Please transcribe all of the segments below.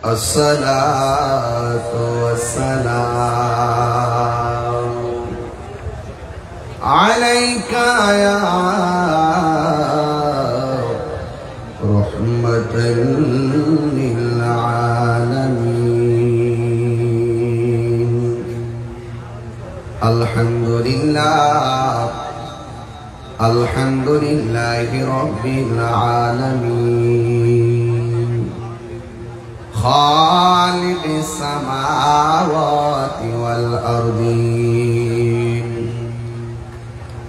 الصلاة والسلام عليك يا رحمة للعالمين. الحمد لله الحمد لله رب العالمين خالق السماوات والأرضين.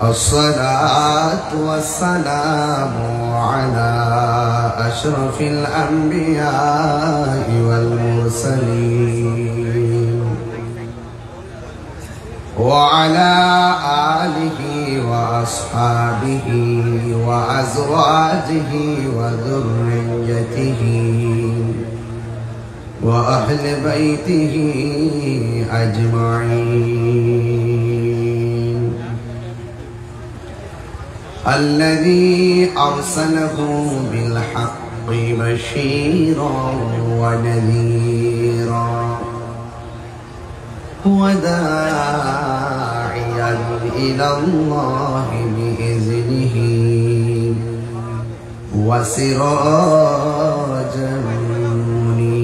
الصلاة والسلام على أشرف الأنبياء والمرسلين وعلى آله وأصحابه وأزواجه وذريته وأهل بيته أجمعين. الذي أرسله بالحق بشيرا ونذيرا وداعيا إلى الله بإذنه وسراجا منيرا.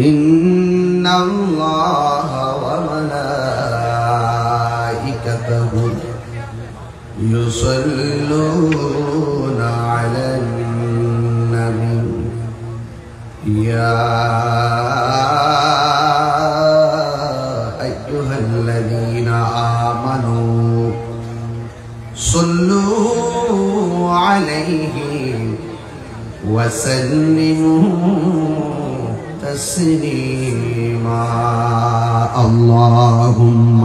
إن الله وملائكته يصلون على النبي يا أيها الذين آمنوا صلوا عليه وسلموا تسليما. اللهم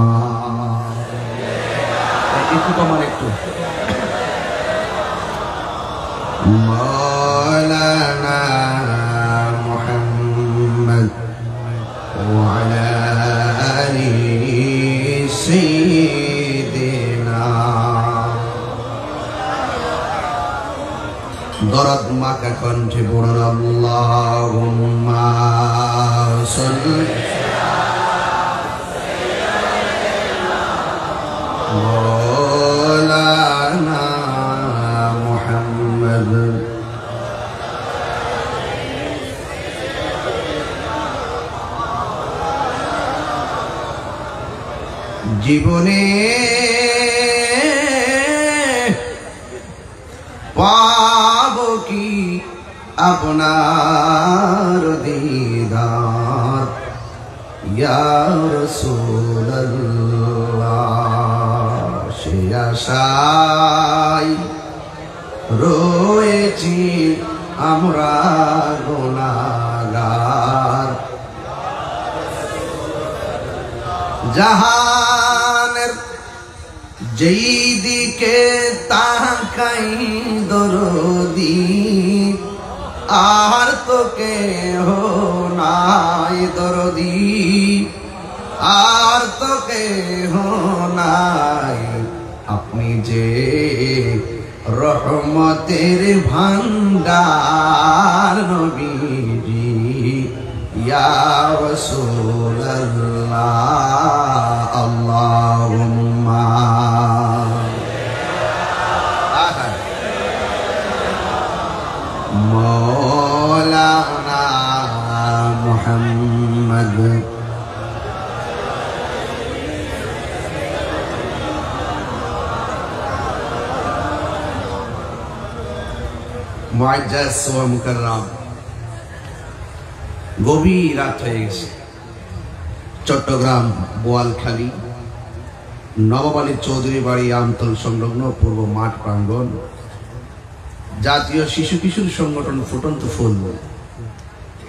مولانا محمد وعلى آل سيدنا দরদ মাকা কণ্ঠে পড়ুন আল্লাহুম্মা সাল্লি مولانا محمد জীবনে পাবো কি আপনার দিদার ইয়া রাসূলুল্লাহ। সে আশায় রয়েছি আমরা গুনাহগার। জাহানের যেই দিকে তাকাই দরদি আর তো কেহ নাই দরদি আর তো কেহ নাই। আপনি যে রহমতের ভান্ডার নবীজি ইয়া রাসূলুল্লাহ। আল্লাহুম্মা مولانا محمد মুআজ্জাজ ওয়া মুকাররম, গভীর রাত হয়ে গেছে। চট্টগ্রাম বোয়ালখালী নবাব আলী চৌধুরী বাড়ি আমতল সংলগ্ন পূর্ব মাঠ প্রাঙ্গণ জাতীয় শিশু কিশোর সংগঠন ফুটন্ত ফুল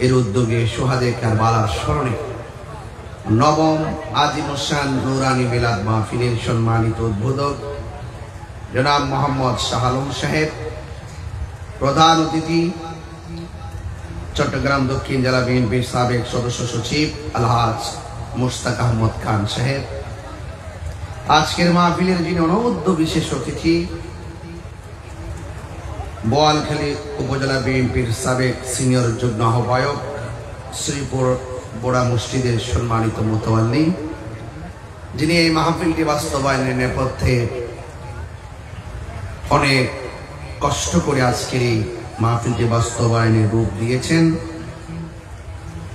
এর উদ্যোগে সোহাদে কারবালার স্মরণে নবম আজিমুসান নুরানি মিলাদ মাহফিলের সম্মানিত উদ্বোধক জনাব মোহাম্মদ শাহ আলম সাহেব, প্রধান অতিথি চট্টগ্রাম দক্ষিণ জেলা বিএনপির সাবেক সদস্য সচিব আলহাজ মুশতাক আহমদ খান সাহেব, আজকের মাহফিলের যিনি অনবদ্য বিশেষ অতিথি বোয়ালখালী উপজেলা বিএনপির সাবেক সিনিয়র যুগ্ম আহ্বায়ক, শ্রীপুর বোড়া মসজিদের সম্মানিত মুতাওয়াল্লি, যিনি এই মাহফিলটি বাস্তবায়নের নেপথ্যে অনেক কষ্ট করে আজকের এই মাহফিলটি বাস্তবায়নের রূপ দিয়েছেন,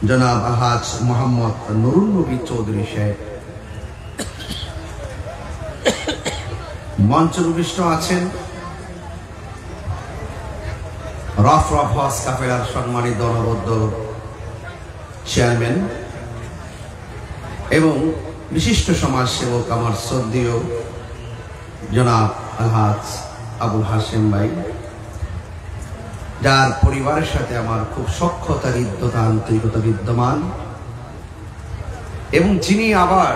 জনাব আলহাজ মোহাম্মদ নুরুন নবী চৌধুরী সাহেব। মঞ্চের উপবিষ্ট আছেন রফ হজ কাফেলার সম্মানিত দলবদ্ধ চেয়ারম্যান এবং বিশিষ্ট সমাজসেবক আমার শ্রদ্ধেয় জনাব আলহাজ আবুল হাশেম ভাই, যার পরিবারের সাথে আমার খুব সখ্যতা, হৃদ্যতা, আন্তরিকতা বিদ্যমান, এবং যিনি আবার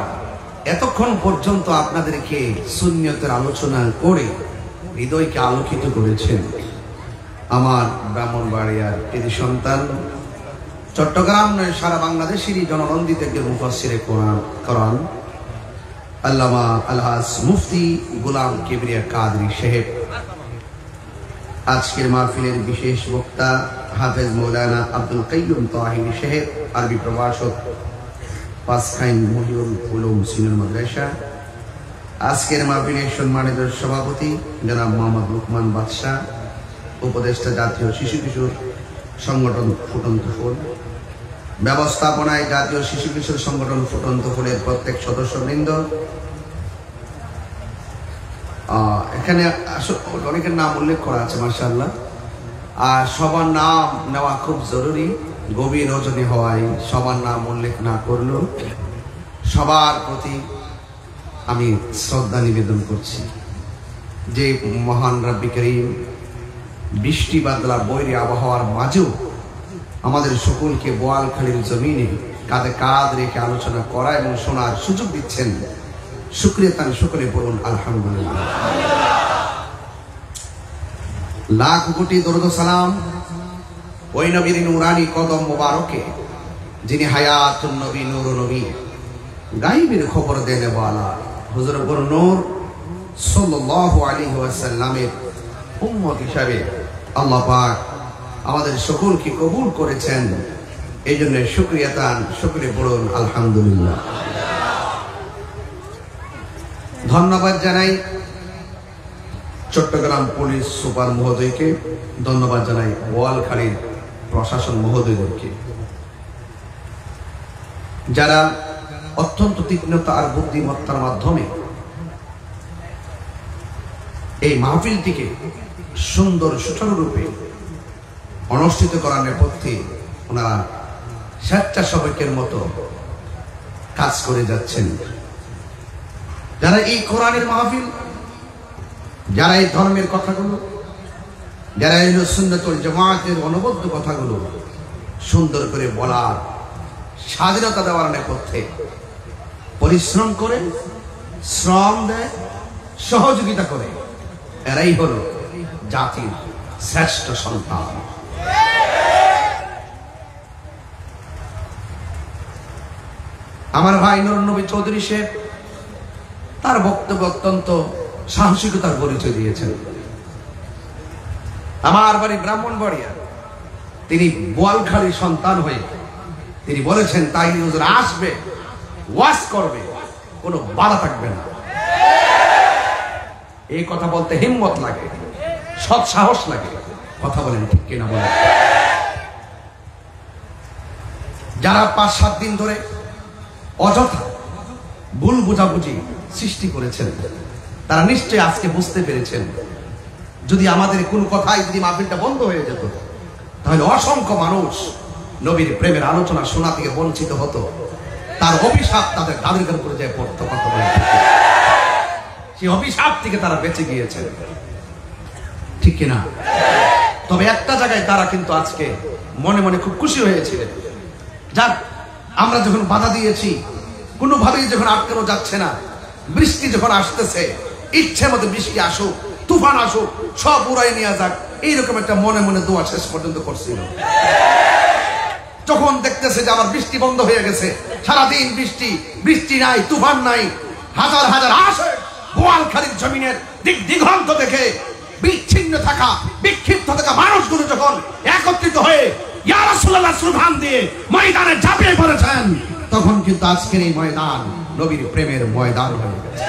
এতক্ষণ পর্যন্ত আপনাদেরকে সুন্নিয়তের আলোচনা করে হৃদয়কে আলোকিত করেছেন। আমার ব্রাহ্মণবাড়িয়ার কৃতি সন্তান, চট্টগ্রাম নয় সারা বাংলাদেশেরই জননন্দিত একজন মুফাসসিরে কোরআন আল্লামা আলহাজ মুফতি গোলাম কিবরিয়া কাদরী সাহেব, আজকের মাহফিলের বিশেষ বক্তা হাফেজ মৌলানা আব্দুল কাইয়ুম তাহিরি সাহেব, আরবি প্রভাষক, পাঁচখাইন মহিউল উলুম সিনিয়র মাদ্রাসা, আজকের মাহফিলের সম্মানিত সভাপতি জনাব মোহাম্মদ লুকমান বাদশাহ, উপদেষ্টা জাতীয় শিশু কিশোর সংগঠন ফুটন্ত ফুল, ব্যবস্থাপনায় জাতীয় শিশু কিশোর সংগঠন ফুটন্ত ফুলের প্রত্যেক সদস্যবৃন্দ, এখানে অনেকের নাম উল্লেখ করা আছে মাশাআল্লাহ, আর সবার নাম নেওয়া খুব জরুরি, গভীর রজনী হওয়ায় সবার নাম উল্লেখ না করলেও সবার প্রতি আমি শ্রদ্ধা নিবেদন করছি। যে মহান রব্বি করিম বৃষ্টি বাদলা বৈরী আবহাওয়ার মাঝেও আমাদের সকলকে বোয়ালখালীর জমিনে কাঁধে কাঁধ রেখে আলোচনা করা এবং শোনার সুযোগ দিচ্ছেন, শুকরিয়া তান সকলে বলুন আলহামদুলিল্লাহ। লাখ কোটি দরুদ সালাম ওই নবীর নূরানি কদম মোবারকে, যিনি হায়াতুন নবী, নূর নবী, গায়বের খবর দেন ওয়ালা হুজুর নূর সাল্লাল্লাহু আলাইহি ওয়াসাল্লামের উম্মত হিসাবে আল্লাহ পাক আমাদের সকলকে কবুল করেছেন। এই জন্য শুকরিয়া তান সকলে বলুন আলহামদুলিল্লাহ। ধন্যবাদ জানাই চট্টগ্রাম পুলিশ সুপার মহোদয়কে, ধন্যবাদ জানাই বোয়ালখালীর প্রশাসন মহোদয়দেরকে, যারা অত্যন্ত তীক্ষ্ণতা আর বুদ্ধিমত্তার মাধ্যমে এই মাহফিলটিকে সুন্দর সুচারুরূপে অনুষ্ঠিত করার নেপথ্যে ওনারা স্বেচ্ছাসেবকের মতো কাজ করে যাচ্ছেন। যারা এই কোরআনের মাহফিল, যারা এই ধর্মের কথাগুলো, যারা এই সুন্নাত ওয়াল জামাতের অনবদ্য কথাগুলো সুন্দর করে বলার, স্বাধীনতা দেওয়ার নেপথ্যে পরিশ্রম করে, শ্রম দেয়, সহযোগিতা করে, এরাই হল জাতির শ্রেষ্ঠ সন্তান। আমার ভাই নুরুন নবী চৌধুরী সাহেব তার বক্তব্য অত্যন্ত সাহসিকতার পরিচয় দিয়েছেন। আমার বাড়ি ব্রাহ্মণবাড়িয়া, তিনি বোয়ালখালীর সন্তান হয়ে তিনি বলেছেন তাই হুজুর আসবে, ওয়াজ করবে, কোনো বাধা থাকবে না। এই কথা বলতে হিম্মত লাগে, সৎ সাহস লাগে। কথা বলেন ঠিক কিনা বলেন? যারা 5-7 দিন ধরে অযথা ভুল বুঝাবুঝি সৃষ্টি করেছেন, তারা নিশ্চয়ই আজকে বুঝতে পেরেছেন যদি আমাদের কোন কথাই যদি মাহফিলটা বন্ধ হয়ে যেত, তাহলে অসংখ্য মানুষ নবীর প্রেমের আলোচনা শোনা থেকে বঞ্চিত হতো। তার অভিশাপ তাদের উপরে যায় পড়তো। কথা বলে সেই অভিশাপ থেকে তারা বেঁচে গিয়েছে, ঠিক কিনা? তবে একটা জায়গায় তারা কিন্তু আজকে মনে মনে খুব খুশি হয়েছিলেন, যাক আমরা যখন বাধা দিয়েছি, কোনোভাবেই যখন আটকানো যাচ্ছে না, বৃষ্টি যখন আসতেছে, ইচ্ছে মতো বৃষ্টি আসুক, তুফান আসুক, সব উড়াই নিয়ে যাক, এইরকম একটা মনে মনে দোয়া শেষ পর্যন্ত করছিল। যখন দেখতেছে যে আবার বৃষ্টি বন্ধ হয়ে গেছে, সারাদিন বৃষ্টি, বৃষ্টি নাই, তুফান নাই, হাজার হাজার আসে বোয়ালখালীর জমিনের দিক দিগন্ত দেখে বিচ্ছিন্ন থাকা, বিক্ষিপ্ত থাকা মানুষগুলো যখন একত্রিত হয়ে ইয়া রাসূলুল্লাহ স্লোগান দিয়ে ময়দানে ঝাঁপিয়ে পড়েছেন, তখন কিন্তু আজকের এই ময়দান নবীর প্রেমের ময়দান হয়ে গেছে।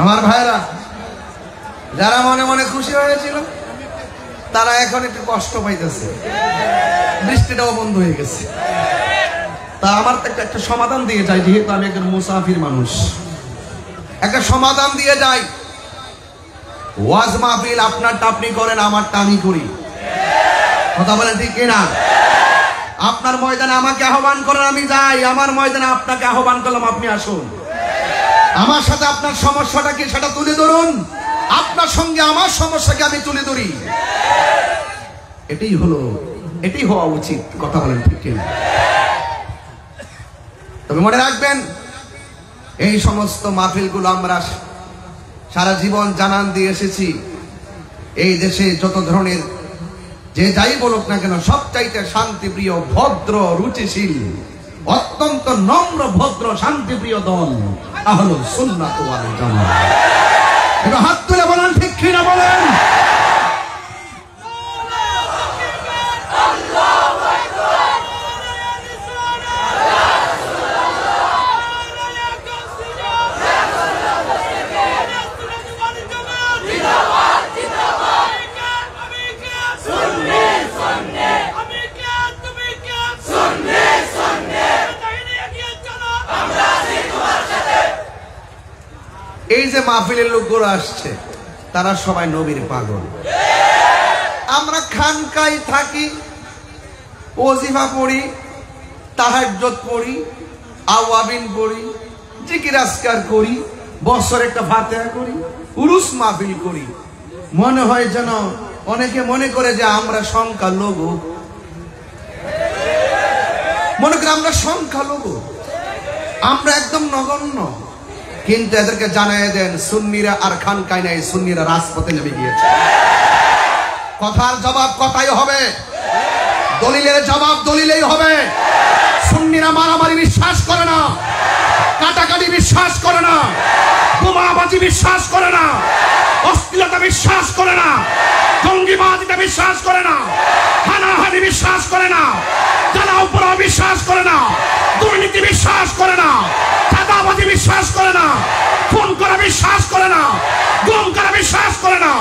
আমার ভাইরা, যারা মনে মনে খুশি হয়েছিল তারা এখন একটু কষ্ট পাইতেছে, বৃষ্টিটাও বন্ধ হয়ে গেছে। তা আমার একটা সমাধান দিয়ে যাই, যেহেতু আমি একজন মুসাফির মানুষ, একটা সমাধান দিয়ে যাই। ওয়াজ মাহফিল আপনারটা আপনি করেন, আমারটা আমি করি, কথা বলেন ঠিক কিনা? আপনার ময়দানে আমাকে আহ্বান করেন, আমি যাই। আমার ময়দানে আপনাকে আহ্বান করলাম, আপনি আসুন। আমার সাথে আপনার সমস্যাটা কি সেটা তুলে ধরুন, আপনার সঙ্গে আমার সমস্যাকে আমি তুলে ধরি। এটাই হওয়া উচিত, কথা বলেন ঠিক কিনা? তবে মনে রাখবেন, এই সমস্ত মাহফিলগুলো আমরা সারা জীবন জানান দিয়ে এসেছি। এই দেশে যত ধরনের যে যাই বলুক না কেন, সবচাইতে শান্তিপ্রিয়, ভদ্র, রুচিশীল, অত্যন্ত নম্র, ভদ্র, শান্তিপ্রিয় দল আহলুস সুন্নাত ওয়াল জামাত। একটু হাত তুলে বলেন ঠিক কিনা বলেন। এই যে মাহফিলের লোকগুলো আসছে, তারা সবাই নবীর পাগল। আমরা খানকায় থাকি, ওজিফা পড়ি, তাহাজ্জুদ পড়ি, আওয়াবিন পড়ি, জিকির আজকার করি, বছরে একটা ফাতিহা করি, উরুস মাহফিল করি। মনে হয় যেন অনেকে মনে করে যে আমরা সংখ্যালঘু, মনে করে আমরা সংখ্যালঘু, আমরা একদম নগণ্য। কিন্তু এদেরকে জানাই দেন, সুন্নিরা আর খানকায় নাই, সুন্নিরা রাজপথে নেমে গিয়েছে। কথার জবাব কথাই হবে, দলিলের জবাব দলিলেই হবে। সুন্নিরা মারামারি বিশ্বাস করে না, কাটাকাটি বিশ্বাস করে না, বোমাবাজি বিশ্বাস করে না, অশ্লীলতা বিশ্বাস করে না, জঙ্গিবাদিতা বিশ্বাস করে না, হানাহানি বিশ্বাস করে না, জানাওপরা বিশ্বাস করে না, দুর্নীতি বিশ্বাস করে না, চাঁদাবাজি বিশ্বাস করে না, খুন করা বিশ্বাস করে না, গুম করা বিশ্বাস করে না।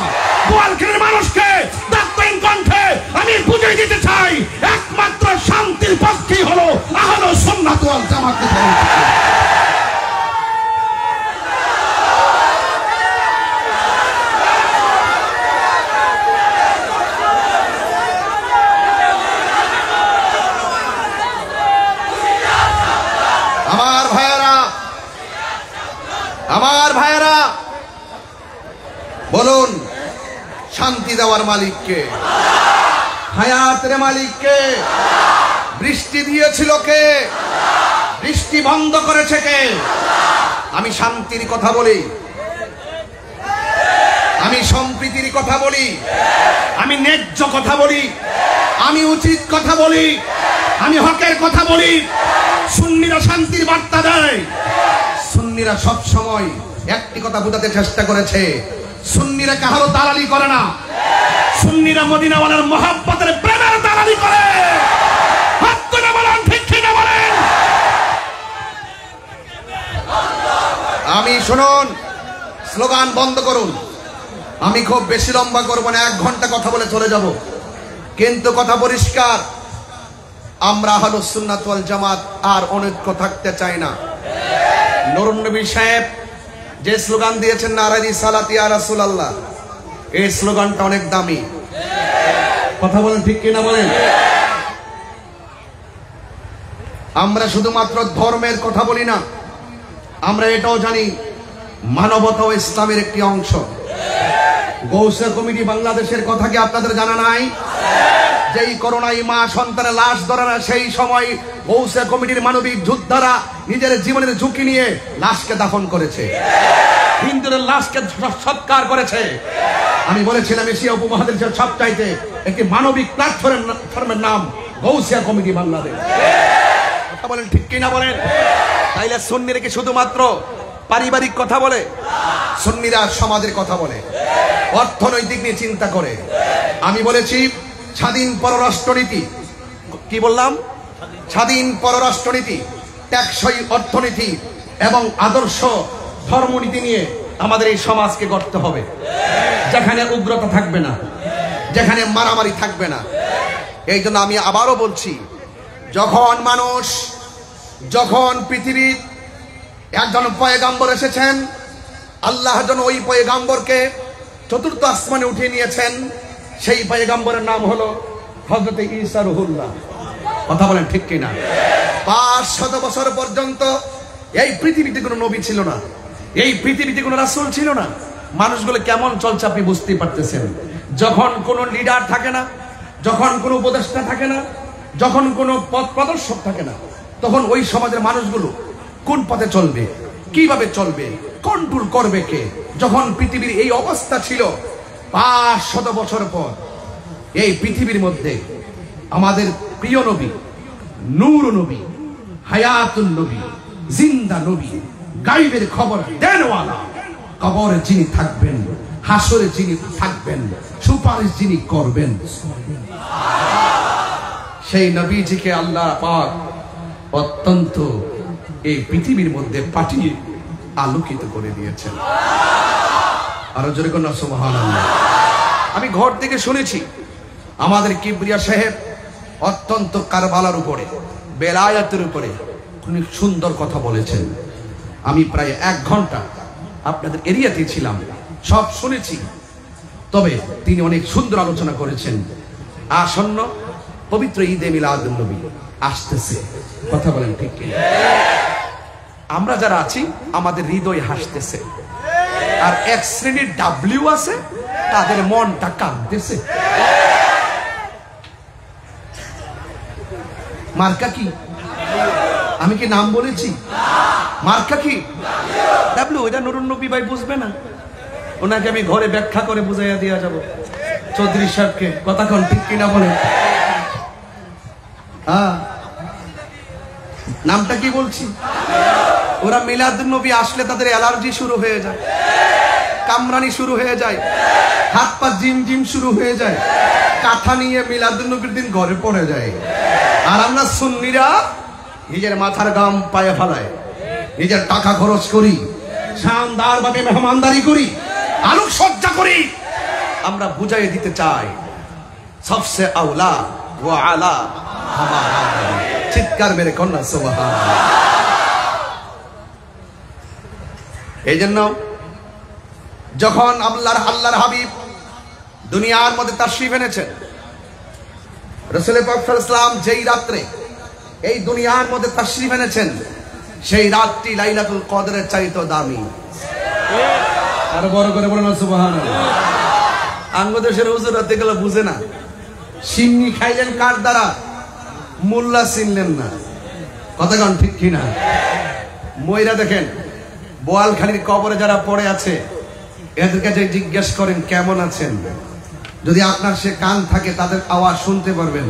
গোয়ালখালীর মানুষকে দায়িত্বহীন কণ্ঠে আমি বুঝিয়ে দিতে চাই, একমাত্র শান্তির পক্ষেই হলো আহলুস সুন্নাত ওয়াল জামাত। আমার ভাইয়েরা, বলুন, শান্তি দেওয়ার মালিককে, হায়াতের মালিককে, বৃষ্টি দিয়েছিল কে, বৃষ্টি বন্ধ করেছে কে? আমি শান্তির কথা বলি, আমি সম্প্রীতির কথা বলি, আমি ন্যায্য কথা বলি, আমি উচিত কথা বলি, আমি হকের কথা বলি। সুন্নিরা শান্তির বার্তা দেয়। সুন্নিরা সব সময় একটি কথা বোঝাতে চেষ্টা করেছে, সুন্নিরা কাহারও দালালি করে না, সুন্নিরা মদিনাওয়ালার মহব্বতের প্রেমের দালালি করে। হাত তুলে বলেন ঠিক কিনা বলেন। আমি শুনুন, স্লোগান বন্ধ করুন। আমি খুব বেশি লম্বা করব না, 1 ঘন্টা কথা বলে চলে যাব, কিন্তু কথা পরিষ্কার, আমরা আহলুস সুন্নাত ওয়াল জামাত আর অনৈক্য থাকতে চাই না। নুরুন নবী সাহেব যে স্লোগান দিয়েছেন, নারে রিসালাত ইয়া রাসূলুল্লাহ, এই স্লোগানটা অনেক দামি। কথা বলেন ঠিক কিনা বলেন। আমরা শুধুমাত্র ধর্মের কথা বলি না, আমরা এটাও জানি মানবতা ও ইসলামের একটি অংশ। গৌসে কমিটি বাংলাদেশের কথা কি আপনাদের জানা নাই? যেই করোনায় মা সন্তানের লাশ ধরে না, সেই সময় গৌসে কমিটির মানবিক যোদ্ধারা নিজের জীবনের ঝুঁকি নিয়ে লাশকে দাফন করেছে, হিন্দুদের লাশকে সৎকার করেছে। আমি বলেছিলাম এশিয়া উপমহাদেশের সবচাইতে একটি মানবিক প্ল্যাটফর্মের নাম গৌসিয়া কমিটি বাংলাদেশ। কথা বলেন ঠিক কিনা বলেন? তাইলে সুন্নিরা কি শুধুমাত্র পারিবারিক কথা বলে? সুন্নিরা সমাজের কথা বলে, অর্থনৈতিক নিয়ে চিন্তা করে। আমি বলেছি স্বাধীন পররাষ্ট্রনীতি, কি বললাম? স্বাধীন পররাষ্ট্রনীতি, টেকসই অর্থনীতি এবং আদর্শ ধর্মনীতি নিয়ে আমাদের এই সমাজকে গড়তে হবে, যেখানে উগ্রতা থাকবে না, যেখানে মারামারি থাকবে না। এই জন্য আমি আবারও বলছি, যখন পৃথিবীর একজন পয়গাম্বর এসেছেন, আল্লাহ যেন ওই পয়গাম্বরকে চতুর্থ আসমানে উঠিয়ে নিয়েছেন, সেই পয়গাম্বরের নাম হলো হযরত ঈসা রুহুল্লাহ। কথা বলেন ঠিক কিনা? 500 বছর পর্যন্ত এই পৃথিবীতে কোনো নবী ছিল না, এই পৃথিবীতে কোনো রাসূল ছিল না। মানুষগুলো কেমন চলছে আপনি বুঝতেই পারতেছেন। যখন কোনো লিডার থাকে না, যখন কোনো উপদেষ্টা থাকে না, যখন কোনো পথ প্রদর্শক থাকে না, তখন ওই সমাজের মানুষগুলো কোন পথে চলবে, কিভাবে চলবে, কন্ট্রোল করবে কে? যখন পৃথিবীর এই অবস্থা ছিল, 500 বছর পর এই পৃথিবীর মধ্যে আমাদের প্রিয় নবী, নূর নবী, হায়াতুল নবী, জিন্দা নবী, গায়বের খবর দেনওয়ালা, কবরে যিনি থাকবেন, হাসরে যিনি থাকবেন, সুপারিশ যিনি করবেন, সেই নবীজিকে আল্লাহ পাক অত্যন্ত এই পৃথিবীর মধ্যে পাঠিয়ে আলোকিত করে দিয়েছেন। আরো জোরে কোন সুবহানাল্লাহ। আমি ঘর থেকে শুনেছি আমাদের কিবরিয়া সাহেব অত্যন্ত কারবালার উপরে, বেলায়েতের উপরে অনেক সুন্দর কথা বলেছেন। আমি প্রায় 1 ঘন্টা আপনাদের এরিয়াতে ছিলাম, সব শুনেছি। তবে তিনি অনেক সুন্দর আলোচনা করেছেন। আসন্ন পবিত্র ঈদে মিলাদুন নবী আসতেছে, কথা বলেন ঠিক কি? আমরা যারা আছি আমাদের হৃদয় হাসতেছে, আর এক শ্রেণীর ডাব্লিউ আছে তাদের মনটা কাঁদতেছে। মার্কা কি? আমি কি নাম বলেছি? মার্কা কি? ডাব্লিউ। এটা নুরুন নবী ভাই বুঝবে না, ওনাকে আমি ঘরে ব্যাখ্যা করে বুঝাইয়া দিয়া যাব চৌধুরী সাহেবকে। কথা কোন ঠিক কিনা বলেন? নামটা কি বলছি? ওরা মিলাদুন নবী আসলে তাদের অ্যালার্জি শুরু হয়ে যায়, কামরানি শুরু হয়ে যায়, হাত পা জিম জিম শুরু হয়ে যায়, কাঁথা নিয়ে মিলাদুন নবীর দিন ঘরে পড়ে যায়। আর আমরা সুন্নিরা নিজের মাথার গাম পায়ে ফেলায়, নিজের টাকা খরচ করি, শানদার ভাবে মেহমানদারি করি, আলোকসজ্জা করি। আমরা বুঝাই দিতে চাই সবসে আউলা ওয়া আলা হামারা। চিৎকার মেরে কন্যা সুবহানাল্লাহ। এই জন্য যখন আল্লাহর হাবিব দুনিয়ার মধ্যে তাশরীফ এনেছেন, রাসূল পাক সাল্লাল্লাহু আলাইহি ওয়াসাল্লাম যেই রাত্রে এই দুনিয়ার মধ্যে তাশরীফ এনেছেন, সেই রাতটি লাইলাতুল কদরের চাইতে দামি। আর বড় করে বলেন সুবহানাল্লাহ। আঙ্গদেশের হুজুর রাতে গেলে বুঝে না, সিন্নি খাইলেন কার দ্বারা, মোল্লা চিনলেন না। কথা কোন ঠিক কিনা? ময়রা দেখেন বোয়ালখালীর কবরে যারা পড়ে আছে, এদের কাছে জিজ্ঞেস করেন কেমন আছেন, যদি আপনার সে কান থাকে তাদের আওয়াজ শুনতে পারবেন।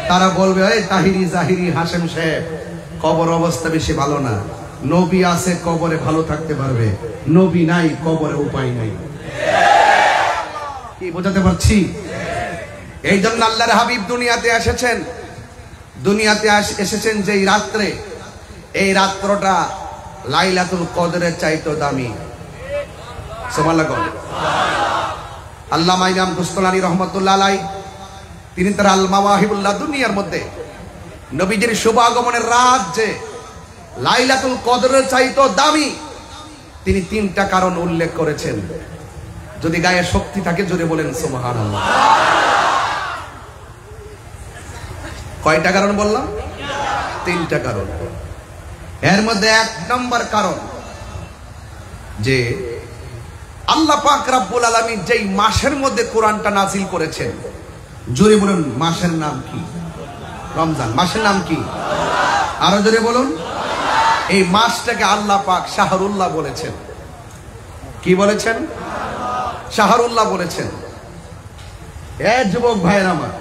তারা বলবে এই তাহিরি জাহিরি হাশেম সাহেব কবর অবস্থা বেশি ভালো না, নবী আছে কবরে ভালো থাকতে পারবে, নবী নাই কবরে উপায় নাই। কি বোঝাতে পারছি? এই জন্য আল্লাহর হাবিব দুনিয়াতে এসেছেন, এসেছেন যেই রাত্রে, এই রাত্রটা লাইলাতুল কদরের চাইতে দামি। সুবহানাল্লাহ। আল্লামা ইমাম কুস্তুলানী রহমাতুল্লাহ আলাইহি তিনি তার আল মাওয়াহিবুল লাদুনিয়ার মধ্যে নবীজির শুভ আগমনের রাত যে লাইলাতুল কদরের চাইতে দামি, তিনি 3টা কারণ উল্লেখ করেছেন। যদি গায়ে শক্তি থাকে জোরে বলেন সুবহানাল্লাহ। কয়টা কারণ বললাম? 3টা কারণ। এর মধ্যে 1 নম্বর কারণ যে আল্লাহ পাক রব্বুল আলামিন যেই মাসের মধ্যে কোরআনটা নাজিল করেছেন, জোরে বলুন, মাসের নাম কি? রমজান। মাসের নাম কি? আরো জোরে বলুন। এই মাসটাকে আল্লাহ পাক শাহরুল্লাহ বলেছেন। কি বলেছেন? শাহরুল্লাহ বলেছেন। যুবক ভাইয়ের আমার,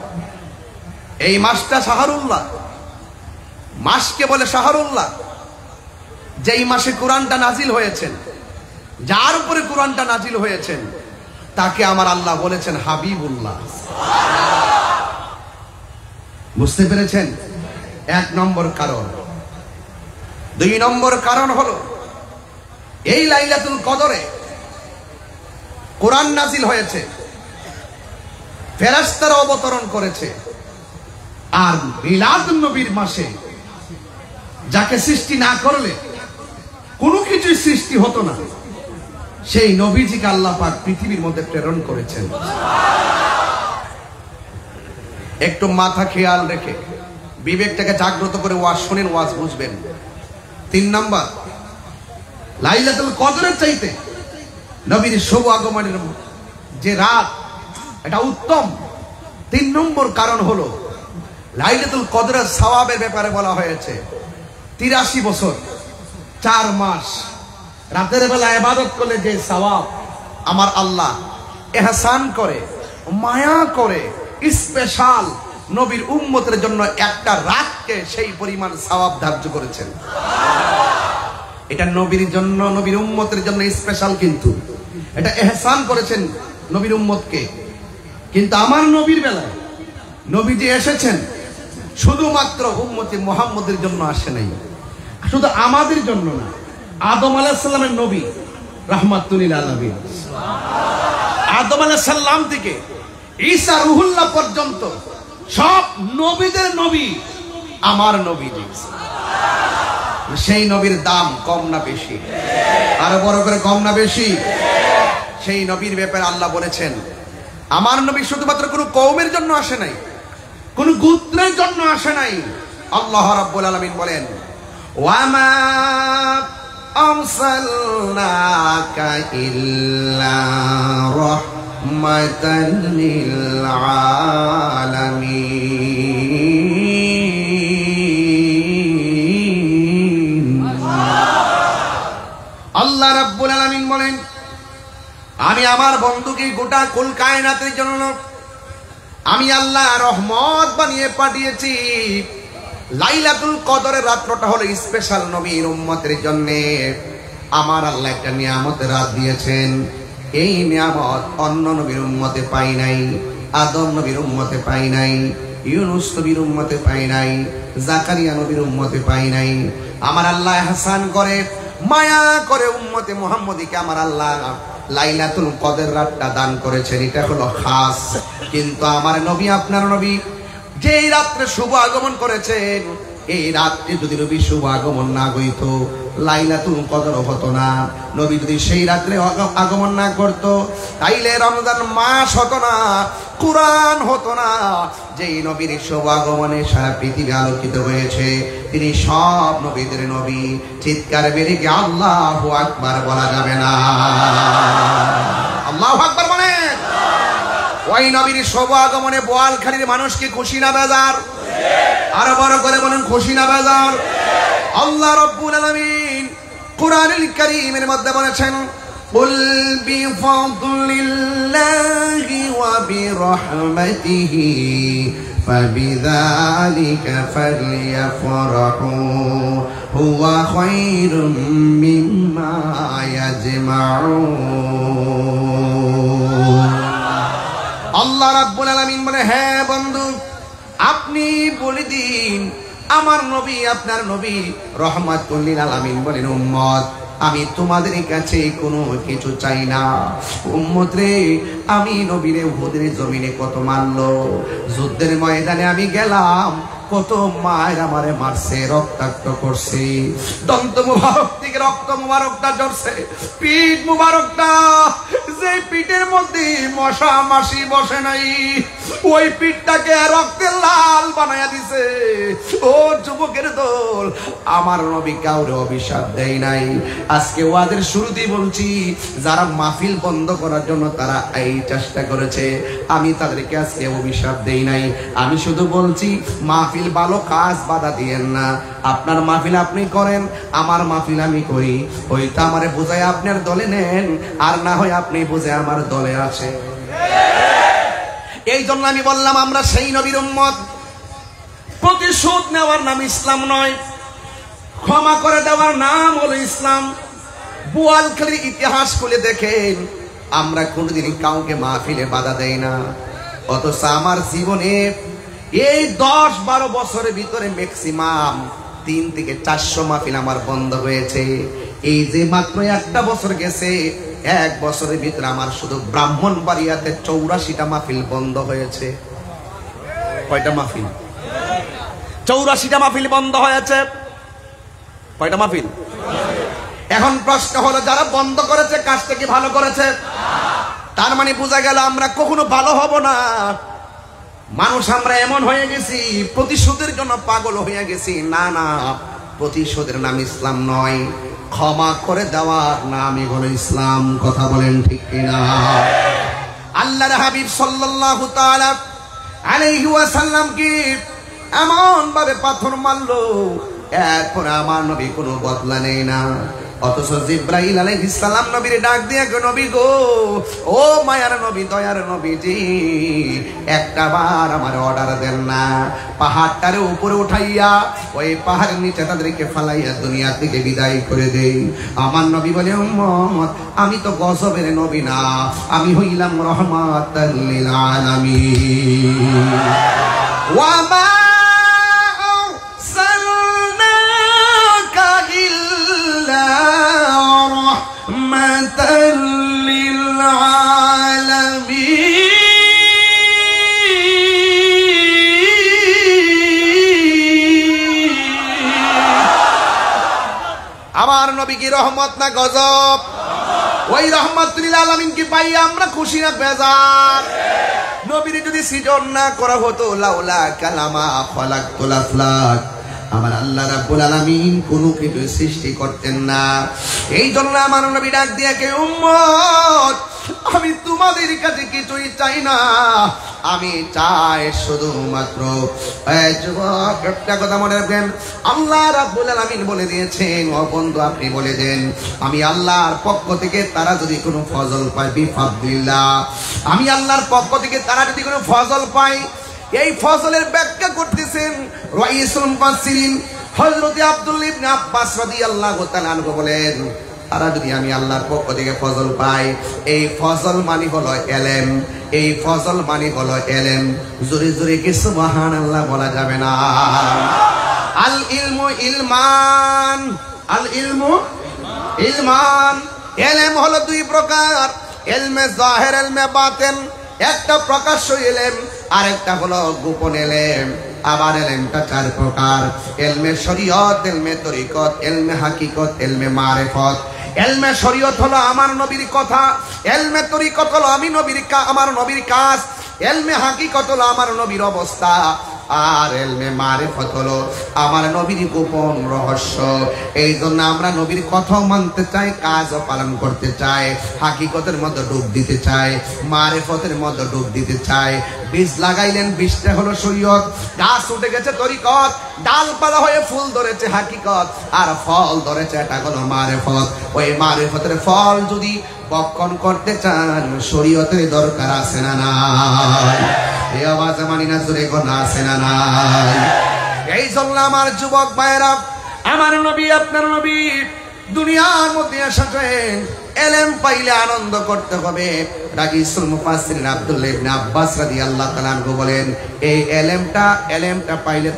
এই মাসটা শাহরুল্লাহ। মাসকে বলে শাহরুল্লাহ। যেই মাসে কোরআনটা নাজিল হয়েছেন, যার উপরে কোরআনটা নাজিল হয়েছেন, তাকে আমার আল্লাহ বলেছেন হাবিবুল্লাহ। বুঝতে পেরেছেন? এক নম্বর কারণ। দুই নম্বর কারণ হলো এই লাইলাতুল কদরে কোরআন নাজিল হয়েছে, ফেরেশতারা অবতরণ করেছে। আর মিলাদুন নবীর মাসে যাকে সৃষ্টি না করলে কোনো কিছুই সৃষ্টি হতো না, সেই নবীজিকে আল্লাহ পাক পৃথিবীর মধ্যে প্রেরণ করেছেন। একটু মাথা খেয়াল রেখে বিবেকটাকে জাগ্রত করে ওয়াজ শুনেন, ওয়াজ বুঝবেন। 3 নাম্বার, লাইলাতুল কদরের চাইতে নবীর শুভ আগমনের যে রাত, এটা উত্তম। 3 নম্বর কারণ হলো লাইলাতুল কদরের সওয়াবের ব্যাপারে বলা হয়েছে 83 বছর 4 মাস রাতের বেলা ইবাদত করলে যে সওয়াব আমার আল্লাহ ইহসান করে, মায়া করে, স্পেশাল নবীর উম্মতের জন্য একটা রাতকে সেই পরিমাণ সওয়াব ধার্য করেছেন। এটা নবীর জন্য, নবীর উম্মতের জন্য স্পেশাল, কিন্তু এটা ইহসান করেছেন নবীর উম্মতকে। কিন্তু আমার নবীর বেলায় নবী যে এসেছেন শুধুমাত্র উম্মতে মুহাম্মদের জন্য আসে নাই, শুধু আমাদের জন্য না। আদম আলাইহিস সালামের নবী রাহমাতুল লিল আলামিন, আদম আলাইহিস সালাম থেকে ঈসা রুহুল্লাহ পর্যন্ত সব নবীদের নবী আমার নবীজি। সেই নবীর দাম কম না বেশি? আরো বড় করে, কম না বেশি? সেই নবীর ব্যাপারে আল্লাহ বলেছেন আমার নবী শুধুমাত্র কোনো কওমের জন্য আসে নাই, কোন গোত্রের জন্য আসে নাই। আল্লাহ রাব্বুল আলামিন বলেন ওয়ামা আরসালনাকা ইল্লা রাহমাতাল লিল আলামিন। আল্লাহ রাব্বুল আলামিন বলেন আমি আমার বন্ধুকে গোটা কুল কায়নাতের জন্য আমি আল্লাহ রহমত বানিয়ে পাঠিয়েছি। লাইলাতুল কদরের রাতটা হলো স্পেশাল নবীর উম্মতের জন্য। আমার আল্লাহ একটা নিয়ামতের রাত দিয়েছেন। এই নিয়ামত অন্য নবীর উম্মতে পাই নাই, আদম নবীর উম্মতে পাই নাই, ইউনুস নবীর উম্মতে পাই নাই, জাকারিয়া নবীর উম্মতে পাই নাই। আমার আল্লাহ ইহসান করে, মায়া করে উম্মতে মুহাম্মদীকে আমার আল্লাহ লাইলাতুল কদর রাতটা দান করেছেন। এটা হলো খাস। কিন্তু আমার নবী, আপনার নবী যেই রাত্রে শুভ আগমন করেছেন, এই রাত্রে যদি নবী শুভ আগমন না হইত, লাইলাতুল কদর হতো না। নবী যদি সেই রাত্রে আগমন না করত, তাইলে রমজান মাস হতো না, কুরআন হতো না। যেই নবীর শুভ আগমনে সারা পৃথিবী আলোকিত হয়েছে, তিনি সব নবীদের নবী। চিৎকার বেরিয়ে কি আল্লাহু আকবার বলা যাবে না? আল্লাহু আকবার বলেন। ওই নবীর শুভ আগমনে বোয়ালখালীর মানুষকে খুশি না বেজার? আরো বড় করে বলেন, খুশি না বেজার? আল্লাহ রাব্বুল আলামিন কুরআনুল কারীমের মধ্যে বলেছেন কুল বিফাদলিল্লাহি ওয়া বিরহমাতিহি ফাবিযালিকা ফালইফরাহু হুয়া খায়রুম মিম্মা ইয়াজমাউন। আল্লাহ রাব্বুল আলামিন বলে, হ্যাঁ বন্ধু, আপনি বলে দিন আমার নবী, আপনার নবী রহমাতুল লিল আলামিন বলেন উম্মত, আমি তোমাদের কাছে কোনো কিছু চাই না। উম্মত রে, আমি নবীরে উহুদের জমিনে কত মারলো, যুদ্ধের ময়দানে আমি গেলাম, কত মায়ের আমারে মারছে, রক্তাক্ত করছে, দন্ত মুবারক থেকে রক্ত মুবারকটা ঝরছে, পিঠ মুবারকটা, যে পিঠের মধ্যে মশা মাছি বসে নাই, ওই পিঠটাকে রক্তে লাল বানায়া দিছে। ও যুবকের দল, আমার নবী কাউরে অভিশাপ দেয় নাই। আজকে ওয়াজের শুরুতেই বলছি, যারা মাহফিল বন্ধ করার জন্য তারা এই চেষ্টা করেছে, আমি তাদেরকে আজকে অভিশাপ দেই নাই। আমি শুধু বলছি, মাহফিল ভালো কাজ বাধা দিয়েন না। আপনার মাহফিল আপনি করেন, আমার মাহফিল আমি করি। ওইটা আমারে বুঝায় আপনার দলে নেন, আর না হয় আপনি বুঝে আমার দলে আছে। এই জন্য আমি বললাম, আমরা সেই নবীর উম্মত। প্রতিশোধ নেওয়ার নাম ইসলাম নয়, ক্ষমা করে দেওয়ার নাম হলো ইসলাম। বোয়ালখালীর ইতিহাস খুলে দেখেন, আমরা কোনোদিন কাউকে মাহফিলে বাধা দেই না। অথচ আমার জীবনে এই 10-12 বছরের ভিতরে ম্যাক্সিমাম 3 থেকে 400 মাহফিল আমার বন্ধ হয়েছে। এই যে মাত্র একটা বছর গেছে, 1 বছরের ভিতরে আমার শুধু ব্রাহ্মণবাড়িয়াতে 84টা মাহফিল বন্ধ হয়েছে। কয়টা মাহফিল? 84টা মাহফিল বন্ধ হয়েছে। কয়টা মাহফিল? এখন প্রশ্ন হলো, যারা বন্ধ করেছে কাজটা কি ভালো করেছে? তার মানে বোঝা গেল আমরা কখনো ভালো হব না। মানুষ আমরা এমন হয়ে গেছি, প্রতিশোধের জন্য পাগল হয়ে গেছি। না না, প্রতিশোধের নাম ইসলাম নয়, ক্ষমা করে দেওয়ার নামই হলো ইসলাম। কথা বলেন ঠিক কিনা? আল্লাহর হাবিব সাল্লাল্লাহু তাআলা আলাইহি ওয়াসাল্লাম কি এমন ভাবে পাথর মারলো, এরপর আমার নবী কোনো বদলা নেই না। অথচ জিবরাইল আলাইহিস সালাম নবীর ডাক দিয়ে, নবী গো, ও মায়ার নবী, দয়ার নবীজি, একটা বার আমার অর্ডার দেন না, পাহাড়টারে উপরে উঠাইয়া ওই পাহাড়ের নিচে তাদেরকে ফালাইয়া দুনিয়া থেকে বিদায় করে দেই। আমার নবী বলে, উম্মত, আমি তো গজবের নবী না, আমি হইলাম রহমাতাল লিল আলামিন। ওয়া মা আমার নবী কি রহমত না গজব? ওই রহমাতুল আলামিন কি পাই আমরা খুশি না বেজার? নবীর যদি সৃজন না করা হতো, লাউলা কালামা খালাকতুল আফলাক, আমার আল্লাহ রাব্বুল আলামিন কোনো কিছু সৃষ্টি করতেন না। এই জন্য আমার নবী ডাক দিয়ে, কে উম্মত, আমি তোমাদের কাছে কিছুই চাই না, আমি চাই শুধুমাত্র যুবক একটা কথা মনে রাখবেন, আল্লাহ রাব্বুল আলামিন বলে দিয়েছেন, ও বন্ধু আপনি বলে দেন, আমি আল্লাহর পক্ষ থেকে তারা যদি কোনো ফজল পায়, বিফাদলিল্লাহ, আমি আল্লাহর পক্ষ থেকে তারা যদি কোনো ফজল পায়, এই ফজলের ব্যাখ্যা করতেছেন রাইসুল মুফাসসিরিন হযরত আব্দুল্লাহ ইবনে আব্বাস রাদিয়াল্লাহু তাআলা আনহু বলেন, তারা যদি আমি আল্লাহর পক্ষ থেকে ফজল পাই, এই ফজল মানে হলো এলেম, এই ফজল মানে হলো এলেম। জোরে জোরে কি সুবহানাল্লাহ বলা যাবে না? আল ইলমু ইলমান, আল ইলমু ইলমান। এলেম হলো 2 প্রকার, ইলমে জাহির, ইলমে বাতিন। একটা প্রকাশ্য ইলম, আর একটা হলো গোপন ইলম। আবার ইলমটা 4 প্রকার, ইলমে শরীয়ত, ইলমে তরিকত, ইলমে হাকিকত, ইলমে মারিফত। ইলমে শরীয়ত হলো আমার নবীর কথা, ইলমে তরিকত হলো আমার নবীর কাজ, ইলমে হাকিকত হলো আমার নবীর অবস্থা, আর ইলমে মারিফত হলো আমার নবীর গোপন রহস্য। এই জন্য আমরা নবীর কথাও মানতে চাই, কাজও পালন করতে চাই, হাকিকতের মধ্যে ডুব দিতে চাই, মারিফতের মধ্যে ডুব দিতে চাই। বীজ লাগাইলেন, বীজটা হলো শরীয়ত, গাছ উঠে গেছে তরিকত, ডালপালা হয়ে ফুল ধরেছে হাকিকত, আর ফল ধরেছে এটা হলো মারিফত। ওই মারিফতের ফল যদি বক্ষণ করতে চান, শরীয়তের দরকার আছে না নাই? এই আওয়াজ মানি না, জোরে কোন আছে না নাই? এই জন্য আমার যুবক ভাইরা, আমার নবী আপনার নবী দুনিয়ার মধ্যে এসেছেন, এলেম পাইলে আনন্দ করতে হবে। রাইসুল মুফাসসিরিন আব্দুল্লাহ ইবনে আব্বাস রাদিয়াল্লাহু তাআলা আনহু বলেন, এই এলেমটা পাইলে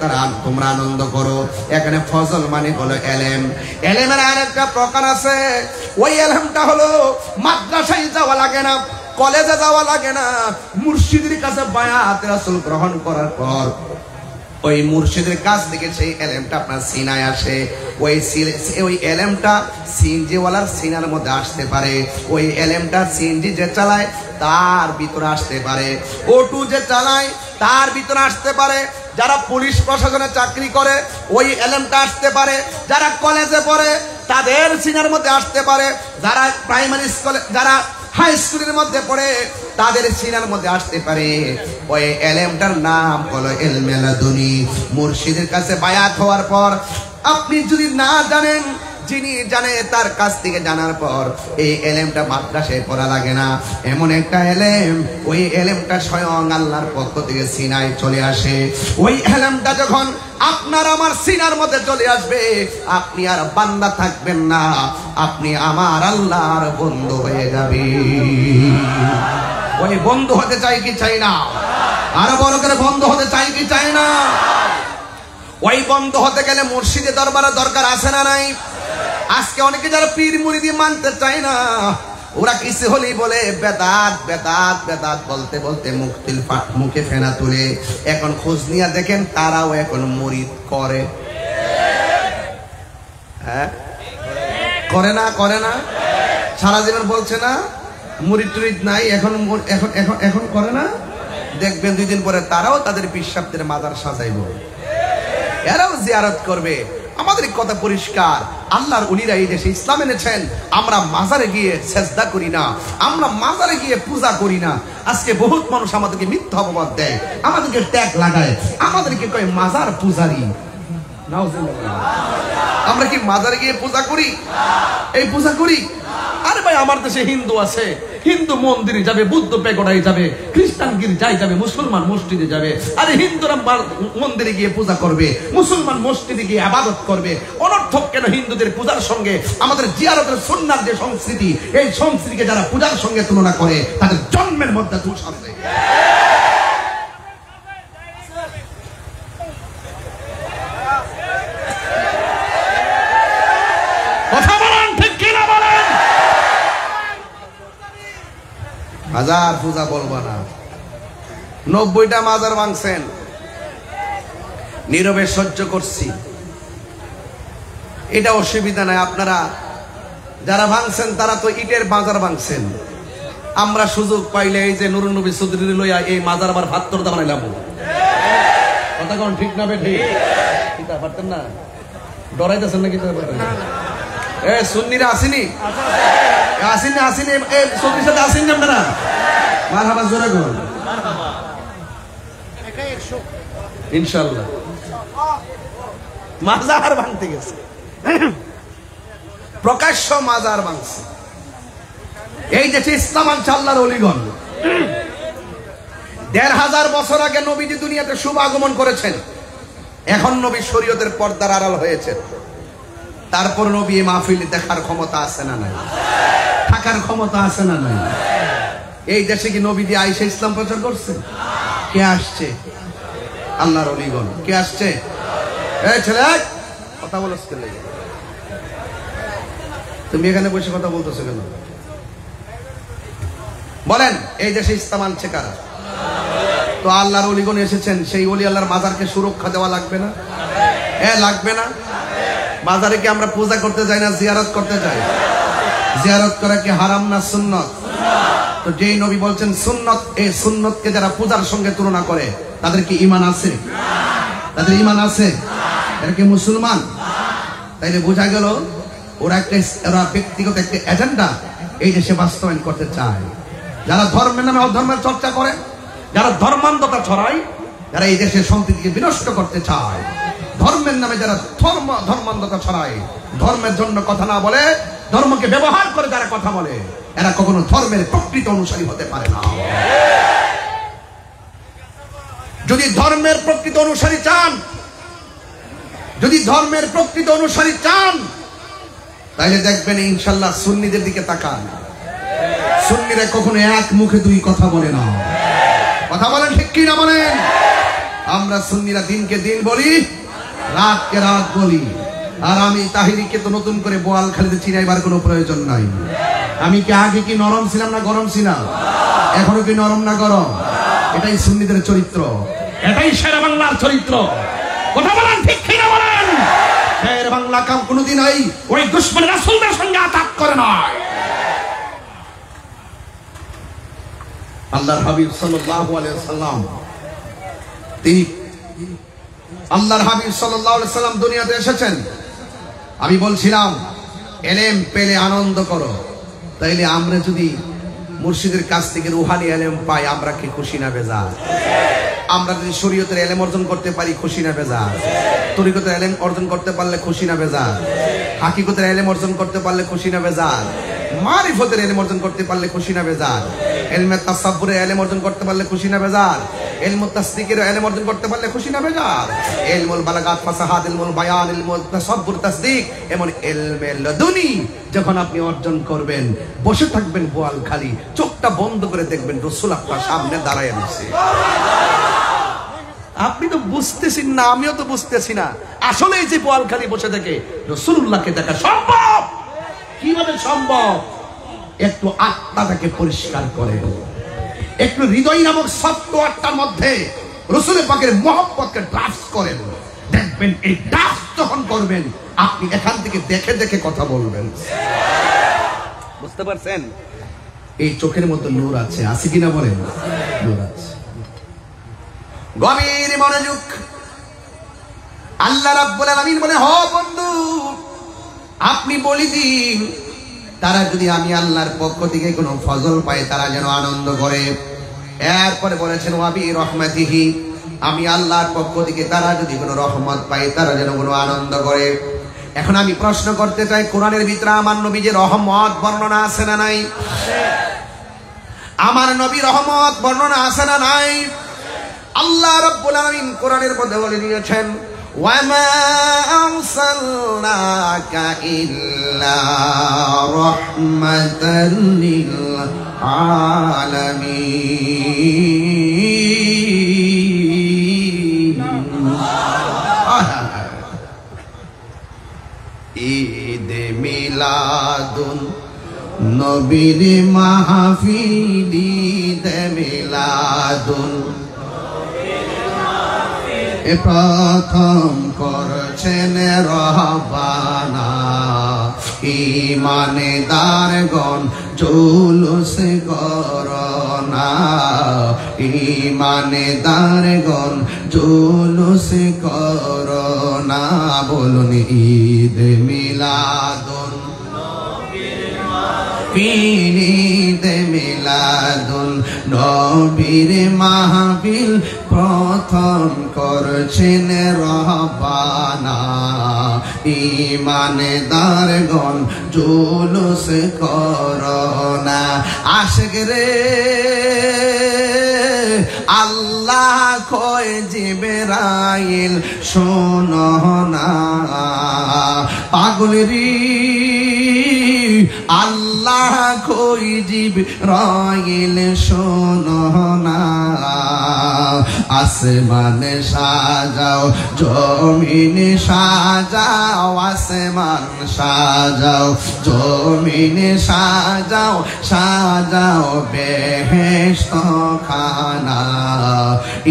তোমরা আনন্দ করো। এখানে ফজল মানে হলো এলেম। এলেমের আরেকটা প্রকার আছে, ওই এলেমটা হলো মাদ্রাসায় যাওয়া লাগে না, কলেজে যাওয়া লাগে না, মুর্শিদের কাছে বায়াত রাসূল গ্রহণ করার পর ওই মুর্শিদের কাছ থেকে সেই এলেমটা আপনার সিনায় আসে। ওই এলেমটা সিএনজিওয়ালার সিনার মধ্যে আসতে পারে, ওই এলেমটা সিএনজি যে চালায় তার ভিতরে আসতে পারে, অটো যে চালায় তার ভিতরে আসতে পারে, যারা পুলিশ প্রশাসনে চাকরি করে ওই এলেমটা আসতে পারে, যারা কলেজে পড়ে তাদের সিনার মধ্যে আসতে পারে, যারা প্রাইমারি স্কুলে যারা হাই স্কুলের মধ্যে পড়ে তাদের সিনার মধ্যে আসতে পারে। ওই এলেমটার নাম হলো ইলমে লাদুনী। মুর্শিদের কাছে বায়াত হওয়ার পর আপনি যদি না জানেন, যিনি জানে তার কাছ থেকে জানার পর এই এলেমটা মাদ্রাসায় পড়া লাগে না, এমন একটা এলেম, ওই এলেমটা স্বয়ং আল্লাহর পক্ষ থেকে সিনায় চলে আসে। ওই এলেমটা যখন আপনার আমার সিনার মধ্যে চলে আসবে, আপনি আর বান্দা থাকবেন না, আপনি আমার আল্লাহর বন্ধু হয়ে যাবে। ওই বন্ধু হতে চাই কি চাই না? আরো বড় করে বন্ধু হতে চাই কি চাই না? ওই বন্ধু হতে গেলে মুর্শিদের দরবারে দরকার আছে না নাই? আজকে অনেকে যারা পীর মুরিদি মানতে চায় না, ওরা কিছু হলেই বলে বেদাত বেদাত বেদাত বলতে বলতে মুখে ফেনা তুলে। এখন খোঁজ নিয়ে দেখেন তারাও এখন মুরিদ করে। হ্যাঁ, করে না? করে না? সারা জীবন বলছে না মুরিদ টুরিদ নাই, এখন এখন এখন এখন করে না? দেখবেন 2 দিন পরে তারাও তাদের পিসাবদের মাজার সাজাইব, এরাও জিয়ারত করবে। আমাদের কথা পরিষ্কার, আল্লাহর উলিরা এই দেশে ইসলাম এনেছেন। আমরা মাজারে গিয়ে সেজদা করি না, আমরা মাজারে গিয়ে পূজা করি না। আজকে বহুত মানুষ আমাদেরকে মিথ্যা অপবাদ দেয়, আমাদেরকে ট্যাগ লাগায়, আমাদেরকে কয় মাজার পূজারি। আমরা কি মাজারে গিয়ে পূজা করি? এই পূজা করি? আরে ভাই, আমার দেশে হিন্দু আছে, হিন্দু মন্দিরে যাবে, বুদ্ধ পেগোডায় যাবে, খ্রিস্টান গির্জায় যাবে, মুসলমান মসজিদে যাবে। আরে হিন্দুরা মন্দিরে গিয়ে পূজা করবে, মুসলমান মসজিদে গিয়ে ইবাদত করবে। অনর্থক কেন হিন্দুদের পূজার সঙ্গে আমাদের জিয়ারতের সুন্নাত যে সংস্কৃতি, এই সংস্কৃতিকে যারা পূজার সঙ্গে তুলনা করে তাদের জন্মের মধ্যে দোষ আছে। মাজার পূজা বলবো না। 90টা মাজার ভাঙছেন, নীরবে সহ্য করছি, এটা অসুবিধা নাই। আপনারা যারা ভাঙছেন তারা তো ইটের মাজার ভাঙছেন। আমরা সুযোগ পাইলে এই যে নুরুন নবী চৌধুরী লইয়া এই মাজার আবার ভাত্তরদা বানাইলাম। কথা কোন ঠিক না বে? ঠিক পারতেন না? ডরাইতেছেন নাকি? এ সুন্নিরা আসেনি? আসেনি? আসেনি? চৌধুরীর সাথে আসেনি আপনারা? মারহাবা, জোরে বল ইনশাআল্লাহ। মাজার ভাঙতে গেছে, প্রকাশ্য মাজার ভাঙছে। এই যে ইসলাম আনছে আল্লাহর ওলিগণ। ১৫০০ বছর আগে নবীজি দুনিয়াতে শুভ আগমন করেছেন। এখন নবী শরীয়তের পর্দার আড়াল হয়েছে। তারপর নবী এই মাহফিল দেখার ক্ষমতা আছে না নাই? থাকার ক্ষমতা আছে না নাই? এই দেশে কি নবী দিয়ে আয়েশা ইসলাম প্রচার করছে? কে আসছে? আল্লাহর ওলিগণ। কে আসছে? এই ছেলে, কথা বলছ কেন? তুমি এখানে বসে কথা বলতেছো কেন? বলেন, এই দেশে ইসলাম আনছে কারা? তো আল্লাহর ওলিগণ এসেছেন, সেই ওলি আল্লাহর মাজারকে সুরক্ষা দেওয়া লাগবে না? লাগবে না? মাজারে কি আমরা পূজা করতে যাই না জিয়ারত করতে যাই? জিয়ারত করা কি হারাম না সুন্নত? তো যেই নবী বলছেন সুন্নত, এই সুন্নতকে যারা পূজার সঙ্গে তুলনা করে তাদের কি ঈমান আছে? তাদের ঈমান আছে? এরা কি মুসলমান? তাইলে বোঝা গেল ওরা ব্যক্তিগত একটা এজেন্ডা এই দেশে বাস্তবায়ন করতে চায়। যারা ধর্মের নামে অধর্মের চর্চা করে, যারা ধর্মান্ধতা ছড়ায়, যারা এই দেশের সম্প্রীতিকে বিনষ্ট করতে চায়, ধর্মের নামে যারা ধর্মান্ধতা ছড়ায়, ধর্মের জন্য কথা না বলে ধর্মকে ব্যবহার করে যারা কথা বলে, এরা কখনো ধর্মের প্রকৃত অনুসারী হতে পারে না। যদি ধর্মের প্রকৃত অনুসারী চান, যদি ধর্মের প্রকৃত অনুসারী চান, তাহলে দেখবেন ইনশাল্লাহ সুন্নিদের দিকে তাকান। সুন্নিরা কখনো এক মুখে দুই কথা বলে না। কথা বলেন ঠিক কি না বলেন? আমরা সুন্নিরা দিনকে দিন বলি, রাতকে রাত বলি। আর আমি তাহিরিকে তো নতুন করে বোয়াল খালিতে চিনাইবার কোনো প্রয়োজন নাই। আমি কি আগে কি নরম ছিলাম না গরম ছিলাম? এখনো কি নরম না গরম? এটাই সুন্নিদের চরিত্র। এটাই শেরে বাংলার চরিত্র। কথা বলেন ঠিক কিনা বলেন? শেরে বাংলা কাম কোনোদিন ওই দুশমন রাসূলদের সঙ্গে আতাত করে নয়। আল্লাহর হাবিব সাল্লাল্লাহু আলাইহি ওয়াসাল্লাম, তিনি আল্লাহর হাবিব সাল্লাল্লাহু আলাইহি ওয়াসাল্লাম দুনিয়াতে এসেছেন। আমি বলছিলাম এলেম পেলে আনন্দ করো। তাইলে আমরা যদি মুর্শিদের কাছ থেকে রুহানি এলেম পাই, আমরা কি খুশি না বেজার? আমরা যদি শরীয়তের এলেম অর্জন করতে পারি, খুশি না বেজার? তরিকতের এলেম অর্জন করতে পারলে খুশি না বেজার? হাকিকতের এলেম অর্জন করতে পারলে খুশি না বেজার? মারিফতের এলেম অর্জন করতে পারলে খুশি না বেজার? ইলমে তাসাব্বুরের এলেম অর্জন করতে পারলে খুশি না বেজার? ইলমুত তাসদিকের এলেম অর্জন করতে পারলে খুশি না বেজার? ইলমুল বালাগাত, ফাসাহাত, ইলমুল বায়ান, ইলমুল তাসাব্বুর, তাসদিক, এমন ইলমে লাদুনি যখন আপনি অর্জন করবেন, বসে থাকবেন বোয়ালখালী, চোখটা বন্ধ করে দেখবেন রাসূল আপনার সামনে দাঁড়ায় আছে। আপনি তো বুঝতেছেন না, আমিও তো বুঝতেছি না। আসলে এই যে বোয়ালখালী বসে থেকে রাসূলুল্লাহকে দেখা সম্ভব। কিভাবে সম্ভব? একটু আত্মাটাকে পরিষ্কার করেন, একটু হৃদয় নামক সফটওয়্যারটার মধ্যে রাসূল পাকের মহব্বতকে ড্রাফট করেন। দেখবেন এই ড্রাফট যখন করবেন, আপনি এখান থেকে দেখে দেখে কথা বলবেন। বুঝতে পারছেন? এই চোখের মধ্যে নূর আছে, আছে কিনা বলেন? নূর আছে। গভীর মনোযোগ। আল্লাহ রাব্বুল আলামিন বলে, হ বন্ধু, আপনি বলি দিন তারা যদি আমি আল্লাহর পক্ষ থেকে কোনো ফজল পায়, তারা যেন আনন্দ করে। এরপরে বলেছেন ওয়াবি রহমাতিহি, আমি আল্লাহর পক্ষ থেকে তারা যদি কোনো রহমত পায়, তারা যেন কোনো আনন্দ করে। এখন আমি প্রশ্ন করতে চাই, কোরআনের ভিতরে আমার নবীর রহমত বর্ণনা আছে না নাই? আমার নবী রহমত বর্ণনা আছে না নাই? আল্লাহ রাব্বুল আলামিন কোরআনের মধ্যে বলে দিয়েছেন, ওয়ামা আরসালনাকা ইল্লা রাহমাতাল লিল আলামিন। ঈদ মিলাদুন নবীর মাহফিল, ঈদ মিলাদুন প্রথম করছেন রহবানা, ঈমানদারগণ জুলুস করোনা, ঈমানদারগণ জুলুস করোনা। বলুন ঈদ মিলাদুন ঈদ মিলাদুন নবীর মাহফিল প্রথম করছেন রহবানা, ঈমানদারগণ জুলুস করোনা। আশিক রে আল্লাহ কয় জিবরাইল শোনো না, পাগল রে আল্লাহ কই জিবরাইল শোনো না। আসমান সাজাও, জমিন সাজাও, আসমান সাজাও, জমিন সাজাও, সাজাও বেহেশত খানা,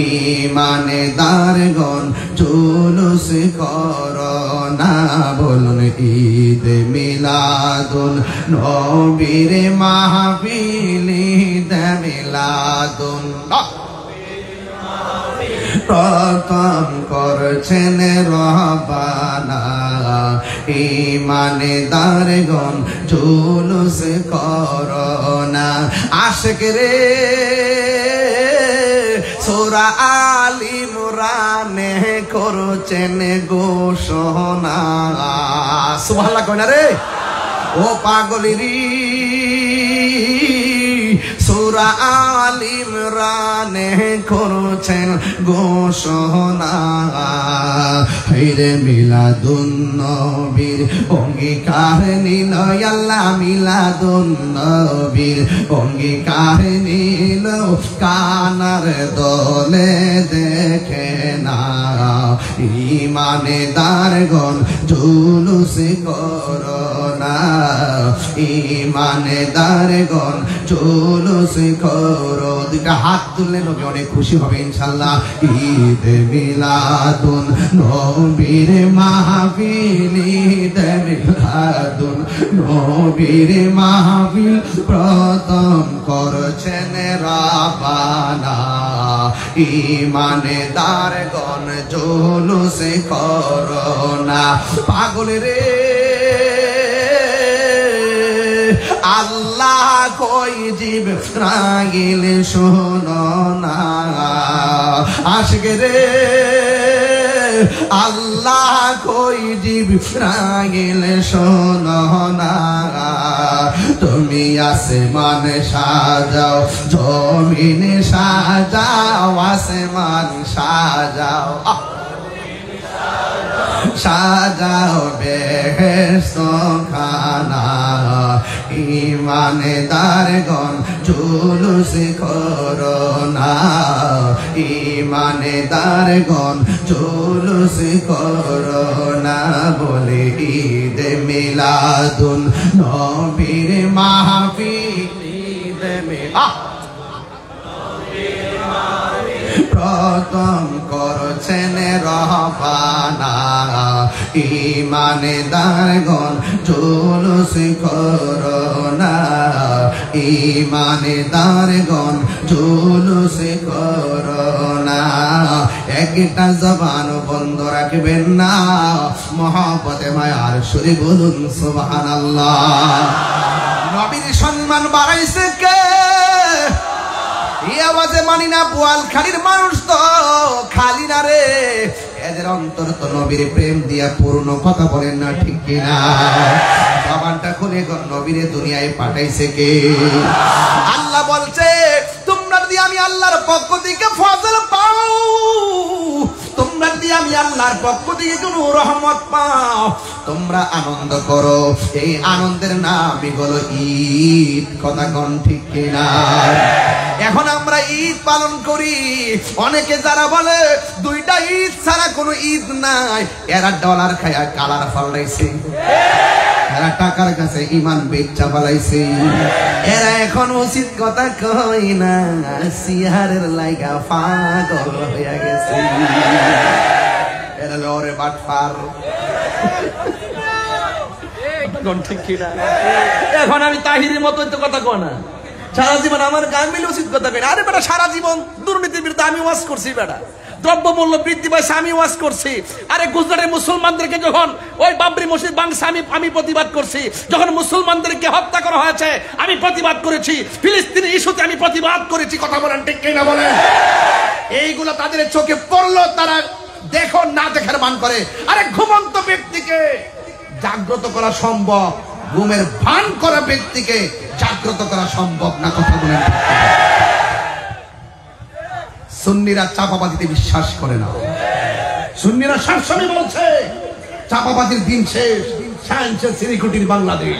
ঈমানদারগণ জুলুস করোনা। বলুন ঈদ মিলাদুন নবীর মাহফিল, ঈদ মিলাদুন প্রথম করছেন রহবানা, ঈমানদারগণ জুলুস করোনা। আশিক রে সূরা আল ইমরানে করছেন ঘোষণা। সুবহানাল্লাহ কয় না রে? ও পাগলেরি সূরা আল ইমরানে করছেন ঘোষণা। হায়রে মিলাদুন নবীর অঙ্গীকার নিল আল্লাহ, মিলাদুন নবীর অঙ্গীকার নিল, কানার দলে দেখে না, ঈমানদারগণ জুলুস করোনা, ঈমানদারগণ জুলুস করো। দুইটা হাত তুললে নবী অনেক খুশি হবে ইনশাআল্লাহ। ঈদ মিলাদুন নবীর মাহফিল, ঈদ মিলাদুন নবীর মাহফিল প্রথম করছেন রাব্বানা। ঈমানদারগণ জুলুস করো না। পাগল রে আল্লাহ কই জিবরাইল শোনো না। আশিক রে আল্লাহ কই জিবরাইল শোনো না। তুমি আসমান সাজাও, জমিন সাজাও, আসমান সাজাও, সাজাও বেহেশত খানা। ঈমানদারগণ জুলুস করো না। ঈমানদারগণ জুলুস করো না। বলে ঈদ মিলাদুন নবীর মাহফিল, ঈদ প্রথম করছেন রব্বানা। ঈমানদারগণ জুলুস করো না। ঈমানদারগণ জুলুস করো না। একটা জবান বন্ধ রাখবেন না। মহব্বতে মায়ার সুরে বলুন সুবহানাল্লাহ। নবীর সম্মান বাড়াইছে কে? এই আওয়াজে মানি না বোয়ালখালীর মানুষ তো খালি না রে। এদের অন্তর তো নবীর প্রেম দিয়া পূর্ণ, কথা বলেন না ঠিক কিনা? জবানটা খুলে নবীরে দুনিয়ায় পাঠাইছে কে? আল্লাহ বলছে তোমরা যদি আমি আল্লাহর পক্ষ থেকে ফজল পাও, তোমরা যদি আমি আল্লাহর পক্ষ থেকে কোনো রহমত পাও, তোমরা আনন্দ করো। এই আনন্দের নামই হলো ঈদ। কথা কোন ঠিক কিনা? এখন আমরা ঈদ পালন করি। অনেকে যারা বলে দুইটা ঈদ ছাড়া কোনো ঈদ নাই, এরা ডলার খায়া কালার ফালাইছে, এরা টাকার কাছে ইমান বেচা ফালাইছে। এরা এখন উচিত কথা কই না, সিহারের লাইগা পাগল হইয়া গেছে। এরা লরে বাটফার। এখন আমি তাহিরের মতো কথা কয় না, সারা জীবন আমার গান মিলে উচিত কথা কই না। আরে বেটা সারা জীবন দুর্নীতির বিরুদ্ধে আমি ওয়াজ করছি, বেটা দ্রব্যমূল্য বৃদ্ধি পাইছে আমি ওয়াজ করছি। আরে গুজরাটের মুসলমানদেরকে যখন ওই বাবরি মসজিদ ভাঙছে আমি প্রতিবাদ করছি। যখন মুসলমানদেরকে হত্যা করা হয়েছে আমি প্রতিবাদ করেছি। ফিলিস্তিনি ইস্যুতে আমি প্রতিবাদ করেছি। কথা বলেন ঠিক কিনা বলেন? এইগুলো তাদের চোখে পড়লো, তারা দেখো না দেখার মান করে। আরে ঘুমন্ত ব্যক্তিকে জাগ্রত করা সম্ভব, ঘুমের ভান করা ব্যক্তিকে জাগ্রত করা সম্ভব না। কথা বলেন। সুন্নিরা চাপাবাদিতে বিশ্বাস করে না। সুন্নিরা সবসময় বলছে চাপাবাদির দিন শেষ, সায়েন্সের সিরিকুটির বাংলাদেশ।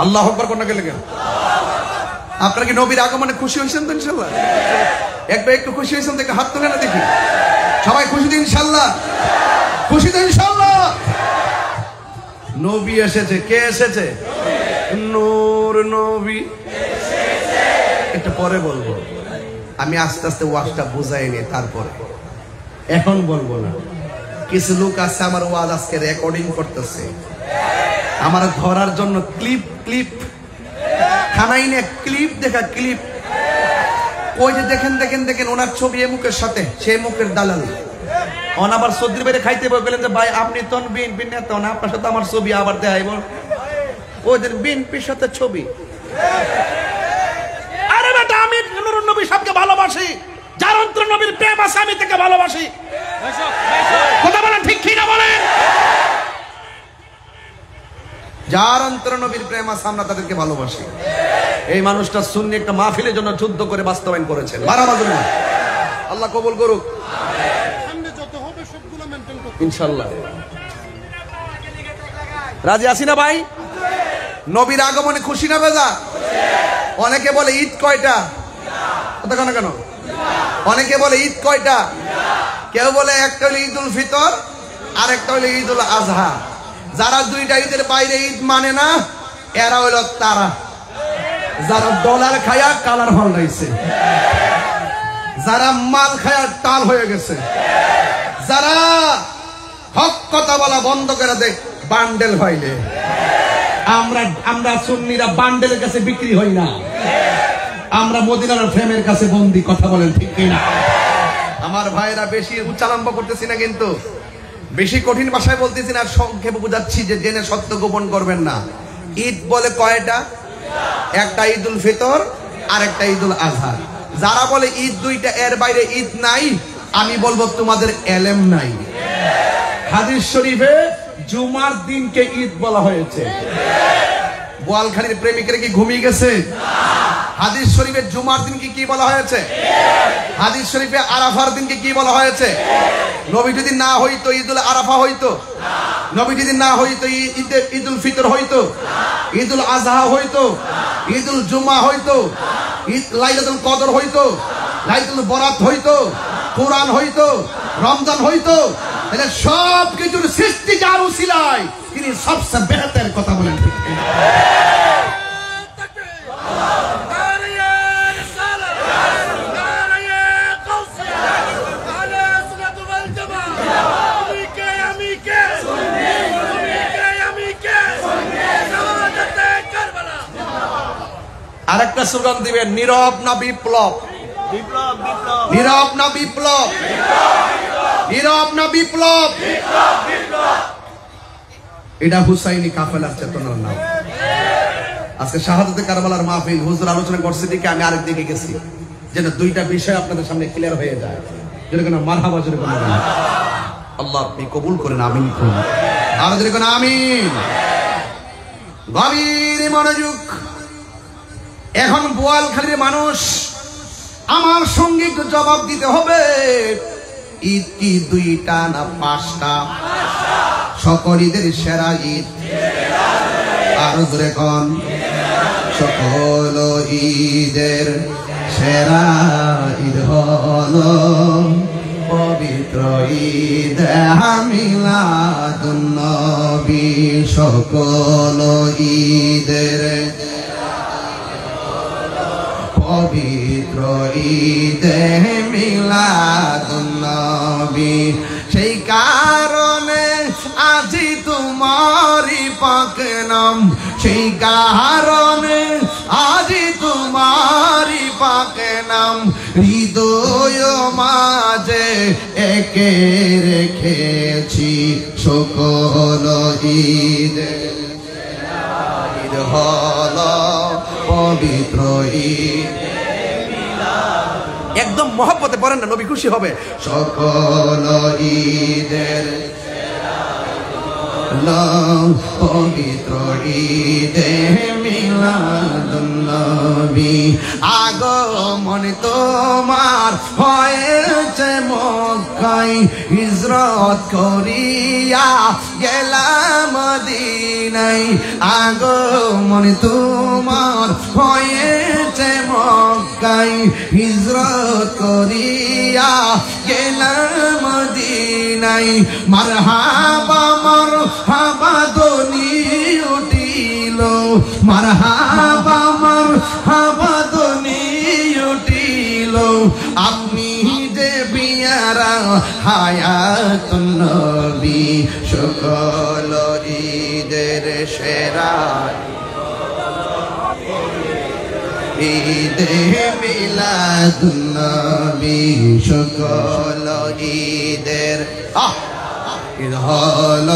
আল্লাহু আকবার কোন গেলে গেল? আপনারা কি নবীর আগমনে খুশি হয়েছেন তো? ইনশাআল্লাহ একটু খুশি হয়েছেন দেখে হাত তুলে না দেখি। সবাই খুশি তো ইনশাআল্লাহ? খুশি তো ইনশাআল্লাহ? নবী এসেছে। কে এসেছে? নূর নবী এসেছে। একটু পরে বলবো, আমি আস্তে আস্তে ওয়াজটা বুঝাই নি, তারপরে এখন বলবো না। কিছু লোক আছে আমার ওয়াজ আজকে রেকর্ডিং করতেছে, আমার ধরার জন্য ক্লিপ খানাই না, ক্লিপ দেখা ক্লিপ। ওই যে দেখেন ওনার ছবি এ মুখের সাথে, সেই মুখের দালাল। আবার সৌদির বাইরে খাইতে বললেন যে ভাই আপনি তো বিএনপি নেতা না, আপনার সাথে আমার ছবি আবার দেখাইব। ওদের বিএনপির সাথে ছবি। আরে বেটা আমি নুরুন নবী সবকে ভালোবাসি, যার অন্তর নবীর প্রেম আছে আমি তাকে ভালোবাসি। কথা বলেন ঠিক কি না বলেন? যার অন্তর নবীর প্রেম আছে আমরা তাদেরকে ভালোবাসি। এই মানুষটা সুন্নি একটা মাহফিলের জন্য যুদ্ধ করে বাস্তবায়ন করেছেন। আল্লাহ কবুল করুক ইনশাআল্লাহ। রাজি আছি না ভাই? নবীর আগমনে খুশি না বেজা? অনেকে বলে ঈদ কয়টা? কথা কেন কেন? অনেকে বলে ঈদ কয়টা? কেউ বলে একটা হলো ঈদুল ফিতর আর একটা হলো ঈদুল আজহা। যারা দুইটা ঈদের বাইরে ঈদ মানে না এরা হইল তারা যারা ডলার খায়া কালার হল রয়েছে, যারা মাল খায়া টাল হয়ে গেছে, যারা হক কথা বলা বন্ধ করে দেখ বান্ডেল হইলে। আমরা সুন্নিরা বান্ডেলের কাছে বিক্রি হই না, আমরা মদিনার ফ্রেমের কাছে বন্দি। কথা বলেন ঠিক কিনা? আমার ভাইরা বেশি উচ্চারম্ভ করতেছি না, কিন্তু বেশি কঠিন ভাষায় বলতেছি না, সংক্ষেপে বুঝাচ্ছি যে জেনে সত্য গোপন করবেন না। ঈদ বলে কয়টা? একটা ঈদুল ফিতর আর একটা ঈদুল আজহা। যারা বলে ঈদ দুইটা, এর বাইরে ঈদ নাই, আমি বলবো তোমাদের এলেম নাই। হাদিস শরীফে জুমার দিনকে ঈদ বলা হয়েছে। বোয়ালখালীর প্রেমিকেরা কি ঘুমিয়ে গেছে? হাদিস শরীফে জুমার দিনকে কি বলা হয়েছে? হাদিস শরীফে আরাফার দিনকে কি বলা হয়েছে? নবী যদি না হইতো ঈদুল আরাফা হইতো, নবী যদি না হইতো ঈদুল ফিতর হইতো, ঈদুল আজহা হইতো, ঈদুল জুমা হইতো, লাইলাতুল কদর হইতো, লাইলাতুল বরাত হইতো, কোরআন হইতো, রমজান হইতো। তাহলে সব কিছুর সৃষ্টি যার উসিলায় তিনি সবচেয়ে বেহতর। কথা বলেন ঠিক কিনা? আরেকটা স্লোগান দিবেন, নীরব না বিপ্লব? নীরব না বিপ্লব? নীরব না বিপ্লব? এটা হুসাইনি কাফেলার চেতনার নাম। আজকে শাহাদাতে কারবালার মাহফিল, হুজুর আলোচনা করছে দিকে আমি আরেক দিকে গেছি, যেন দুইটা বিষয় আপনাদের সামনে ক্লিয়ার হয়ে যায়। যেরকম মারহাবা, যেরকম আল্লাহ আপনি কবুল করেন, আমিন করুন। আর যেরকম আমিন। গভীর মনোযোগ। এখন বোয়ালখালীর মানুষ আমার সঙ্গে একটু জবাব দিতে হবে, ঈদ কি দুইটা না পাঁচটা? সকল ঈদের সেরা ঈদ আর জোরে কোন? সকল ঈদের সেরা ঈদ হলো পবিত্র ঈদ মিলাদুন নবী। সকল ঈদের পবিত্র ঈদে মিলাদুন নবী। সেই কারণে আজি তোমারি পাক নাম, সেই কারণে আজি তোমারি পাক নাম। হৃদয় মাঝে একে রেখেছি সকল ঈদ। ঈদ হল পবিত্র ঈদ। একদম মহব্বতে পড়েন না, নবী খুশি হবে। সকল ঈদের পবিত্র ঈদে মিলাদুন নবী। আগমন তোমার হয়েছে মক্কায়, হিজরত করিয়া গেলাম মদিনায়। আগমন তোমার হয়েছে মক্কায়, হিজরত করিয়া গেলাম মদিনায়। মারহাবা মারহাবা ধ্বনি উঠিল, মারহাবা মারহাবা ধ্বনি উঠিল। আপনি যে বিয়ারা হায়াতুন নবী, সকল ঈদের সেরা ঈদে মিলাদুন নবী। সকল ঈদের ঈদ হল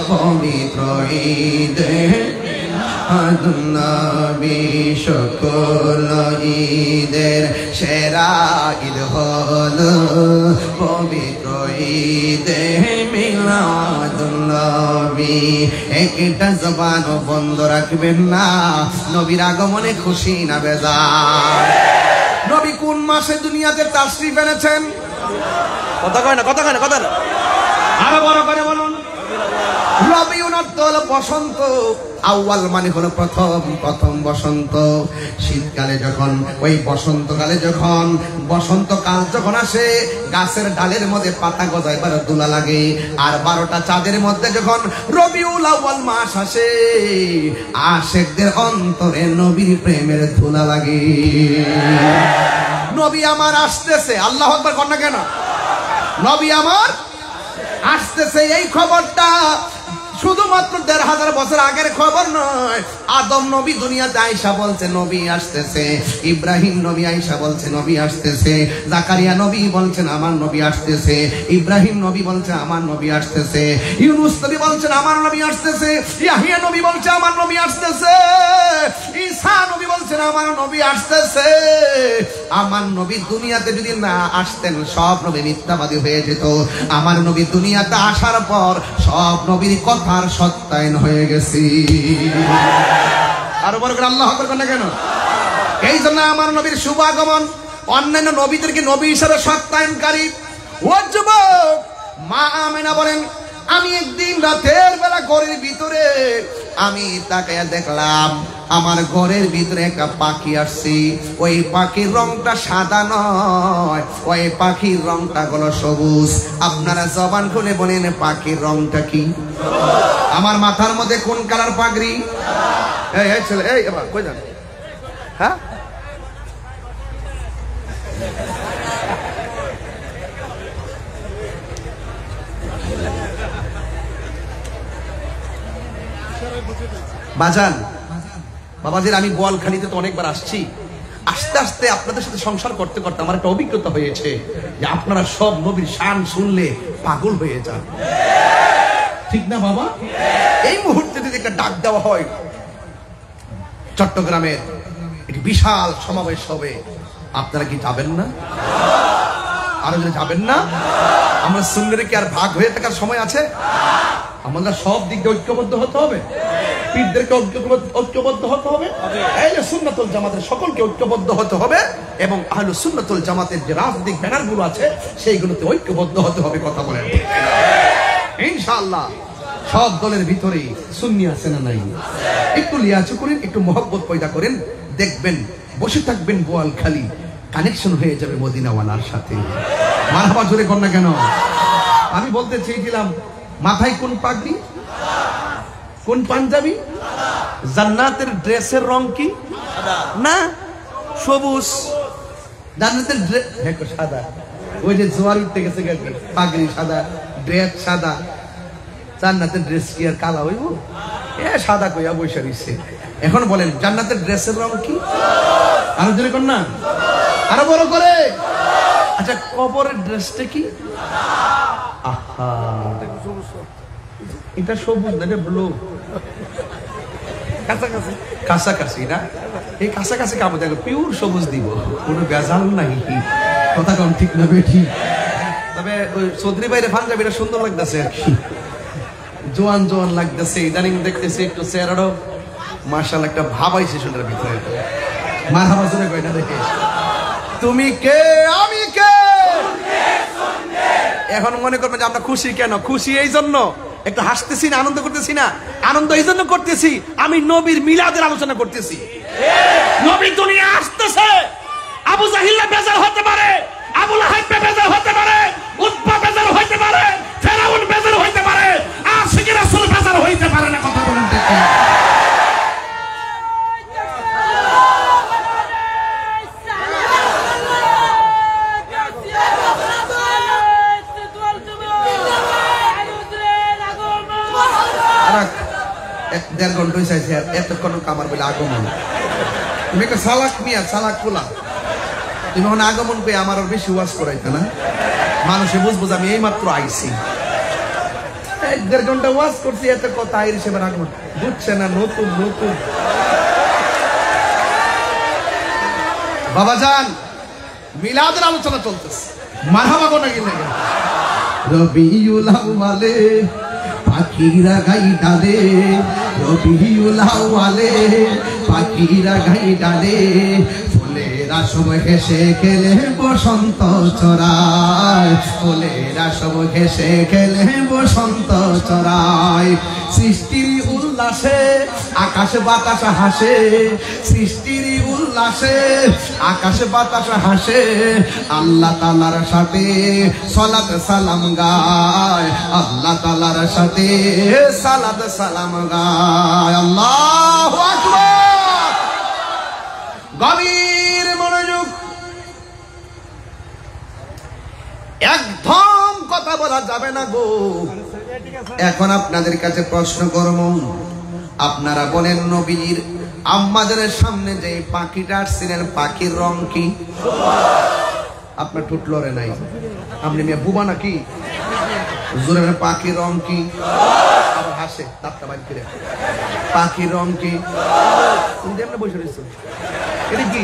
পবিত্র ঈদে মিলাদুন নবী। সকল ঈদের সেরা ঈদ হল পবিত্র ঈদে মিলাদুন নবী। একটা জবান বন্ধ রাখবেন না, নবীর আগমনে খুশি না বেজার। নবী কোন মাসে দুনিয়াতে তাশরিফ এনেছেন? কথা কয় না, কথা কয় না, কথা না, আরো বড় করে বলুন। রবিউল আউয়াল বসন্ত, আউয়াল মানে হলো প্রথম বসন্ত। শীতকালে যখন ওই বসন্তকালে যখন বসন্তকাল যখন আসে, গাছের ডালের মধ্যে পাতা গজাইবার দোলা লাগে। আর 12টা চাঁদের মধ্যে যখন রবিউল আউয়াল মাস আসে, আশিকদের অন্তরে নবীর প্রেমের ধুলা লাগে। নবী আমার আসতেছে, আল্লাহু আকবার কর না কেন? নবী আমার আসতেছে, এই খবরটা শুধুমাত্র 1500 বছর আগের খবর নয়। আদম নবী দুনিয়াতে আয়েশা বলছে নবী আসতেছে, ইব্রাহিম নবী আয়েশা বলছে নবী আসতেছে, জাকারিয়া নবী বলছেন আমার নবী আসতেছে, ইব্রাহিম নবী বলছে আমার নবী আসতেছে, ইউনুস নবী বলছেন আমার নবী আসতেছে, ইয়াহিয়া নবী বলছে আমার নবী আসতেছে, ঈসা নবী বলছেন আমার নবী আসতেছে। আমার নবী দুনিয়াতে যদি না আসতেন সব নবী মিথ্যাবাদী হয়ে যেত। আমার নবী দুনিয়াতে আসার পর সব নবীর কথার সত্যায়ন হয়ে গেছে। আরো বড় করে আল্লাহু আকবার না কেন? এই জন্য আমার নবীর শুভ আগমন অন্যান্য নবীদেরকে নবী হিসেবে সত্যায়নকারী। ও যুবক, মা আমেনা বলেন আমি একদিন রাতের বেলা ঘরের ভিতরে আমি তাকায়া দেখলাম আমার ঘরের ভিতরে একটা পাখি আসছে। ওই পাখির রংটা সাদা নয়, ওই পাখির রংটা হলো সবুজ। আপনারা জবান খুলে বলেন পাখির রংটা কি? আমার মাথার মধ্যে কোন কালার পাগড়ি? এই ছেলে, এই এবার কই যান? হ্যাঁ, বাজান বাবাজির, আমি বোয়ালখালীতে তো অনেকবার আসছি। আস্তে আস্তে আপনাদের সাথে সংসার করতে করতে আমার একটা অভিজ্ঞতা হয়েছে যে আপনারা সব নবীর শান শুনলে পাগল হয়ে যান, ঠিক না বাবা? এই মুহূর্তে যদি একটা ডাক দেওয়া হয় চট্টগ্রামের একটি বিশাল সমাবেশ হবে, আপনারা কি যাবেন না? আরো যদি যাবেন না, আমরা সুন্নরে কি আর ভাগ হয়ে থাকার সময় আছে? আমাদের সব দিক দিয়ে ঐক্যবদ্ধ হতে হবে, পীরদেরকে ঐক্যবদ্ধ হতে হবে, আহলে সুন্নাতুল জামাতের সকলকে ঐক্যবদ্ধ হতে হবে, এবং আহলে সুন্নাতুল জামাতের যে রাজনৈতিক ব্যানারগুলো আছে সেইগুলোতে ঐক্যবদ্ধ হতে হবে। কথা বলেন ইনশাআল্লাহ। সব দলের ভিতরেই সুন্নি আছে না নাই? একটু লিয়াজু করেন, একটু মহব্বত পয়দা করেন, দেখবেন বসে থাকবেন বোয়ালখালী কানেকশন হয়ে যাবে মদিনাওয়ালার সাথে। মারহাবা জোরে কর না কেন? আমি বলতে চেয়েছিলাম মাথায় কোন পাগড়ি, কোন পাঞ্জাবি? জান্নাতের ড্রেসের রং কি? না, সবুজ। জান্নাতের ড্রেস সাদা। ওই যে জোয়ার উঠতে গেছে পাগড়ি সাদা, ড্রেস সাদা। জান্নাতের ড্রেস কি আর কালা হইব? এ সাদা কইয়া বৈশা দিচ্ছে। এখন বলেন জান্নাতের ড্রেসের রং কি? আরো জোরে কর না, আরো বড় করে। আচ্ছা, কবরের ড্রেসটা কি? আহা, এটা সবুজ না, এটা ব্লু। কাছাকাছি না? এই কাছাকাছি কাপড় দেখো, পিওর সবুজ দিব, কোনো বেজাল নাই। কথা কম ঠিক না বেঠি? তবে ওই চৌধুরী বাইরে পাঞ্জাবিটা সুন্দর লাগতেছে আর কি, জোয়ান জোয়ান লাগতেছে। ইদানিং দেখতেছে একটু চেহারাটা মার্শাল একটা ভাব আইছে শরীরের ভিতরে। মারহাবা জোরে কয়টা দেখে। তুমি কে আমি কে? এখন মনে করবেন যে আমরা খুশি কেন? খুশি এই জন্য একটু হাসতেছি না, আনন্দ করতেছি না? আনন্দ এই জন্য করতেছি আমি নবীর মিলাদের আলোচনা করতেছি। নবী দুনিয়া আসতেছে। আবু জাহিল বেজার হতে পারে, আবু লাহাব বেজার হতে পারে, উতবা বেজার হতে পারে, ফেরাউন বেজার হতে পারে, আশিকি রাসূল বেজার হইতে পারে না। কথা বলেন ঠিক? দেড় ঘন্টা চাইছে, এতক্ষণ কামার বলে আগমন। তুমি একটা সালাক মিয়া, সালাক খোলা। তুমি এখন আগমন পেয়ে আমার আর বেশি ওয়াজ করাইতে না, মানুষে বুঝবো যে আমি এই মাত্র আইছি। 1.5 ঘন্টা ওয়াজ করছি, এত কথা আইর হিসেবে আগমন বুঝছে না। নতুন নতুন বাবা যান, মিলাদের আলোচনা চলতেছে। মারহাবা কোনা গেলে রবিউল আউয়ালে পাখিরা গাই ডালে, রবিউল আউয়ালে পাখিরা গাই ডালে, ফুলের ফুলেরা সব হেসে খেলে বসন্ত চড়ায়, ফুলেরা সব হেসে খেলে বসন্ত চড়ায়। সৃষ্টির উল্লাসে আকাশ বাতাস হাসে, সৃষ্টির উল্লাসে আকাশ বাতাস হাসে, আল্লাহ তাআলার সাথে সালাত সালাম গায়, আল্লাহ তাআলার সাথে সালাত সালাম গায়। আল্লাহু আকবার। গভীর মনোযোগ, একদম কথা বলা যাবে না গো। এখন আপনাদের কাছে প্রশ্ন করব, আপনারা বলেন নবীর আম্মাদের সামনে যে পাখিটা আসছিলেন, পাখির রং কি? আপনার ঠোঁট লড়ে নাই, আপনি মেয়ে বুবা নাকি? জোরে পাখির রং কি? আবার হাসে দাঁতটা বাইর করে। পাখির রং কি? তুমি এমনি বসে রয়েছো, এটা কি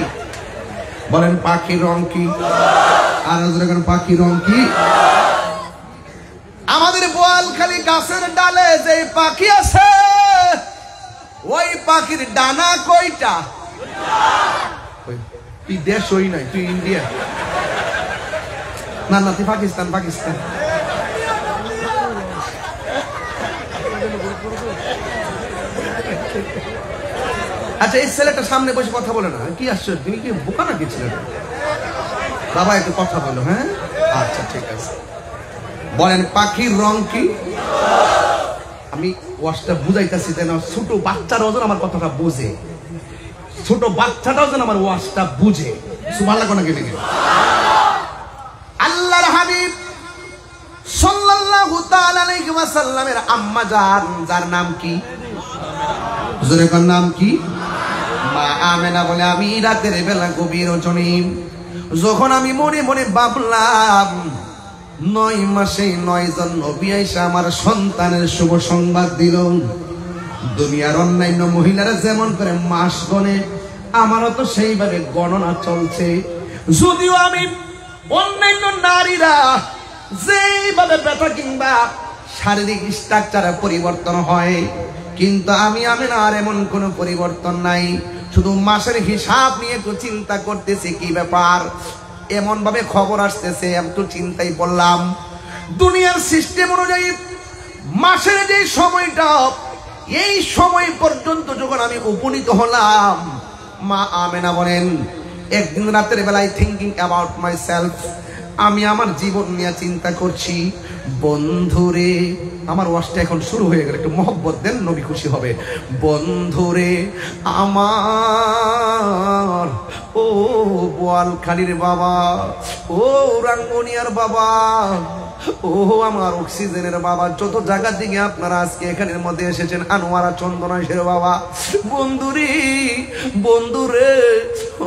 বলেন? পাখির রং কি? আর জোরে পাখির রং কি? আমাদের বোয়ালখালী গাছের ডালে যে পাখি আছে, ওই পাখির ডানা কয়টা? তুই দেশ হই নাই, তুই ইন্ডিয়া না, না তুই পাকিস্তান। পাকিস্তান আচ্ছা, এই ছেলেটা সামনে বসে কথা বলে না, কি আসছে? তুমি কি বোকা নাকি ছেলেটা? বাবা একটু কথা বলো। হ্যাঁ আচ্ছা ঠিক আছে, বলেন পাখির রং কি? আমি ওয়াজটা বুঝাইতেছি যেন ছোট বাচ্চারাও যেন আমার কথাটা বুঝে, ছোট বাচ্চাটাও যেন আমার ওয়াজটা বুঝে। সুবহানাল্লাহ কোন গেলে আল্লাহর হাবিব সাল্লাল্লাহু তাআলা আলাইহি ওয়াসাল্লামের আম্মা জান, যার নাম কি? হুজুরের নাম কি? মা আমেনা বলে, আমি রাতের বেলা গভীর রজনী যখন আমি মনে মনে ভাবলাম 9 মাসে 9 জন নবী আইসা আমার সন্তানের শুভ সংবাদ দিল। দুনিয়ার অন্যান্য মহিলারা যেমন করে মাস গণে, আমারও তো সেইভাবে গণনা চলছে। যদিও আমি অন্যান্য নারীরা যেইভাবে ব্যথা কিংবা শারীরিক স্ট্রাকচারে পরিবর্তন হয়, কিন্তু আমি আর এমন কোনো পরিবর্তন নাই। শুধু মাসের হিসাব নিয়ে একটু চিন্তা করতেছি, কি ব্যাপার এমন ভাবে খবর আসতেছে, একটু চিন্তাই পড়লাম। দুনিয়ার সিস্টেম অনুযায়ী মাসের যে সময়টা, এই সময় পর্যন্ত যখন আমি উপনীত হলাম, মা আমেনা বলেন, একদিন রাতের বেলায় থিঙ্কিং অ্যাবাউট মাই সেলফ, আমি আমার জীবন নিয়ে চিন্তা করছি। বন্ধুরে, আমার ওয়াজটা এখন শুরু হয়ে গেল, একটু মহব্বত দেন, নবী খুশি হবে। বন্ধুরে আমার, ও বোয়ালখালীর বাবা, ও রাঙ্গুনিয়ার বাবা, ও আমার অক্সিজেনের বাবা, যত জায়গা থেকে আপনারা আজকে এখানের মধ্যে এসেছেন, আনোয়ারা চন্দনাইশের বাবা, বন্ধুরে বন্ধুরে,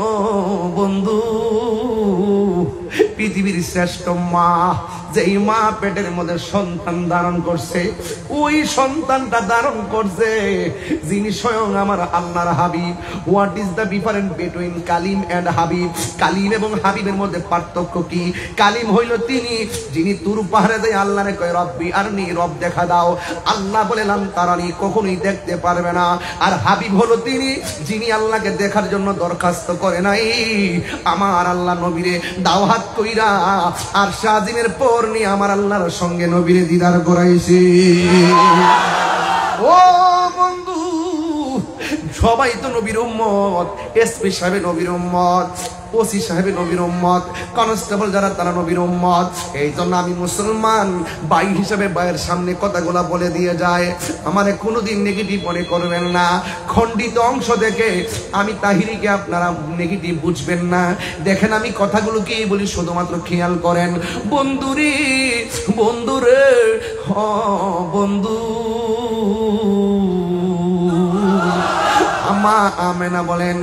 ও বন্ধু, পৃথিবীর শ্রেষ্ঠ মা, যেই মা পেটের মধ্যে সন্তান ধারণ করছে, ওই সন্তানটা ধারণ করছে যিনি স্বয়ং আমার আল্লাহর হাবিব। What is the difference between Kalim and Habib? কালিম এবং হাবিবের মধ্যে পার্থক্য কি? কালিম হইল তিনি যিনি তুর পাহাড়ে যায় আল্লাহরে কয় রব্বি আরনি, রব দেখা দাও। আল্লাহ বলেলাম তারানি, কখনোই দেখতে পারবে না। আর হাবিব হলো তিনি যিনি আল্লাহকে দেখার জন্য দরখাস্ত করে নাই, আমার আল্লাহ নবীরে দাওয়াত কইরা আর শাজিমের পর নিয়ে আমার আল্লাহর সঙ্গে নবীরে দিদার করাইছে। ও বন্ধু, সবাই তো নবীর উম্মত, এসপি সাহেব নবীর উম্মত, ওসি সাহেব নবীর উম্মত, কনস্টেবল যারা তারা নবীর উম্মত। এই জন্য আমি মুসলমান ভাই হিসেবে ভাইয়ের সামনে কথাগুলা বলে দিয়ে যায়, আমারে কোনোদিন নেগেটিভ মনে করবেন না। খণ্ডিত অংশ দেখে আমি তাহিরিকে আপনারা নেগেটিভ বুঝবেন না। দেখেন আমি কথাগুলো কি বলি, শুধুমাত্র খেয়াল করেন। বন্ধুরে বন্ধুরে, হ বন্ধু, মা আমেনা বলেন,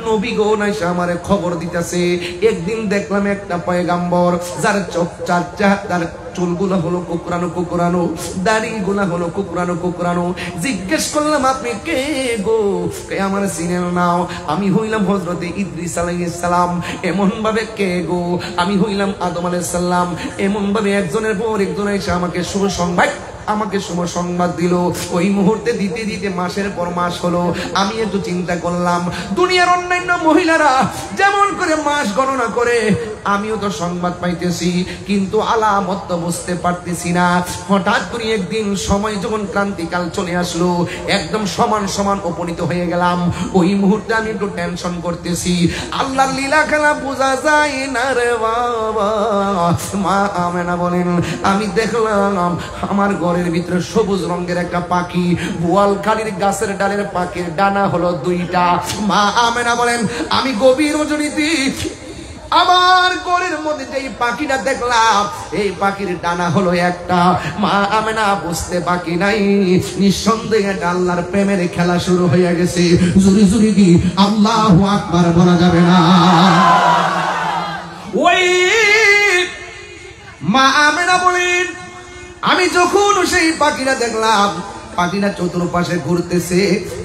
নবী গো নাইসা আমারে খবর দিতেছে। একদিন দেখলাম একটা পয়গাম্বর, যার চোখ চারটা, তার চুলগুলো হলো কুকরানো কুকরানো, দাড়িগুলো হলো কুকরানো কুকরানো। জিজ্ঞেস করলাম আপনি কে গো? আমার চিনেন নাও, আমি হইলাম হযরতে ইদ্রিস আলাইহিস সালাম। এমন ভাবে কে গো? আমি হইলাম আদম আলাইহিস সালাম। এমন ভাবে একজনের পর একজন এসে আমাকে শুভ সংবাদ আমাকে শুভ সংবাদ দিল। ওই মুহূর্তে দিতে দিতে মাসের পর মাস হলো। আমি একটু চিন্তা করলাম, দুনিয়ার অন্যান্য মহিলারা যেমন করে মাস গণনা করে, আমিও তো সংবাদ পাইতেছি, কিন্তু আলামত তো বুঝতে পারতেছি না। হঠাৎ করে একদিন সময় যখন ক্রান্তিকাল চলে আসলো, একদম সমান সমান উপনীত হয়ে গেলাম। ওই মুহূর্তে আমি একটু টেনশন করতেছি, আল্লাহর লীলা খেলা বোঝা যায় না রে বাবা। মা আমেনা বলেন, আমি দেখলাম আমার ঘরের ভিতরে সবুজ রঙের একটা পাখি, বোয়ালখালীর গাছের ডালের পাখির ডানা হলো 2টা। মা আমেনা বলেন, আমি গভীর রজনীতে আমার ঘরের মধ্যে যে পাখিটা দেখলাম, এই পাখির ডানা হলো একটা। মা আমেনা বুঝতে বাকি নাই, নিঃসন্দেহে আল্লাহর প্রেমের খেলা শুরু হয়ে গেছে। জুরি জুরি কি আল্লাহু আকবার বলা যাবে না? ওই মা আমেনা বলেন, আমি যখন সেই পাখিটা দেখলাম, পাখিটা চতুর্পাশে ঘুরতেছে,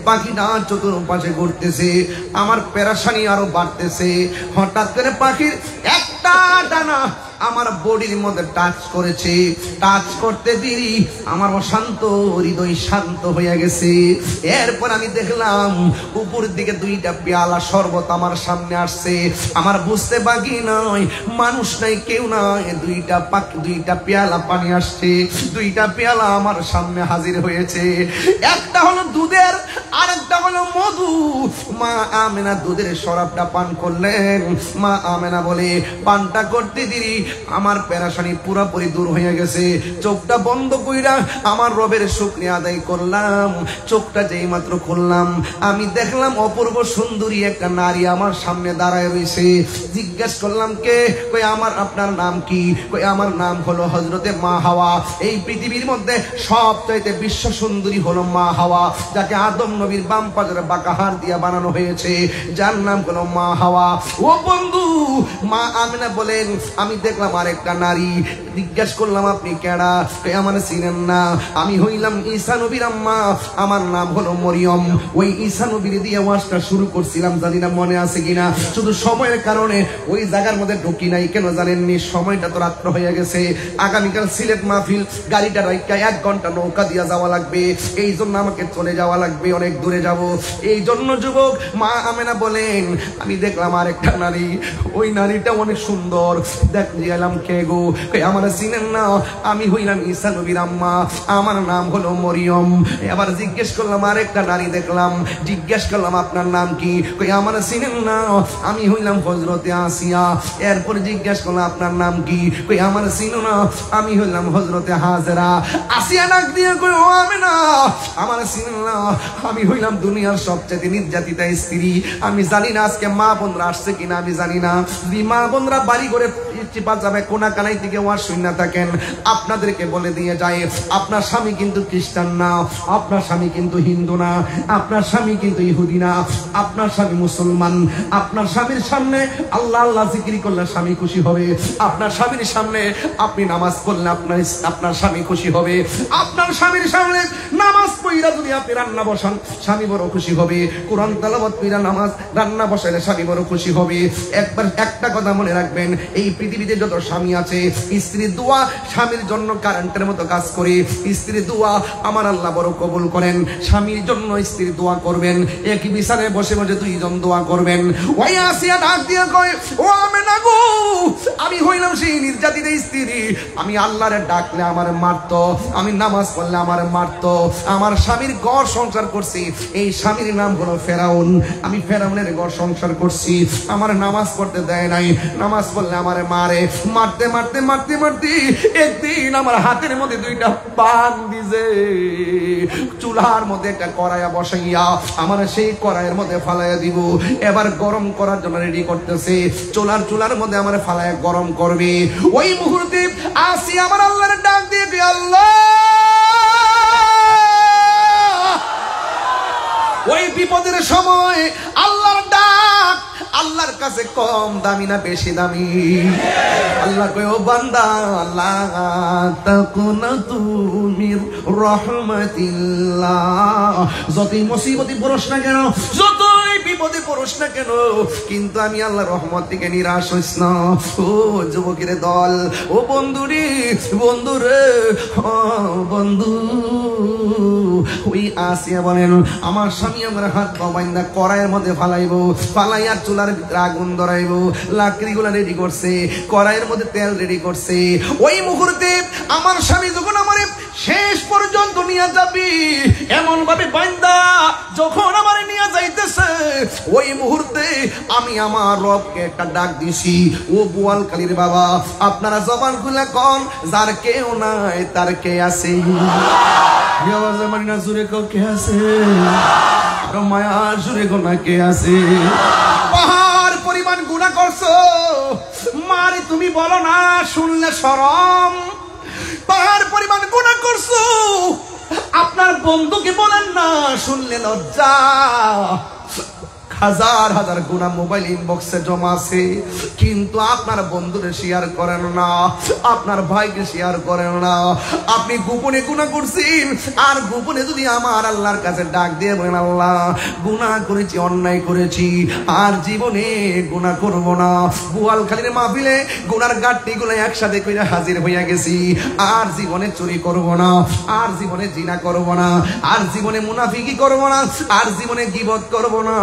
পাখিটা চতুর্পাশে ঘুরতেছে, আমার পেরেশানি আরো বাড়তেছে। হঠাৎ করে পাখির একটা ডানা আমার বডির মধ্যে টাচ করেছে। টাচ করতে দেরি আমার অশান্ত হৃদয় শান্ত হয়ে গেছে। এরপর আমি দেখলাম উপর দিকে 2টা পেয়ালা শরবত আমার সামনে আসছে। আমার বুঝতে বাকি নয়, মানুষ নাই, কেউ নাই, 2টা পেয়ালা পানি আসছে। 2টা পেয়ালা আমার সামনে হাজির হয়েছে। একটা হলো দুধের, আরেকটা হলো মধু। মা আমেনা দুধের শরাবটা পান করলেন। মা আমেনা বলে, পানটা করতে দেরি আমার পেরেশানি পুরোপুরি দূর হয়ে গেছে। চোখটা বন্ধ কইরা আমার রবের শুকরিয়া আদায় করলাম। চোখটা যেই মাত্র খুললাম, আমি দেখলাম অপূর্ব সুন্দরী একটা নারী আমার সামনে দাঁড়ায় রয়েছে। জিজ্ঞেস করলাম, কে? কই আমার আপনার নাম কি? কই আমার নাম হলো হযরতে মা হাওয়া। এই পৃথিবীর মধ্যে সবচাইতে বিশ্ব সুন্দরী হলো মা হাওয়া, যাকে আদম নবীর বাম পাজরে বাঁকা হাড় দিয়া বানানো হয়েছে, যার নাম হলো মা হাওয়া। ও বন্ধু, মা আমেনা বলেন, আমি দেখলাম আরেকটা নারী। জিজ্ঞাসা করলাম, আপনি কেডা? আমার চিনেন না? আমি হইলাম ঈসা নবীর আম্মা, আমার নাম হলো মরিয়ম। ওই ঈসা নবীর দিয়ে ওয়াজটা শুরু করছিলাম, জানি না মনে আছে কিনা। শুধু সময়ের কারণে ওই জায়গার মধ্যে ঢুকি নাই। কেন জানেননি? সময়টা তো রাত্র হয়ে গেছে। আগামীকাল সিলেট মাহফিল, গাড়িটা রাইকা 1 ঘন্টা নৌকা দিয়া যাওয়া লাগবে। এই জন্য আমাকে চলে যাওয়া লাগবে, অনেক দূরে যাব। এই জন্য যুবক, মা আমেনা বলেন, আমি দেখলাম আরেকটা নারী। ওই নারীটা অনেক সুন্দর। দেখলাম, কে গো? আমার চিনেন না? আমি হইলাম ঈসা নবীর আম্মা, আমার নাম হলো মরিয়ম। আবার জিজ্ঞেস করলাম, আরেকটা নারী দেখলাম। জিজ্ঞেস করলাম, আপনার নাম কি? আমার চিনেন না? আমি হইলাম হযরতে আসিয়া। এরপর জিজ্ঞেস করলাম, আপনার নাম কি? আমার চিনো না? আমি হইলাম হযরতে হাজেরা। আসিয়া ডাক দিয়ে কই, ও আমেনা, আমার চিনেন না? আমি হইলাম দুনিয়ার সবচেয়ে নির্যাতিতা স্ত্রী। আমি জানি না আজকে মা বোনরা আসছে কিনা, আমি জানি না। যদি মা বোনরা বাড়ি করে চিপা যাবে কোনা কানাই থেকে ওয়াজ শুনে থাকেন, আপনাদেরকে বলে দিয়ে যায়, আপনার স্বামী কিন্তু খ্রিস্টান না, আপনার স্বামী কিন্তু হিন্দু না, আপনার স্বামী কিন্তু ইহুদি না, আপনার স্বামী মুসলমান। আপনার স্বামীর সামনে আল্লাহ আল্লাহ জিকির করলে স্বামী খুশি হবে। আপনার স্বামীর সামনে আপনি নামাজ পড়লে আপনার স্বামী খুশি হবে। আপনার স্বামীর সামনে নামাজ পড়া যদি আপনি রান্না বসান, স্বামী বড় খুশি হবে। কোরআন তেলাওয়াত কইরা নামাজ রান্না বসাইলে স্বামী বড় খুশি হবে। একবার একটা কথা মনে রাখবেন, এই পৃথিবীতে যত স্বামী আছে, স্ত্রীর দোয়া স্বামীর জন্য কারেন্টের মতো কাজ করে। স্ত্রীর দোয়া আমার আল্লাহ বড় কবুল করেন। স্বামীর জন্য স্ত্রীর দোয়া করবেন, একই বিছানায় বসে বসে 2 জন দোয়া করবেন। ওই আসিয়া ডাক দিয়ে কয়, ও আমেনা গো, আমি হইলাম সেই নির্যাতিত স্ত্রী। আমি আল্লাহরে ডাকলে আমার মারতো, আমি নামাজ পড়লে আমার মারতো। আমার স্বামীর ঘর সংসার করছি, এই স্বামীর নাম হলো ফেরাউন। আমি ফেরাউনের ঘর সংসার করছি, আমার নামাজ পড়তে দেয় নাই। নামাজ পড়লে আমার মারে। মারতে মারতে মারতে মারতে একদিন আমার হাতের মধ্যে 2টা পান দিছে। চুলার মধ্যে একটা কড়াইয়া বসাইয়া আমার সেই কড়াইয়ের মধ্যে ফালাইয়া দিব। এবার গরম করার জন্য রেডি করতেছে। চুলার মধ্যে আমার ফালাইয়া গরম করবে। ওই মুহূর্তে আসি আমার আল্লাহর ডাক দিয়ে, আল্লাহ। ওই বিপদের সময় আল্লাহর ডাক আল্লাহর কাছে কম দামি না বেশি দামি? আল্লাহ কয়, ও বান্দা, লা তাকুনাতু মির রাহমাতিল্লাহ। যতই মুসিবতে পড়স না কেন, যতই বিপদে পড়োস না কেন, কিন্তু আমি আল্লাহর রহমত থেকে নিরাশ হইস না। ও যুবকের দল, ও বন্ধুরে, বন্ধুরে, বন্ধু, ওই আসিয়া বলেন আমার স্বামী আমার হাত পা বাইন্দা কড়াইয়ের মধ্যে ফালাইবো, ফালাইয়া চুলার ভিতরে আগুন ধরাইবো, লাকড়ি গুলা রেডি করছে, কড়াইয়ের মধ্যে তেল রেডি করছে। ওই মুহূর্তে আমার স্বামী যখন আমার শেষ পর্যন্ত নিয়ে যাবি এমন ভাবে বাইন্দা যখন আমার নিয়ে যাইতেছে, ওই মুহূর্তে আমি আমার রবকে একটা ডাক দিছি, ও বোয়ালখালীর বাবা, আপনারা জবান খুলে কোন যার কেউ নাই তার কে আছে? জুড়ে কে আছে? মায়া জুড়ে গোনা কে আছে? পাহাড় পরিমাণ গুনাহ করছো, মারি তুমি বলো না শুনলে শরম। পাহাড় পরিমাণ গুনাহ করছো, আপনার বন্ধুকে বলেন না শুনলে লজ্জা। হাজার হাজার গুনাহ মোবাইল ইনবক্সে জমা আছে, কিন্তু আপনার বন্ধুরে শেয়ার করেন না, আপনার ভাইকে শেয়ার করেন না। আপনি গোপনে গুনাহ করছেন, আর গোপনে যদি আমার আল্লাহর কাছে ডাক দিয়ে বলেন আল্লাহ গুনাহ করেছি, অন্যায় করেছি, আর জীবনে গুনাহ করব না। বোয়ালখালীর মাহফিলে গুনার গাঁটটিগুলো একসাথে কইরা হাজির হইয়া গেছি, আর জীবনে চুরি করব না, আর জীবনে জিনা করব না, আর জীবনে মুনাফিকি করব না, আর জীবনে গীবত করব না,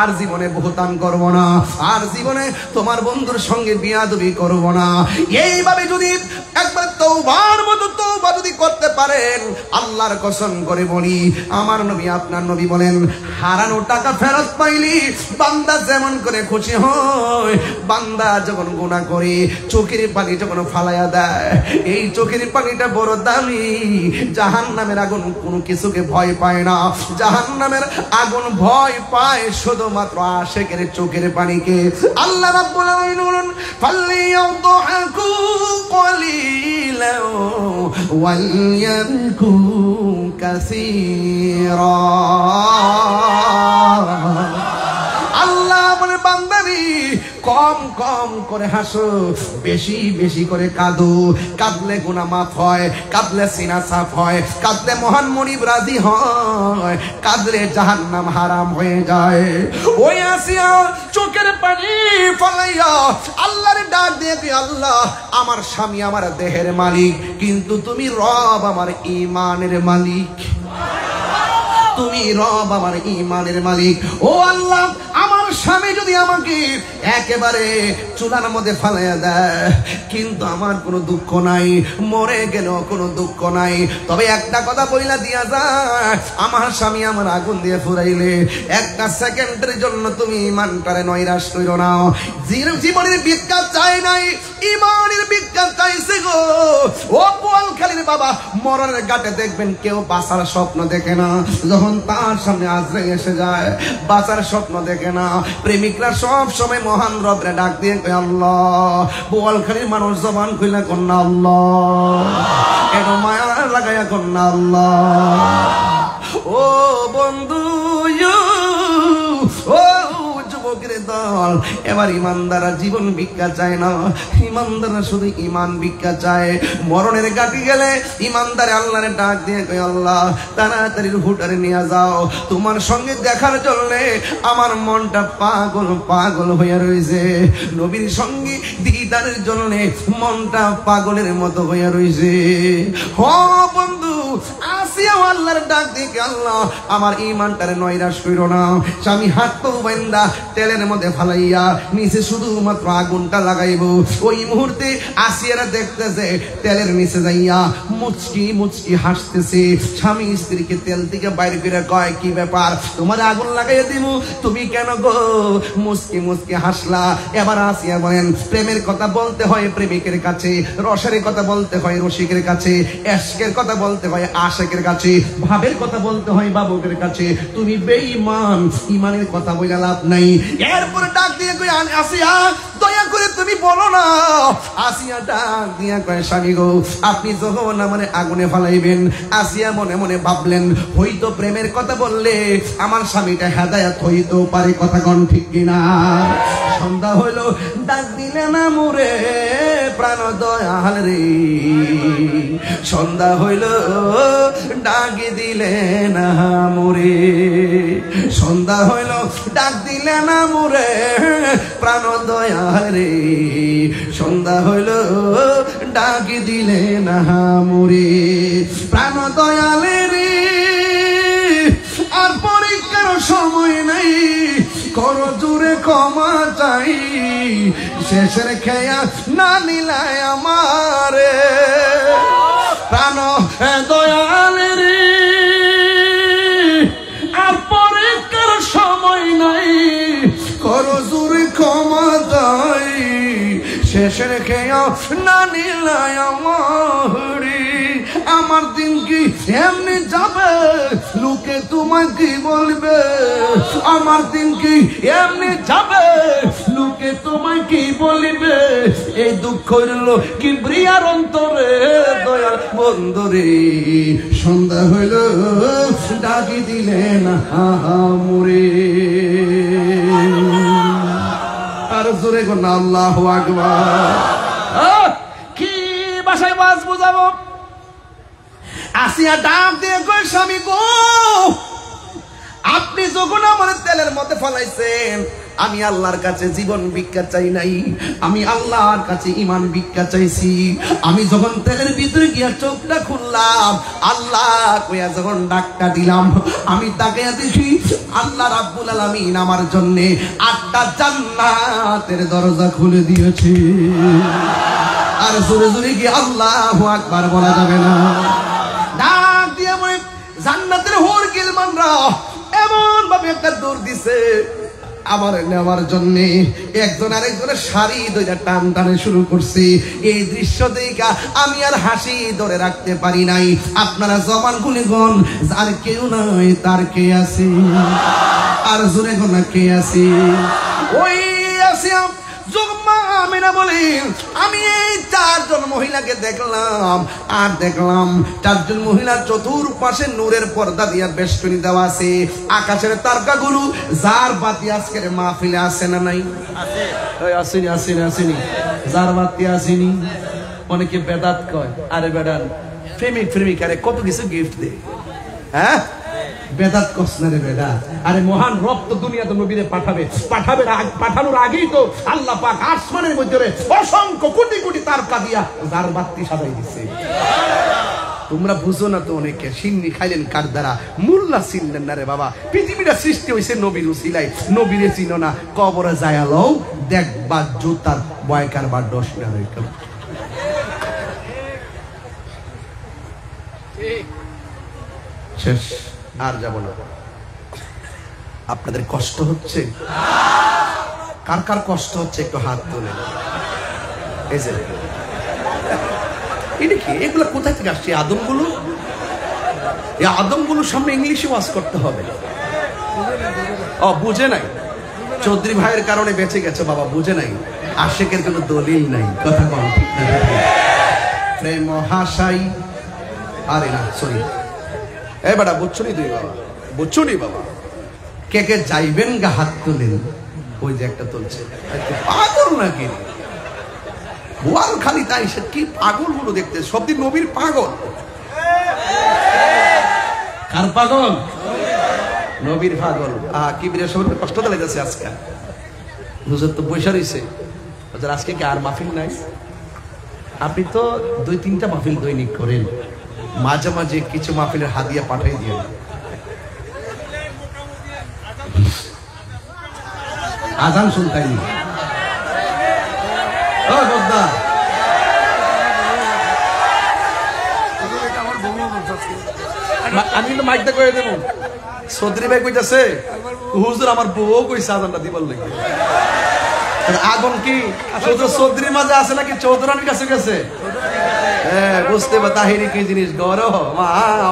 আর জীবনে বহুতান করব না, আর জীবনে তোমার বন্ধুর সঙ্গে বিয়াদবি করব না। এইভাবে যদি একবার তওবার মতো তওবা যদি করতে পারেন, আল্লাহর কসম করে বলি, আমার নবী আপনার নবী বলেন হারানো টাকা ফেরত পাইলি বান্দা যেমন করে খুশি হয়। বান্দা যখন গুনাহ করে চোখের পানি যখন ফালাইয়া দেয়, এই চোখের পানিটা বড় দামি। জাহান্নামের আগুন কোনো কিছুকে ভয় পায় না, জাহান্নামের আগুন ভয় পায় শুধুমাত্র আশিকের চোখের পানিকে। আল্লাহ রাব্বুল আলামিন বলেন ফালিয়াদহাকু কালিলাও ওয়ালয়াবকু কাসীরা। আল্লাহ বলে বান্দারি কম কম করে হাসো, বেশি বেশি করে কাঁদো। কাঁদলে গুনাহ মাফ হয়, কাঁদলে সিনা সাফ হয়, কাঁদলে মহান মনিব রাজি হয়, কাঁদলে জাহান্নাম হারাম হয়ে যায়। ওই আসিয়া চোখের পানি ফলাইয়া আল্লাহর ডাক দিয়ে কি আল্লাহ আমার স্বামী আমার দেহের মালিক, কিন্তু তুমি রব আমার ঈমানের মালিক, তুমি রব আমার ঈমানের মালিক। ও আল্লাহ আমার স্বামী যদি আমাকে একেবারে চুলার মধ্যে ফালাইয়া দেয়, কিন্তু আমার কোনো দুঃখ নাই, মরে গেল কোনো দুঃখ নাই, তবে একটা কথা বইলা দিয়া যায়, আমার স্বামী আমার আগুন দিয়ে ফুরাইলে একটা সেকেন্ডের জন্য তুমি ঈমানটারে নৈরাশ কইরো না। জীবনের ভিক্ষা চাই নাই, ঈমানের ভিক্ষা চাইছে গো। ও বোয়ালখালীর বাবা, মরণের ঘাটে দেখবেন কেউ বাঁচার স্বপ্ন দেখে না, যখন তার সামনে আজরাইল এসে যায় বাঁচার স্বপ্ন দেখে না। প্রেমিকরা সব সময় মহান রবরে ডাক দিয়ে কয় আল্লাহ। বোয়ালখালীর মানুষ জবান খুলে কন্যা আল্লাহ, কেন মায়া লাগাইয়া কন্যা আল্লাহ। ও বন্ধু, ও যুবকের দল, এবার ইমানদাররা জীবন ভিক্ষা চায় না, ইমানদাররা শুধু ঈমান ভিক্ষা চায়। মরণের ঘাটে গেলে ইমানদারে আল্লাহরে ডাক দিয়ে কয় আল্লাহ তাড়াতাড়ি রূহটারে নিয়ে যাও, তোমার সঙ্গে দেখার জন্য আমার মনটা পাগল পাগল হয়ে রয়েছে, নবীর সঙ্গে দিদারের জন্য মনটা পাগলের মতো হয়ে রয়েছে। হ বন্ধু, আসিয়া আল্লাহর ডাক দিয়ে আল্লাহ আমার ঈমানটারে নৈরাশ কইরো না। স্বামী হাত পা বান্দা তেলের মধ্যে ফালাইয়া নিচে শুধুমাত্র আগুনটা লাগাইবো। ওই মুহূর্তে আসিয়ারা দেখতেছে তেলের নিচে যাইয়া মুচকি মুচকি হাসতেছে। স্বামী স্ত্রীকে তেল থেকে বাইরে করে কয় কি ব্যাপার, তোমার আগুন লাগাইয়া দিব, তুমি কেন গো মুচকি মুচকি হাসলা? এবার আসিয়া বলেন প্রেমের কথা বলতে হয় প্রেমিকের কাছে, রসের কথা বলতে হয় রসিকের কাছে, এশকের কথা বলতে হয় আশেকের কাছে, ভাবের কথা বলতে হয় বাবুকের কাছে। তুমি বেঈমান, ঈমানের কথা বইলা লাভ নাই। এরপরে ডাক দিয়ে কই আসিয়া দয়া করে তুমি বলো না। আসিয়া ডাক দিয়া কয় স্বামী গো, আপনি যখন আমারে আগুনে ফালাইবেন, আসিয়া মনে মনে ভাবলেন হয়তো প্রেমের কথা বললে আমার স্বামীটা হেদায়েত হইতো পারে, কথা কোন ঠিক কিনা? সন্ধ্যা হইল ডাক দিলে না মোরে প্রাণ দয়াল রে, সন্ধ্যা হইল ডাক দিলে না মোরে, সন্ধ্যা হইল ডাক দিলে না মোরে প্রাণ দয়ারে, সন্ধ্যা হইল ডাক দিলে না মোরে প্রাণ দয়ালে রে। আর পরীক্ষার সময় নাই, কর জোরে ক্ষমা চাই, শেষের খেয়া না নিলায় আমারে প্রাণ দয়ালে রে। আর পরীক্ষার সময় নাই, কর জোরে ক্ষমা চাই, শেষের খেয়া না নিলায় আমারে। আমার দিন কি এমনি যাবে, লোকে তোমায় কি বলবে? আমার দিন কি এমনি যাবে, লোকে তোমায় কি বলবে? এই দুঃখ হইল কি প্রিয়ার অন্তরে, দয়ার বন্ধুরে সন্ধ্যা হইল ডাকি দিলে না মোরে। আর জোরে গো না আল্লাহু আকবার। কি ভাষায় বাস বুঝাবো? আসিয়া ডাক দিয়ে কই, স্বামী গো, আপনি যখন আমার তেলের মধ্যে ফলাইছেন, আমি আল্লাহর কাছে জীবন ভিক্ষা চাই নাই, আমি আল্লাহর কাছে ঈমান ভিক্ষা চাইছি। আমি যখন তেলের ভিতরে গিয়া চোখটা খুললাম, আল্লাহ কইয়া যখন ডাকটা দিলাম, আমি তাকে দেখি আল্লাহ রাব্বুল আলামিন আমার জন্য 8টা জান্নাতের দরজা খুলে দিয়েছে। আর জোরে জোরে কি আল্লাহু আকবার বলা যাবে না? ডাক দিয়ে বলে জান্নাতের হুর গিলমানরা এমন ভাবে একটা দৌড় দিছে আমার নেওয়ার জন্য, একজন আরেকজনের শাড়ি ধরে টান টানে শুরু করছে। এই দৃশ্য দেখা আমি আর হাসি ধরে রাখতে পারি নাই। আপনারা জবান খুলে গন, যার কেউ নাই তার কে আছে? আর জোরে গোনা কে আছে? ওই আছে আমিনা বলেন, আমি এই 4 জন মহিলাকে দেখলাম, আর দেখলাম 4 জন মহিলার চতুর্পাশে নূরের পর্দা দিয়া বেষ্টনী দেওয়া আছে। আকাশের তারকাগুলো যার বাতি আজকের মাহফিলে আছে না নাই? আসেনি আসেনি আসেনি, যার বাতি আসেনি। অনেকে বেদাত কয়, আরে বেদান প্রেমিক প্রেমিকারে কত কিছু গিফট দেয়। হ্যাঁ বেদাত কসনারে বেদা। আরে মহান রব তো দুনিয়াতে নবীরে পাঠানোর আগেই তো আল্লাহ পাক আসমানের মধ্যে অসংখ্য কোটি কোটি তারকা দিয়া যার বাতি সাজাই দিছে। তোমরা বুঝো না তো, অনেকে সিন্নি খাইলেন কার দ্বারা, মুল্লা চিনলেন না রে বাবা। পৃথিবীটা সৃষ্টি হয়েছে নবীর উসিলায়, নবীরে চিনো না, কবরে যায়া লও দেখবা জুতার বয়কার বা 10 না হয়ে গেল। শেষ, আর যাব না। আপনাদের কষ্ট হচ্ছে? কার কার কষ্ট হচ্ছে একটু হাত তোলেন। এই যে এটা কি, এগুলো কোথায় থেকে আসছে? আদমগুলো, এই আদমগুলোর সামনে ইংলিশে ওয়াজ করতে হবে। ও বুঝে নাই, চৌধুরী ভাইয়ের কারণে বেঁচে গেছে বাবা, বুঝে নাই। আশেকের কোনো দলিল নাই, কথা কম। প্রেম হাসাই, আরে না সরি, এই বেটা বুঝছো নি তুই বাবা, বুঝছো নি বাবা? কে কে যাইবেন গা হাত তোলেন। ওই যে একটা তুলছে, পাগল নাকি? ওয়াল খালি তাই, সে কি পাগল হলো দেখতে, সবদিন নবীর পাগল। কার পাগল? নবীর পাগল। কি বিরে সবার কষ্ট দিলাইতেছে আজকে। হুজুর তো বৈশা রইছে, আজকে কি আর মাহফিল নাই? আপনি তো 2-3টা মাহফিল দৈনিক করেন, মাঝে মাঝে কিছু মাহফিলের হাদিয়া পাঠাই দিয়ে। আজান শুনতাই আমি কিন্তু মাইকটা করে দেবো। চৌধুরী ভাই কইতাছে, হুজুর আমার বউ কইছে আজানটা দিবার লাগে। আগুন কি চৌধুরীর মাঝে আছে নাকি চৌধুরানির কাছে গেছে? হ্যাঁ বুঝতে পার তাহিরি কি জিনিস। গর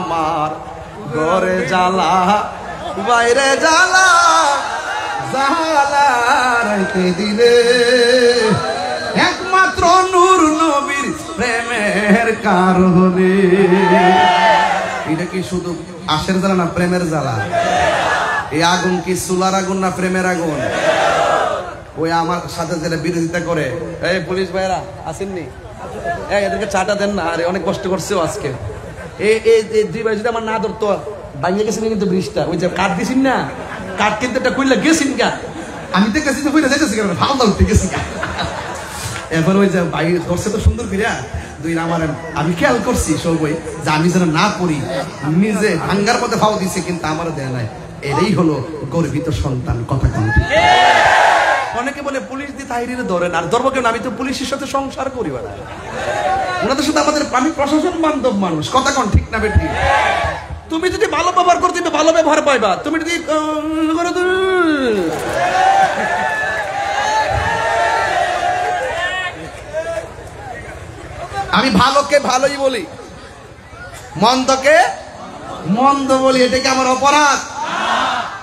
আমার ঘরে জ্বালা, বাইরে জ্বালা, জ্বালা রাইতে দিলে একমাত্র নূর নবীর প্রেমের কারণে। এটা কি শুধু আশের জ্বালা না প্রেমের জ্বালা? এই আগুন কি চুলার আগুন না প্রেমের আগুন? ওই আমার সাথে যারা বিরোধিতা করে, এই পুলিশ ভাইরা আসেননি, এদেরকে চাটা দেন না। আরে অনেক কষ্ট করছেও আজকে। এই 2 ভাই যদি আমার না ধরতো ভাঙিয়ে গেছেন কিন্তু ব্রিজটা, ওই যে কাঠ দিছেন না, কাঠ কিনতে কইলা গেছিন গা, আমি তো গেছি কইলা যাইতেছি কেন ফালদা উঠতে গেছি গা। এবার ওই যে ভাই করছে তো সুন্দর করিয়া দুই আমার আমি খেয়াল করছি সবই যে আমি যেন না করি, নিজে ভাঙ্গার মধ্যে ফাও দিছে কিন্তু আমার দেয়া নাই। এটাই হলো গর্বিত সন্তান। কথা কোন অনেকে বলে পুলিশ দিয়ে তাহিরিরে ধরেন, আর ধরবো কেন, আমি তো পুলিশের সাথে সংসার করি না, ওনাদের সাথে আমাদের, আমি প্রশাসন বান্ধব মানুষ। কথা কোন ঠিক না বেটি? তুমি যদি ভালো ব্যবহার করতে ভালো ব্যবহার পাইবা, তুমি যদি আমি ভালোকে ভালোই বলি, মন্দকে মন্দ বলি, এটা কি আমার অপরাধ?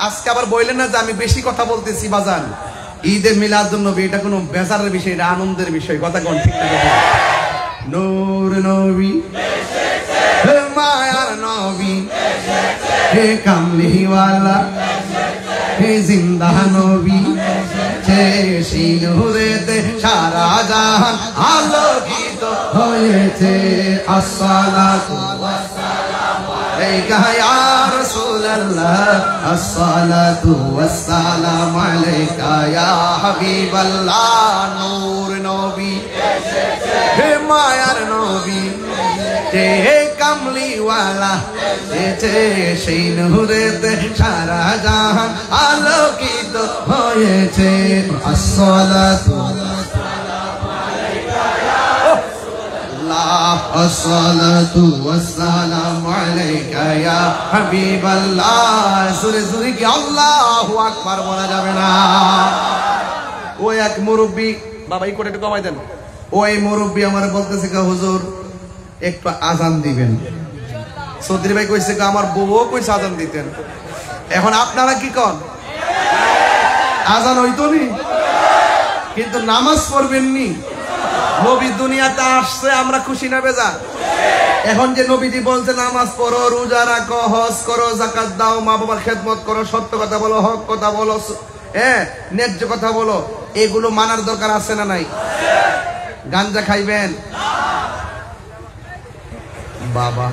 আজকে আবার বললেন না যে আমি বেশি কথা বলতেছি বাজান। ঈদে মিলাদুন নবী এটা কোনো বেজারের বিষয়, এটা আনন্দের বিষয়। কথা কোন ঠিক না? নূর নবী হে মায়ার নবী হে কামলিওয়ালা হে জিন্দা নবী সেই নূরেতে সারা জাহান আলোকিত হয়েছে। আসসালাতু ওয়াসসালামু আলাইকা ইয়া রাসূলুল্লাহ, আসসালাতু ওয়াসসালামু আলাইকা ইয়া হাবিবাল্লাহ। নূর নবী হে মায়ার নবী হে কামলিওয়ালা সেই নূরেতে সারা জাহান আলোকিত হয়েছে। আসসালাতু আসসালাতু ওয়াসসালামু আলাইকা ইয়া হাবিবাল্লাহ। সুরে সুরে কি আল্লাহু আকবার বলা যাবে না? ওই এক মুরব্বী, বাবা এই কোটা একটু কমাই দেন। ওই মুরব্বী আমার বলতেছে হুজুর একটু আজান দিবেন। চৌধুরী ভাই কইছে আমার বউও কইছে আজান দিতেন। এখন আপনারা কি কন? আজান হইতো নি, কিন্তু নামাজ পড়বেন নি। নবী দুনিয়াতে আসছে, আমরা খুশি না বেজা? এখন যে নবীজি বলছে নামাজ পড়ো, রোজা রাখো, হজ করো, যাকাত দাও, মা বাবার খেদমত করো, সত্য কথা বলো, হক কথা বলো, ন্যায্য কথা বলো, এগুলো মানার দরকার আছে না নাই? গাঞ্জা খাইবেন বাবা,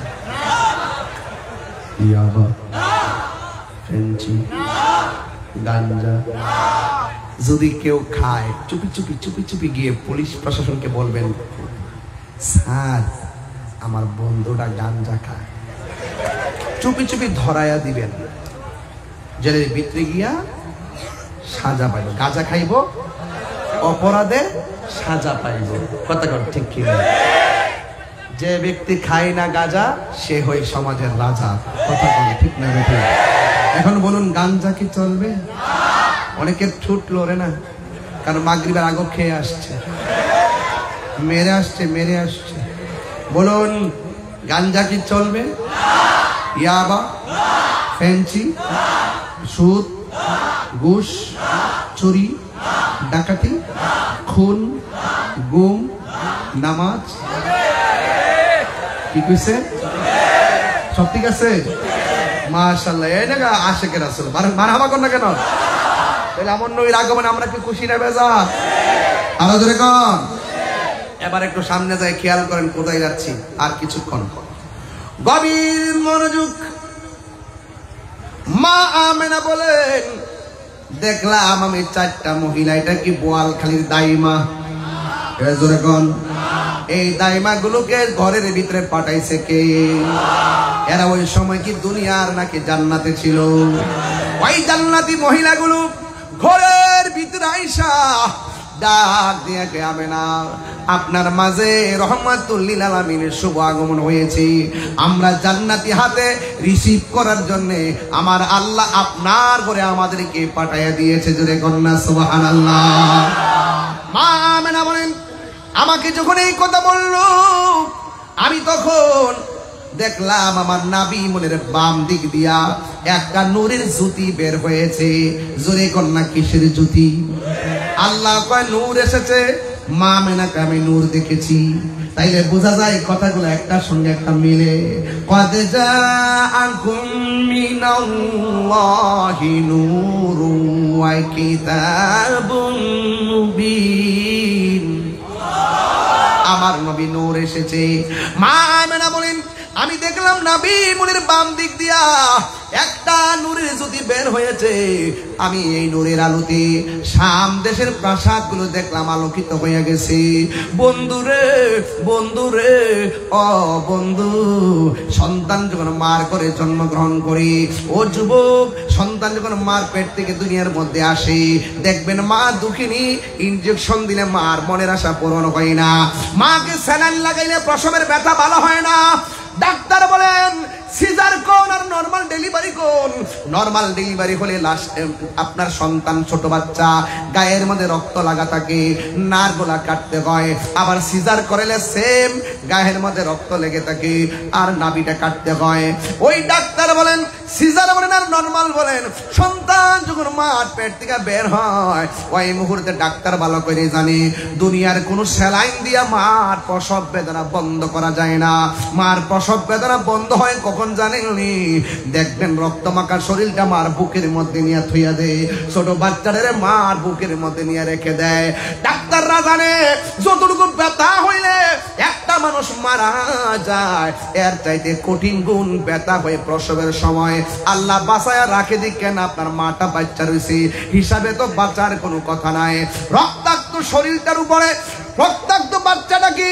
ইয়াবা, ফেঞ্চি, গাঞ্জা যদি কেউ খায়, চুপি চুপি চুপি চুপি গিয়ে পুলিশ প্রশাসনকে বলবেন, স্যার আমার বন্ধুটা গাঞ্জা খায়, চুপি চুপি ধরাইয়া দিবেন। জেলের ভিতরে গিয়া সাজা পাইব। গাঁজা খাইব, অপরাধে সাজা পাইব। কথা কর ঠিক কি? যে ব্যক্তি খায় না গাঁজা সে হই সমাজের রাজা। কথা কর ঠিক না বেঠিক? এখন বলুন গাঞ্জা কি চলবে? অনেকের ঠুট লড়ে না, কারণ মাগরিবের আগে খেয়ে আসছে, মেরে আসছে। বলুন গাঞ্জা কি চলবে? ইয়াবা, ফেন্সি, সুদ, ঘুষ, চুরি, ডাকাতি, খুন, গুম, নামাজ, কি কইছে? সব ঠিক আছে? মাশাআল্লাহ। এই জায়গা আশিকের রাসূল মারহাবা কোন না কেন? তাহলে আমার নবীর আগমনে আমরা কি খুশি না বেজা? আরো জোরে কোন? এবার একটু সামনে যাই, খেয়াল করেন কোথায় যাচ্ছি। আর কিছুক্ষণ গভীর মনোযোগ। মা আমেনা বলেন, দেখলাম আমি চারটা মহিলা, এটা কি বোয়ালখালীর দাইমা? জোরে কোন? এই দাইমা গুলোকে ঘরের ভিতরে পাঠাইছে কে? এরা ওই সময় কি দুনিয়ার নাকি জান্নাতে ছিল? ওই জান্নাতি মহিলাগুলো ঘরের ভিতরে আইসা ডাক দিয়ে কে আমেনা, আপনার মাঝে রহমাতুল লিল আলামিনের শুভ আগমন হয়েছে। আমরা জান্নাতি হাতে রিসিভ করার জন্য আমার আল্লাহ আপনার ঘরে আমাদেরকে পাঠাইয়া দিয়েছে। জোরে কন্যা সুবহানাল্লাহ। মা আমেনা বলেন, আমাকে যখন এই কথা বলল, আমি তখন দেখলাম আমার নাবি মনের বাম দিক দিয়া একটা নূরের জ্যোতি বের হয়েছে। জোরে কন্যা কিসের জ্যোতি? আল্লাহ কয় নূর এসেছে। মা আমেনাকে আমি নূর দেখেছি। তাইলে বোঝা যায় কথাগুলো একটার সঙ্গে একটা মিলে। কদ জাআকুম মিনাল্লাহি নূরুন ওয়া কিতাবুন মুবিন। আমার নবী নূর এসেছে। মা আমেনা বলেন, আমি দেখলাম নবী মুনির বাম দিক দিয়া একটা নূরের যদি বের হয়েছে, আমি এই নূরের আলোতে শাম দেশের প্রাসাদগুলো দেখলাম আলোকিত হয়ে গেছে। বন্ধুরে বন্ধুরে ও বন্ধু, সন্তান যখন মার করে জন্মগ্রহণ করে, ও যুবক, সন্তান যখন মার পেট থেকে দুনিয়ার মধ্যে আসে, দেখবেন মা দুঃখিনী, ইনজেকশন দিলে মার মনের আশা পূরণ হয় না, মাকে স্যালাইন লাগাইলে প্রসবের ব্যথা ভালো হয় না। ডাক্তার বলেন সিজার কোন আর নরমাল ডেলিভারি কোন? নরমাল ডেলিভারি হলে আপনার সন্তান ছোট বাচ্চা, গায়ের মধ্যে রক্ত লাগা থাকে, নার্ভগুলা কাটতে হয়। আবার সিজার করলে সেম, গায়ের মধ্যে রক্ত লেগে থাকে আর নাভিটা কাটতে হয়। ওই ডাক্তার বলেন, সিজার বলেন আর নরমাল বলেন, সন্তান যখন মার পেট থেকে বের হয়, ওই মুহূর্তে ডাক্তার ভালো করে জানে দুনিয়ার কোনো স্যালাইন দিয়া মার প্রসব বেদনা বন্ধ করা যায় না। মার প্রসব বেদনা বন্ধ হয় কখন জানেননি? দেখবেন রক্তমাখা শরীরটা মার বুকের মধ্যে নিয়ে থইয়া দেয়, ছোট বাচ্চাদের মার বুকের মধ্যে নিয়ে রেখে দেয়। ডাক্তাররা জানে যতটুকু ব্যথা হইলে একটা মানুষ মারা যায়, এর চাইতে কঠিন গুণ ব্যথা হয়ে প্রসবের সময় আল্লাহ বাঁচায়া রাখে দিকেন আপনার মাটা বাচ্চা রয়েছে হিসাবে তো বাঁচার কোনো কথা নাই। রক্তাক্ত শরীরটার উপরে রক্তাক্ত বাচ্চাটাকে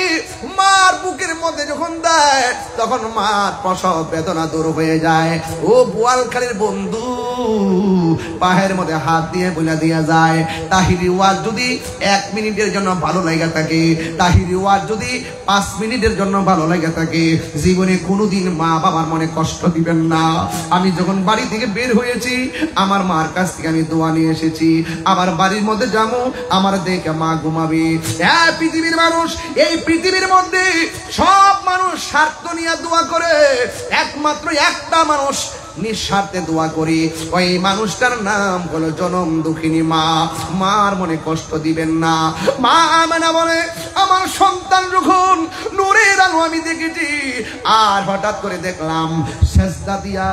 মার বুকের মধ্যে যখন দেয়, তখন মার প্রসব বেদনা দূর হয়ে যায়। ও বোয়ালখালীর বন্ধু, পায়ের মধ্যে হাত দিয়ে বলে দিয়া যায়, তাহিরি ওয়াজ যদি 1 মিনিটের জন্য ভালো লাগা থাকে, তাহিরি ওয়াজ যদি 5 মিনিটের জন্য ভালো লাগা থাকে, জীবনে কোনোদিন মা বাবার মনে কষ্ট দিবেন না। আমি যখন বাড়ি থেকে বের হয়েছি, আমার মার কাছ থেকে আমি দোয়া নিয়ে এসেছি, আমার বাড়ির মধ্যে যাবো, আমার দেখে মা ঘুমাবে। পৃথিবীর মানুষ, এই পৃথিবীর মধ্যে সব মানুষ স্বার্থ নিয়ে দোয়া করে, একমাত্র একটা মানুষ নিঃস্বার্থে দোয়া করি, ওই মানুষটার নাম হলো জনম দুঃখিনী মা। মার মনে কষ্ট দিবেন না। মা আমেনা বলে, আমার সন্তান যখন নূরের আলো আমি দেখেছি, আর হঠাৎ করে দেখলাম সেজদা দিয়া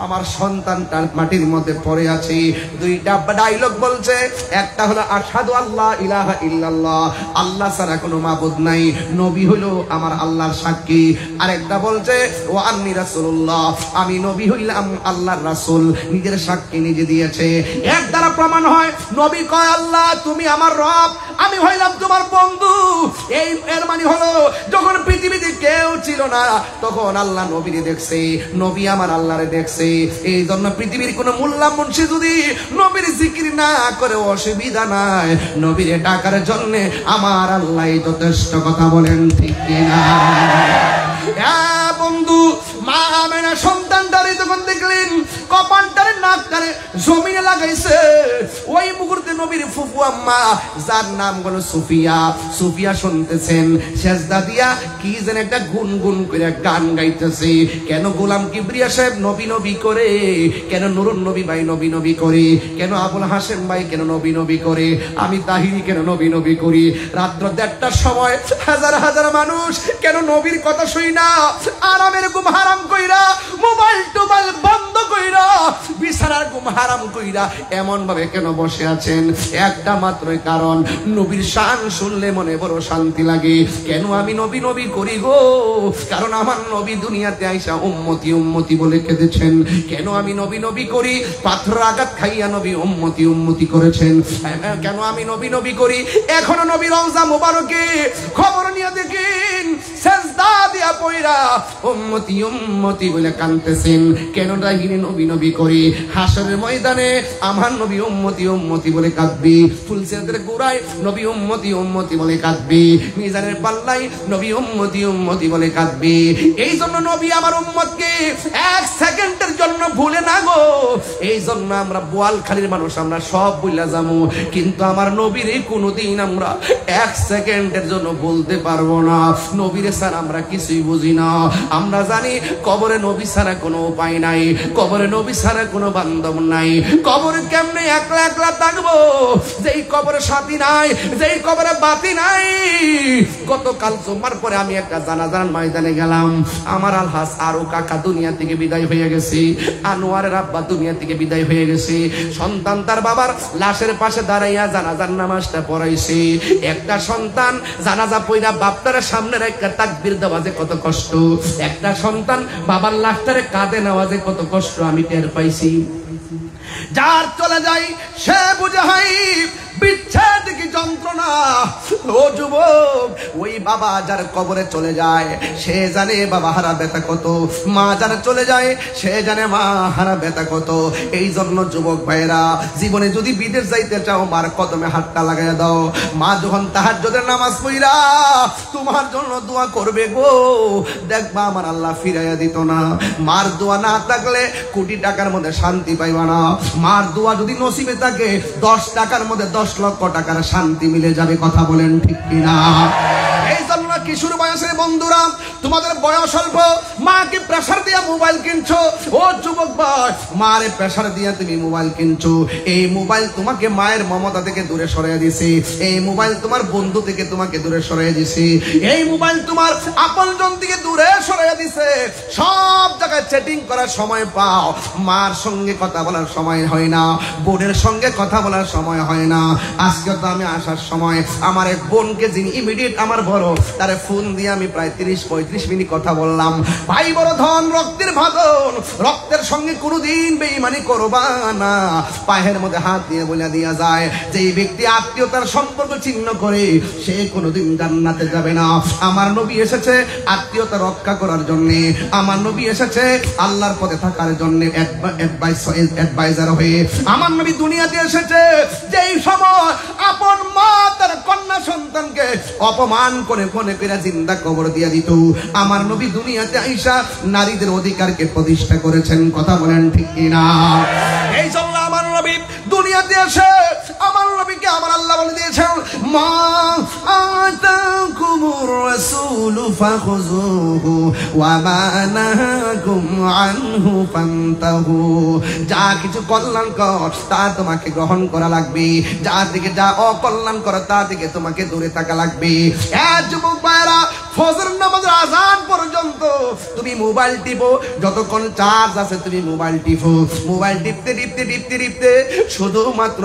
আমার সন্তানটার মাটির মধ্যে পড়ে আছে। দুইটা ডায়লগ বলছে, একটা হলো আশহাদু আল্লাহ ইলাহা ইল্লাল্লাহ, আল্লাহ ছাড়া কোনো মাবুদ নাই, নবী হলো আমার আল্লাহর সাক্ষী। আরেকটা বলছে ওয়া আন্নী রাসূলুল্লাহ, আমি নবী হইলাম আল্লাহর রাসূল, নিজের সাক্ষী নিজে দিয়েছে। এর দ্বারা প্রমাণ হয় নবী কয় আল্লাহ তুমি আমার রব, আমি হইলাম তোমার বন্ধু। এই এর মানে হলো যখন পৃথিবীতে কেউ ছিল না, তখন আল্লাহ নবীরে দেখছে, নবী আমার আল্লাহরে দেখছে। এই জন্য পৃথিবীর কোন মোল্লা মুন্সি যদি নবীর জিকির না করে অসুবিধা নাই, নবীরে ডাকার জন্য আমার আল্লাহ যথেষ্ট। কথা বলেন ঠিক কিনা? বন্ধু, মা আমেনা সন্তানটারে যখন দেখলেন কপালটারে নাকটারে জমিনে লাগাইছে, ওই মুহূর্তে নবীর ফুফু আম্মা, যার নাম হলো সুফিয়া, সুফিয়া শুনতেছেন সেজদা দিয়া কি যেন একটা গুনগুন করে গান গাইতেছে। কেন গোলাম কিবরিয়া সাহেব নবী নবী করে, কেন নুরুন নবী ভাই নবী নবী করে, কেন আবুল হাসেম ভাই কেন নবী নবী করে, আমি তাহিরি কেন নবী নবী করি। রাত্র 1:30টার সময় হাজার হাজার মানুষ কেন নবীর কথা শুই না, আরামের ঘুম হারাম কইরা, মোবাইল টোবাইল বন্ধ কইরা, বিছানার ঘুম হারাম কইরা এমন ভাবে কেন বসে আছেন? একটা মাত্রই কারণ, নবীর শান শুনলে মনে বড় শান্তি লাগে। কেন আমি নবী নবী করি গো? কারণ আমার নবী দুনিয়াতে আইসা উম্মতি উম্মতি বলে কেঁদেছেন। কেন আমি নবী নবী করি? পাথর আঘাত খাইয়া নবী উম্মতি উম্মতি করেছেন। কেন আমি নবী নবী করি? এখনো নবী রওজা মুবারকে খবর নিয়ে দেখেন সেজদা দিয়া পয়রা উম্মতি উম্মতি বলে কাঁদতেছেন। কেন ডাহিনী নবী নবী করি? হাসরের ময়দানে আমার নবী উম্মতি উম্মতি বলে কাঁদবি, ফুলসিরাতের গোড়ায় নবী উম্মতি উম্মতি বলে কাঁদবি, মিজানের পাল্লাই নবী উম্মতি উম্মতি বলে কাঁদবি। এই জন্য নবী আমার উম্মতকে 1 সেকেন্ডের জন্য ভুলে না গো। এই জন্য আমরা বোয়ালখালীর মানুষ, আমরা সব ভুলে যাবো, কিন্তু আমার নবীরে কোনোদিন আমরা 1 সেকেন্ডের জন্য বলতে পারবো না। নবীরে ছাড়া আমরা কিছুই বুঝি না। আমরা জানি কবরে নবী ছাড়া কোনো উপায় নাই, কবরে নবী ছাড়া কোনো বান্ধব নাই। কবরে কেমনে একলা একলা থাকবো, যেই কবরে সাথী নাই, যেই কবরে বাতি নাই। গতকাল জুমার পরে আমি একটা জানাজার ময়দানে গেলাম। আমার আলহাজ আরো কাকা দুনিয়া থেকে বিদায় হয়ে গেছে, আনোয়ারের আব্বা দুনিয়া থেকে বিদায় হয়ে গেছে। সন্তান তার বাবার লাশের পাশে দাঁড়াইয়া জানাজার নামাজটা পড়াইছে। একটা সন্তান জানাজা পড়া বাপটার সামনে একটা তাকবীর দেওয়া যে কত কষ্ট কষ্ট। একটা সন্তান বাবার লাশটারে কাঁধে নেওয়া যে কত কষ্ট আমি টের পাইছি। যার চলে যাই সে বুঝে হয় বিচ্ছেদ কি যন্ত্রণা। ও যুবক, ওই বাবা যার কবরে চলে যায় সে জানে বাবা হারা ব্যথা কত, মা যার চলে যায় সে জানে মা হারা ব্যথা কত। এই জন্য যুবক ভাইরা, জীবনে যদি বিদেশ যাইতে চাও মার কদমে হাতটা লাগাই দাও। মা যখন তাহাজ্জুদের নামাজ পড়া তোমার জন্য দোয়া করবে গো, দেখবা আমার আল্লাহ ফিরাইয়া দিত না। মার দোয়া না থাকলে কোটি টাকার মধ্যে শান্তি পাইবা না। মার দোয়া যদি নসিবে থাকে 10 টাকার মধ্যে 10 লক্ষ টাকার শান্তি মিলে যাবে। কথা বলেন ঠিক কিনা? এই জন্য কিশোর বয়সের বন্ধুরা, তোমাদের বয়স অল্প, মাকে প্রেসার দিয়ে মোবাইল কিনছো। ও যুবক ভাই, মারে প্রেসার দিয়ে তুমি মোবাইল কিনছো। এই মোবাইল তোমাকে মায়ের মমতা থেকে দূরে সরিয়ে দিছে। এই মোবাইল তোমার বন্ধু থেকে তোমাকে দূরে সরিয়ে দিছে। এই মোবাইল তোমার আপনজন থেকে দূরে সরিয়ে দিছে। সব জায়গায় চ্যাটিং করার সময় পাও, মার সঙ্গে কথা বলার সময় হয় না, বোনের সঙ্গে কথা বলার সময় হয় না। আজকে তো আমি আসার সময় আমার এক বোনকে, যিনি ইমিডিয়েট আমার বড়, তারে ফোন দিয়ে আমি প্রায় 30-35 মিনিট কথা বললাম। ভাই বড় ধন, রক্তের ভাদন, রক্তের সঙ্গে কোনোদিন বেঈমানি করবা না। পায়ের মধ্যে হাত দিয়ে বলে দিয়া যায়, যে এই ব্যক্তি আত্মীয়তার সম্পর্ক ছিন্ন করে সে কোনোদিন জান্নাতে যাবে না। আমার নবী এসেছে আত্মীয়তা রক্ষা করার জন্য, আমার নবী এসেছে আল্লাহর পথে থাকার জন্য অ্যাডভাইজার হয়ে। আমার নবী দুনিয়াতে এসেছে যেই সময় আপন মা তার কন্যা সন্তানকে অপমান করে ফোনে করে জিন্দা কবর দিয়ে দিত। আমার নবী দুনিয়াতে আইসা নারীদের অধিকারকে প্রতিষ্ঠা করেছেন। কথা বলেন ঠিক কিনা? এই জন্য আমার নবী দুনিয়াতে এসে আমার নবীকে আমার আল্লাহ বলে দিয়েছেন, মা আতাকুমুর রাসূলু ফাখুযুহু ওয়া মা নাহাকুম আনহু ফান্তাহু। যা কিছু কল্যাণকর তা তোমাকে গ্রহণ করা লাগবে, যা থেকে যা অকল্যাণকর তা থেকে তোমাকে দূরে থাকা লাগবে। যুবক ভাইরা, ফজর নামাজের আযান পর্যন্ত তুমি মোবাইল টিপো, যতক্ষণ চার্জ আছে তুমি মোবাইল টিপো। মোবাইল টিপতে টিপতে টিপতে টিপতে শুধুমাত্র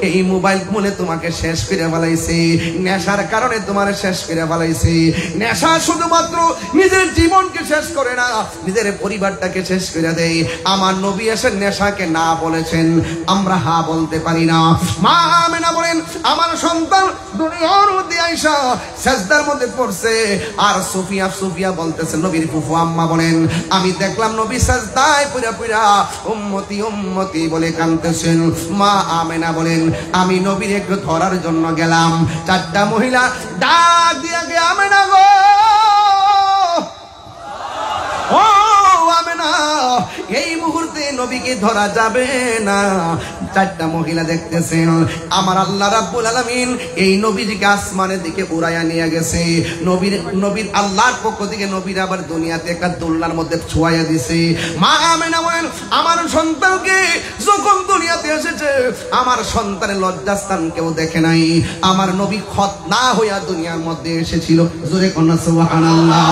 এই মোবাইল ফোনে তোমাকে শেষ করে ফেলাইছে। নেশার কারণে তোমার শেষ করে ফেলাইছে। নেশা শুধুমাত্র নিজের জীবনকে শেষ করে না, নিজের পরিবারটাকে শেষ করে দেয়। আমার নবী এসে নেশাকে না বলেছেন, আমরা হা বলতে পারি না। মা আমেনা বলেন, আমার সন্তান দুনিয়ার মধ্যে আইসা সেজদার মধ্যে পড়ছে, আর সুফিয়া বলতেছে, নবীর ফুফু আম্মা বলেন, আমি দেখলাম নবী সেজদায় পুরা পুরা উম্মতি উম্মতি বলে কাঁদতেছেন। মা আমেনা বলেন, আমি নবীর একটু ধরার জন্য গেলাম, 4টা মহিলা ডাক দিয়া গে, আমেনা গো, ও আমেনা, এই মুহূর্তে নবীকে ধরা যাবে না। 4টা মহিলা দেখতেছেন আমার আল্লাহ রাব্বুল আলামিন এই নবীজিকে আসমানের দিকে উড়াইয়া নিয়ে গেছে। নবীর আল্লাহর পক্ষ থেকে নবীর আবার দুনিয়াতে একটা দোলনার মধ্যে ছোঁয়া দিছে। মা আমেনা বলেন, আমার সন্তানকে যখন দুনিয়াতে এসেছে আমার সন্তানের লজ্জাস্থান কেউ দেখে নাই। আমার নবী খতনা হইয়া দুনিয়ার মধ্যে এসেছিল। জোরে কন্যা সুবহানাল্লাহ।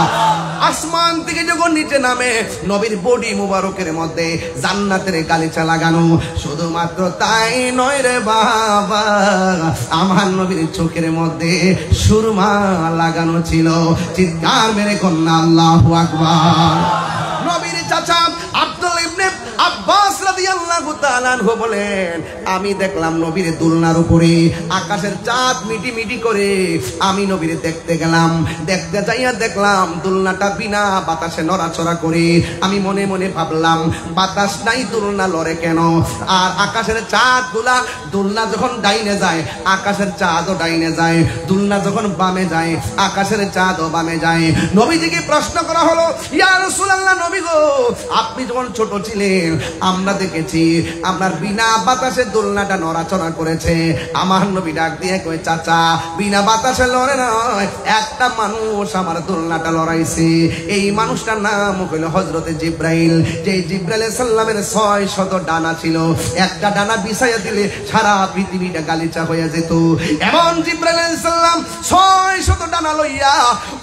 আসমান থেকে যখন নিচে নামে নবীর বডি মুবারকের মধ্যে জান্নাতের গালিচা লাগানো। শুধুমাত্র তাই নয় রে বাবা, আমার নবীর চোখের মধ্যে সুরমা লাগানো ছিল। চিৎকার মেরে কন্যা আল্লাহু আকবার। নবীর চাচা আব্দুল্লাহ ইবনে আব্বাস রাদিয়াল্লাহু তাআলা আনহু বলেন, আমি দেখলাম নবীর দোলনার উপরে আকাশের চাঁদ মিটি মিটি করে আমি নবীর দেখতে গেলাম। দেখতে যাইয়া দেখলাম দোলনাটা বিনা বাতাসে নড়াচড়া করে। আমি মনে মনে ভাবলাম, বাতাস নাই দোলনা লড়ে কেন? আর আকাশের চাঁদ দোলনা যখন ডাইনে যায় আকাশের চাঁদও ডাইনে যায়, দোলনা যখন বামে যায় আকাশের চাঁদও বামে যায়। নবীজিকে প্রশ্ন করা হলো, ইয়া রাসূলুল্লাহ, নবী গো, আপনি যখন ছোট ছিলেন আমরা দেখেছি আপনার বিনা বাতাসে দোলনাটা নড়াচড়া করেছে। আমার নবী ডাক দিয়ে কয়, চাচা, বিনা বাতাসে লড়ে নয়, একটা মানুষ আমার দোলনাটা লড়াইছে। এই মানুষটার নাম হলো হযরতে জিব্রাইল। যে জিব্রাইল সাল্লামের 600 ডানা ছিল, একটা ডানা বিছাইয়া দিলে সারা পৃথিবীটা গালিচা হয়ে যেত। এমন জিব্রাইল সাল্লাম 600 ডানা লইয়া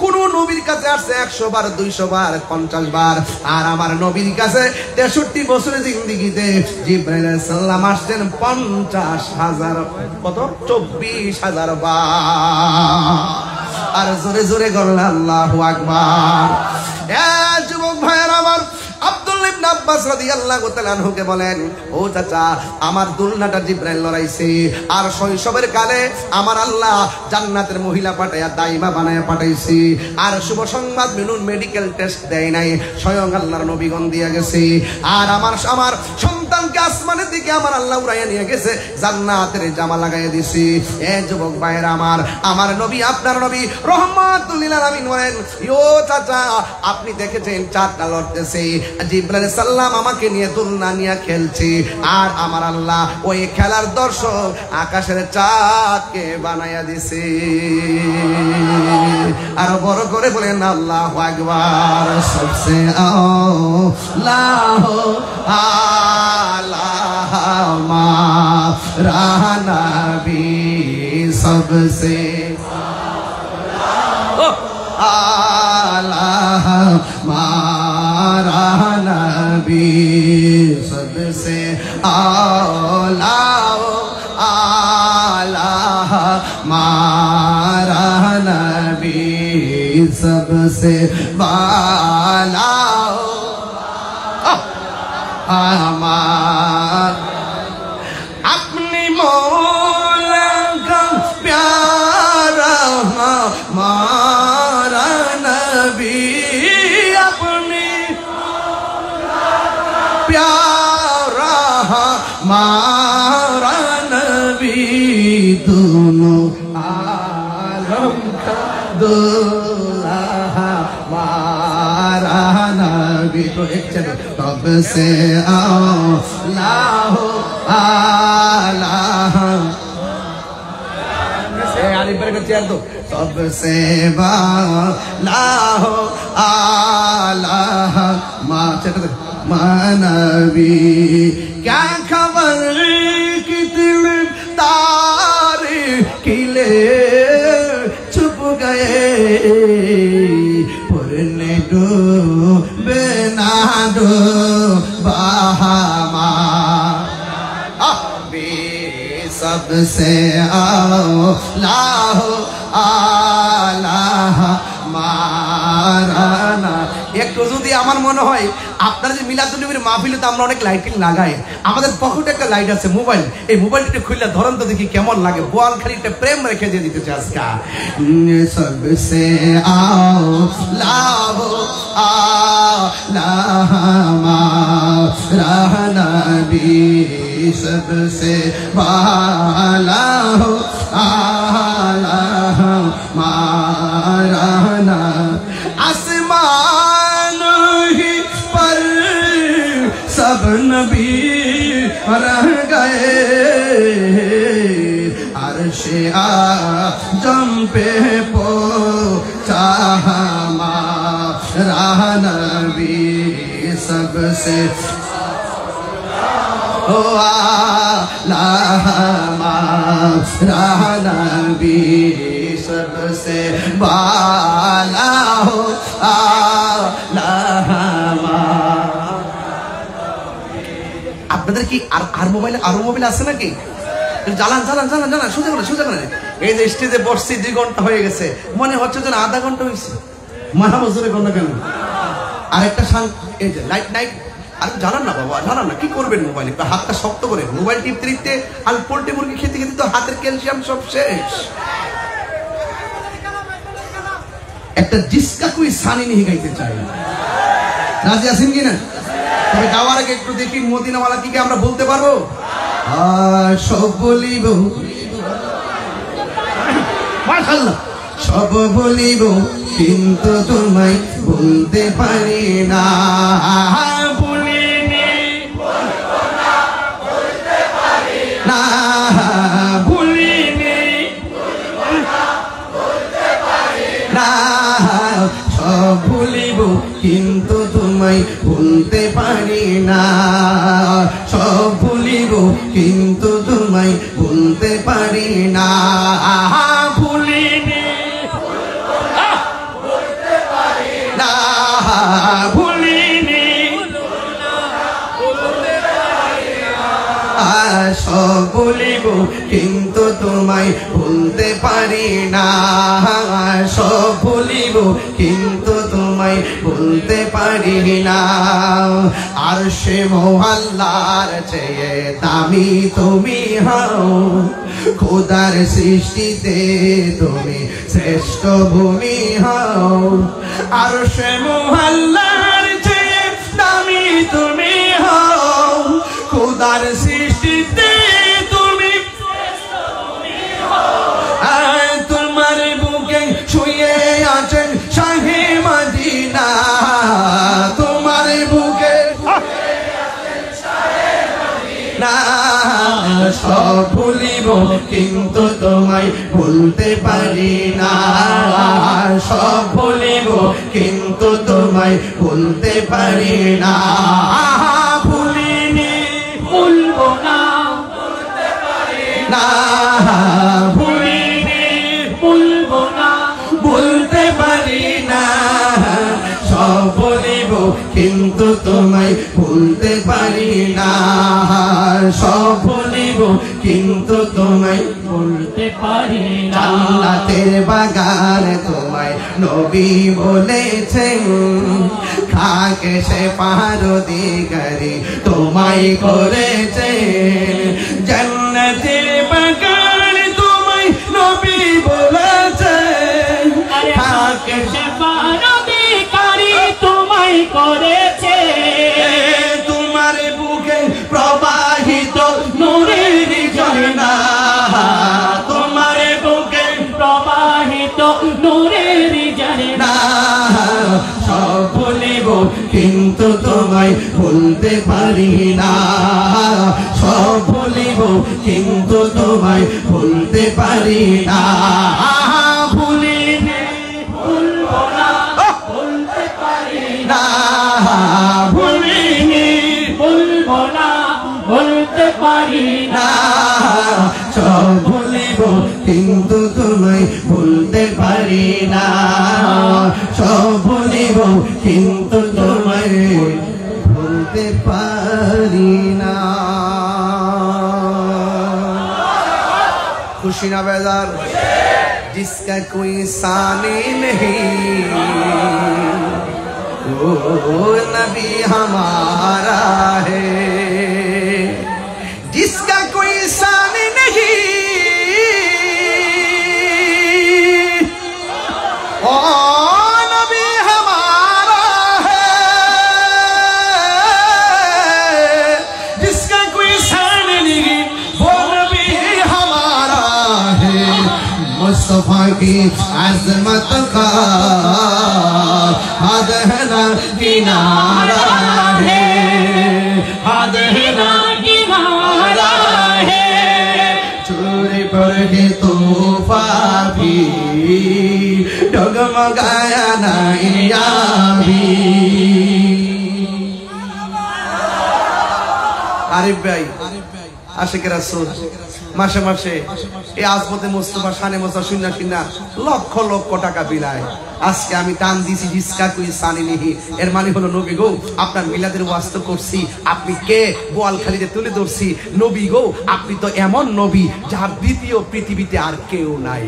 কোন নবীর কাছে আসছে 100 বার, 200 বার, 50 বার। আর আমার নবীর কাছে 63 বছরের জিন্দেগিতে জিব্রাইল সাল্লাম আসছেন 50,000, কত 24,000 বার। আর জোরে জোরে বললেন আল্লাহু আকবার। যুবক ভাইয়ের আমার, আব্দুল্লাহ ইবনে আব্বাস রাদিয়াল্লাহু তাআলা আনহুকে বলেন, ও চাচা, আমার দুলনাটা জিবরাইল লড়াইছে, আর শৈশবের কালে আমার আল্লাহ জান্নাতের মহিলা পাঠাইয়া দাইমা বানায়া পাঠাইছি, আর শুভ সংবাদ মিনুন মেডিকেল টেস্ট দেয় নাই, স্বয়ং আল্লাহর নবীগণ দিয়ে গেছে, আর আমার সন্তানকে আসমানের দিকে আমার আল্লাহ উড়াইয়া নিয়ে গেছে, জান্নাতের জামা লাগাইয়া দিছি। যুবক ভাইয়েরা আমার নবী, আপনার নবী রহমাতুল লিল আলামিন বলেন, ও চাচা, আপনি দেখেছেন চাঁদটা লড়তেছে, জিবরাইল সাল্লাম আমাকে নিয়ে দুলনা নিয়ে খেলছে, আর আমার আল্লাহ ওই খেলার দর্শক আকাশের চাঁদকে বানাইয়া দিছে। আর বড় করে বলেন আল্লাহু আকবার। সবসে আল্লাহু আলামা রাহনাবি, সবসে আলামা नबी सबसे आला आला मारा नबी सबसे बाला हमार अपनी मौला का प्यारा मारा नबी, अपनी प्यारा हमारा नबी, दोनों आलम का दूल्हा हमारा नबी। तो एक चलो, तब से आला आला आली पर चेयर दो, सबसे बाला आला माँ चलो मानवी। क्या खबर कितने तारे किले छुप गए, पुरने डूबे ना डूबामा, सबसे आला आला মারানা। একটু যদি আমার মনে হয় আপনারা যে মিলাদুন নবীর মাহফিলে তো আমরা অনেক লাইটিং লাগাই, আমাদের পকেটে একটা লাইট আছে মোবাইল, এই মোবাইলটা খুললে ধরন তো দেখি কেমন লাগে, বোয়াল খালি একটা প্রেম রেখে দিয়ে দিতে চাই আজকে। সবসে আলা আলা মারানা বি, सबसे बाला आला माराना। आसमान ही पर सब नबी रह गए, अर्शे आजम पे पहुंचा हमारा नबी, सबसे ओ आला माराना नबी, सबसे बाला हो आला। আপনাদের কি আর মোবাইল আছে নাকি? জ্বালান জ্বালান জ্বালান জ্বালান, সোজা করে সোজা করে। এই যে স্টেজে বসছি 2 ঘন্টা হয়ে গেছে, মনে হচ্ছে যেন আধা ঘন্টা হয়েছে। মাহাবজুরে কোন কেন আরেকটা এই যে লাইট নাইট, আর জানান না বাবা, জানান না, কি করবেন মোবাইলে? হাতটা শক্ত করে মোবাইল টিপতে টিপতে আর পোল্ট্রি মুরগি খেতে খেতে তো হাতের ক্যালসিয়াম সব শেষ। একটা জিসকা কুই সানি নিয়ে গাইতে চাই, রাজি আছেন কিনা? তবে গাওয়ার আগে একটু দেখি মদিনাওয়ালা কি আমরা বলতে পারবো? সব বলিব মাশাআল্লাহ, সব বলিব কিন্তু তোমায় বলতে পারি না, ভুলিনি বলতে পারি না, ভুলিনি বলতে পারি না, সব ভুলিব কিন্তু তোমায় ভুলতে পারি না, সব ভুলিব কিন্তু তোমায় ভুলতে পারি না, ভুলিনি বলতে পারি না, ভুলিনি বলতে পারি না, সব ভুলিব কিন্তু তোমায় ভুলতে পারি না, সব ভুলিব কিন্তু তোমায় ভুলতে পারি না। আরশে মোহাল্লার চেয়ে দামি তুমি হও, খোদার সৃষ্টিতে তুমি শ্রেষ্ঠ ভূমি হও। আরশে মোহাল্লার চেয়ে দামি তুমি হও, খোদার সৃষ্টিতে তুমি শ্রেষ্ঠ ভূমি হও। আর তোমার বুকে শুয়ে আছেন শাহে মদিনা, তোমার বুকে না, সব ভুলিব কিন্তু তোমায় ভুলতে পারি না, সব ভুলিব কিন্তু তোমায় ভুলতে পারি না। ভুলিনি ভুলবো না, ভুলতে পারি না, ভুলিনি ভুলবো না, ভুলতে পারি না। সব ভুলিব কিন্তু তোমায় ভুলতে পারি না, সব ভুলিব কিন্তু তোমায় ভুলতে পারি না। জান্নাতের বাগান তোমায় নবী বলেছেন, খাকে সে পারদিগারি তোমায় করেছেন। জান্নাতের বাগান তোমায় নবী বলেছেন, খাকে সে পারদিগারি তোমায় করেছে। তোমার বুকে প্রবাহিত নূরের ঝর্ণা, তোমার বুকে প্রবাহিত নূরের ঝর্ণা। সব ভুলিব কিন্তু তোমায় ভুলতে পারি না, সব ভুলিব কিন্তু তোমায় ভুলতে পারি না। ভুলিনি ভুলবো না, ভুলতে পারি না, ভুলিনি ভুলবো না, ভুলতে পারি না। সব ভুলিব কিন্তু তোমায় ভুলতে পারি না, সব ভুলিব কিন্তু তোমায় ভুলতে পারি না। খুশি না বেজার? जिसका कोई सानी नहीं वो नबी हमारा है, जिसका कोई सानी नहीं ओ नबी हमारा है, जिसका कोई सानी नहीं वो नबी हमारा है। मुस्तफा की अज़मत का हद है ना किनारा है, हद है ना किनारा है। चोरी पर के तोहफा भी डगमगाया नैया भी। आरिफ भाई आशिक रसूल মাসে মাসে এই আজমতে মুস্তাফা শানে মুস্তাফা শুননা শুননা লক্ষ লক্ষ টাকা বিলায়। আজকে আমি দান দিছি জিসকা কোই সানি নেহি, এর মানে হলো নবী গো আপনার মিলাদের ওয়াস্ত করছি, আপনি কে বোয়ালখালীতে তুলে ধরছি। নবী গো আপনি তো এমন নবী যার দ্বিতীয় পৃথিবীতে আর কেউ নাই।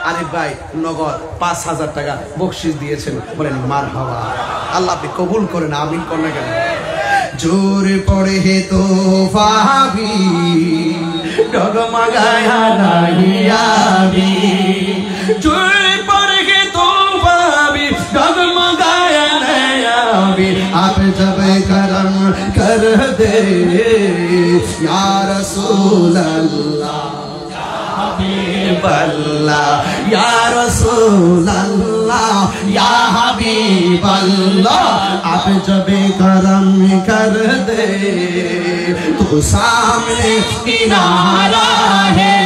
আরিফ ভাই নগদ ৫,০০০ টাকা বকশিশ দিয়েছেন, বলেন মারহাবা। আল্লাহ আপনি কবুল করেন, আমিন করেন না কেন? जोर पड़े है तो फाबी डगमगाया नैया भी, जोर पड़े है तो फाबी डगमगाया नैया भी। आप जब करम कर दे या रसूल अल्लाह हबीब अल्लाह, या रसूल अल्लाह या हबीब अल्लाह। आप जब करम कर दे तो सामने किनारा है,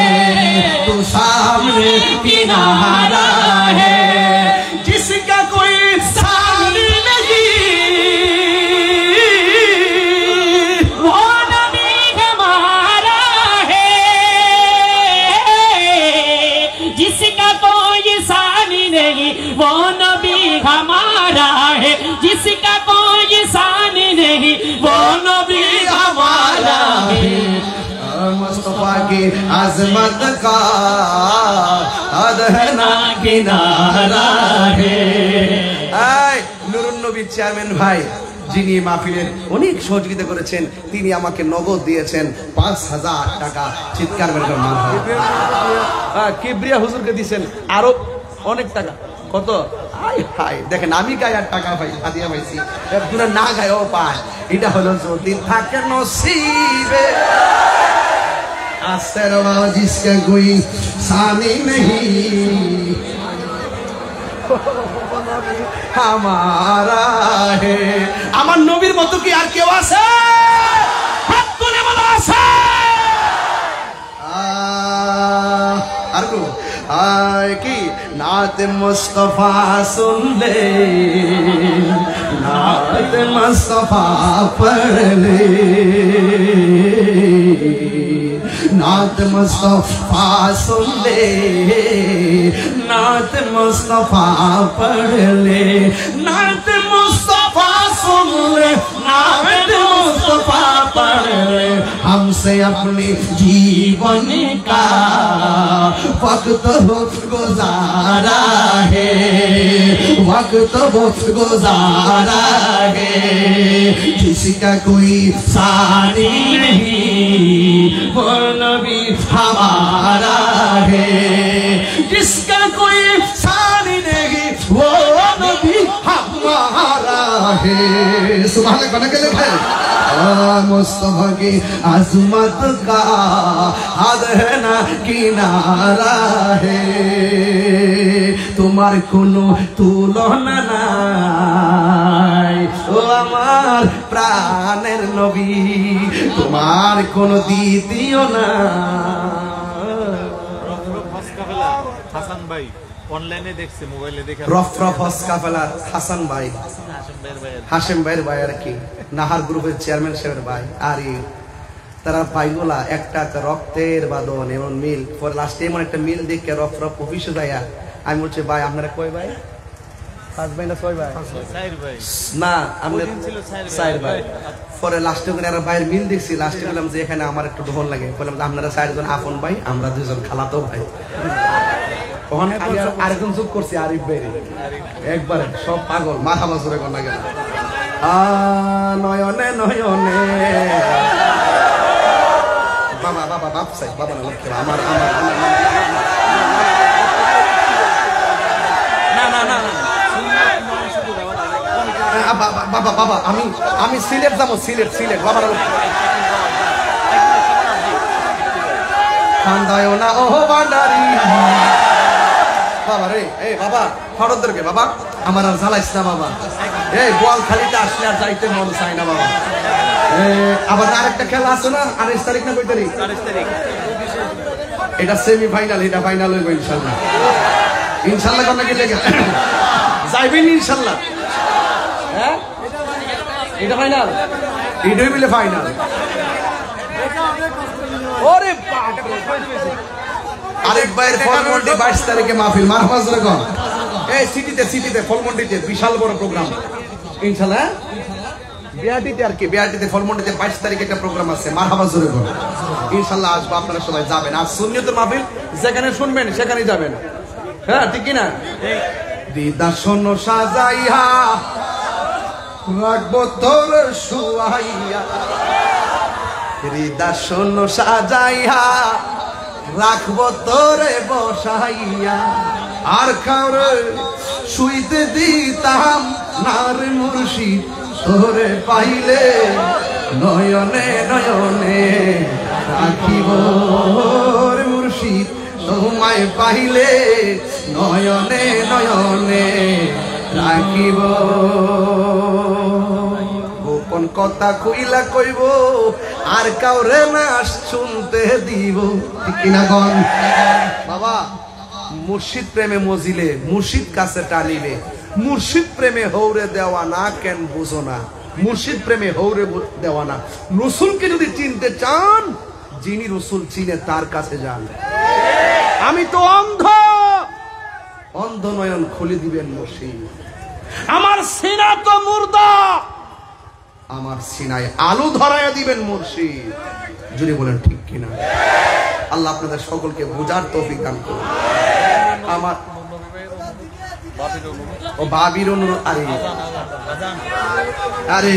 तो सामने किनारा है। जिसका कोई सामने नहीं वो नबी हमारा है, जिसका कोई सानी नहीं वो नबी हमारा है, जिसका कोई सानी नहीं वो नबी हमारा है। मुस्तफा की अजमत का अदना किनारा है। নুরুন নবী চেয়ারম্যান ভাই যিনি মাহফিলের অনেক সহযোগিতা করেছেন, তিনি আমাকে নগদ দিয়েছেন ৫,০০০ টাকা। চিৎকার করে কিবরিয়া হুজুরকে দিয়েছেন আরো অনেক টাকা। কত? হায় হায়, দেখেন আমি গায়ে আর টাকা পাই, হাদিয়া পাইছি, একজনে না গায়েও পায়। এটা হলো যদি থাকে নসিবে আসর জিসকা কোই সানি নেহি हमारा है। আমার নবীর মতো কি আর কেউ আছে? হাত তুলে বলো আছে। আর কো আয় কি নাত মুস্তাফা सुन ले, नात मुस्ताफा पढ़ ले, नात मुस्तफा सुन ले, नात मुस्तफा पढ़ ले, नात मुस्तफा सुन ले, नात मुस्तफा पढ़ ले। हमसे अपने जीवन का वक्त हो गुजारा है, वक्त हो गुजारा है, जिसका कोई सानी नहीं वो नबी हमारा है, जिसका कोई सानी नहीं वो नबी हमारा है। सुभान अल्लाह के लिए भाई मुस्तफा की अजमत का अदना किनारा है, তোমার কোনো তুলনা নাই ও আমার প্রাণের নবী, তোমার কোনো দ্বিতীয় না। হাসান ভাই অনলাইনে দেখছে, মোবাইলে দেখে রফরফ কাফেলা হাসান ভাই, হাশেম ভাইয়ের ভাই আর কি, নাহার গ্রুপের চেয়ারম্যান সাহেবের ভাই। আর তারা ভাইগুলা একটা রক্তের বাঁধন এমন মিল, পরে লাস্টে এমন একটা মিল দেখে রফরফ অফিসে যাইয়া আমি বলছি ভাই আপনারা কয় ভাই? 5 ভাই না 6 ভাই? না আমরা 4 ভাই। পরে লাস্টে করে আর ভাইয়ের মিল দেখছি, লাস্টে বললাম যে এখানে আমার একটু ঢোল লাগে, বললাম আপনারা 4 জন আপন ভাই, আমরা 2 জন খালাতো ভাই। ওখানে আরেকজন চুপ করছি, আরিফ ভাই একবারে সব পাগল, মাথা বছরে কন্যা গেল নয়নে নয়নে বাবা বাবা বাপ সাই বাবা না লক্ষ্য আমার বাবা বাবা আমি সিলেট যাবো, সিলেট বাবার কান্দায় না ও ভান্ডারি বাবা রে। এই বাবা ফরদরকে বাবা আমার আর জ্বালাইস না বাবা, এই বোয়ালখালীতে আসলে আর যাইতে মন চাই না বাবা। আবার আরেকটা খেলা আছে না 28 তারিখ না কয় তারিখ? 28 তারিখ। এটা সেমি ফাইনাল, এটা ফাইনাল হইব ইনশাআল্লাহ। ইনশাআল্লাহ কোন কি লেগে যাইবেন ইনশাআল্লাহ? হ্যাঁ এটা ফাইনাল, এটাই মিলে ফাইনাল। ওরে বাপ রে, আরেক ভাইয়ের ফলমন্ডি 22 তারিখে মাহফিল, মারহাবা জোরে কোন। এই সিটিতে ফলমন্ডিতে বিশাল বড় প্রোগ্রাম ইনশাআল্লাহ। বিআরটিতে আর কি, বিআরটিতে ফলমন্ডিতে 22 তারিখে একটা প্রোগ্রাম আছে, মারহাবা জোরে কোন। ইনশাআল্লাহ আসবো, আপনারা সবাই যাবেন। আর সুন্নিয়তের মাহফিল যেখানে শুনবেন সেখানেই যাবেন, হ্যাঁ ঠিক কি না? দিদা শোনো সাজাইয়া রাখবো তোর শুয়াইয়া, হৃদা শোনো সাজাইয়া রাখবো তোরে বসাইয়া, আর কাউরে শুইতে দিতাম না রে মুর্শিদ, তোরে পাইলে নয়নে নয়নে রাখিব রে মুর্শিদ, তোমায় পাইলে নয়নে নয়নে রাখিব। গোপন কথা কইলা কইব আর কাউরে না শুনতে দিব, ঠিক কিনা গন বাবা? মুর্শিদ প্রেমে মজিলে মুর্শিদ কাছে টানিলে, মুর্শিদ প্রেমে হৌরে দেওয়া না কেন বুঝো না, মুর্শিদ প্রেমে হৌরে দেওয়া না। রসুলকে যদি চিনতে চান, যিনি রসুল চিনে তার কাছে যান। আমি তো অন্ধ নয়ন খুলে দিবেন মুর্শিদ। আমার সিনা তো মুর্দা, আমার সিনায় আলু ধরাইয়া দিবেন মুর্শিদ। যদি বলেন ঠিক কিনা? আল্লাহ আপনাদের সকলকে বোঝার তৌফিক দান করুন। আমার ও ভাবির অনুরোধ, আরে আরে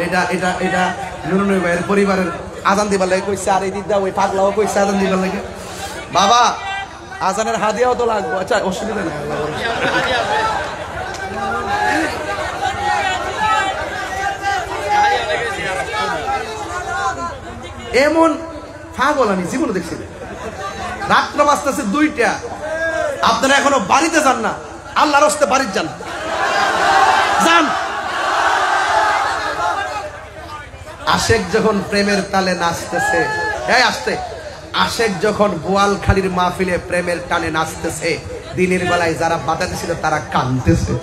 এটা এটা এটা নুরুন ভাইয়ের পরিবারের আজান দিবার লাগে কইছে, আর এই দিদা ওই পাগলাও কইছে আজান দিবার লাগে। বাবা আজানের হাদিয়াও তো লাগবে, আচ্ছা অসুবিধা নেই। এমন পাগল আমি জীবনে দেখছি না। রাত্র বাজতেছে 2টা, আপনারা এখনো বাড়িতে যান না, আল্লাহর রাস্তে বাড়িতে যান, যান। আশেক যখন প্রেমের তালে নাচতেছে, এই আসতে, আশেক যখন বোয়ালখালীর মাহফিলে প্রেমের টানে নাচতেছে, দিনের বেলায় যারা বাধা দিছিল তারা কাঁদতেছে।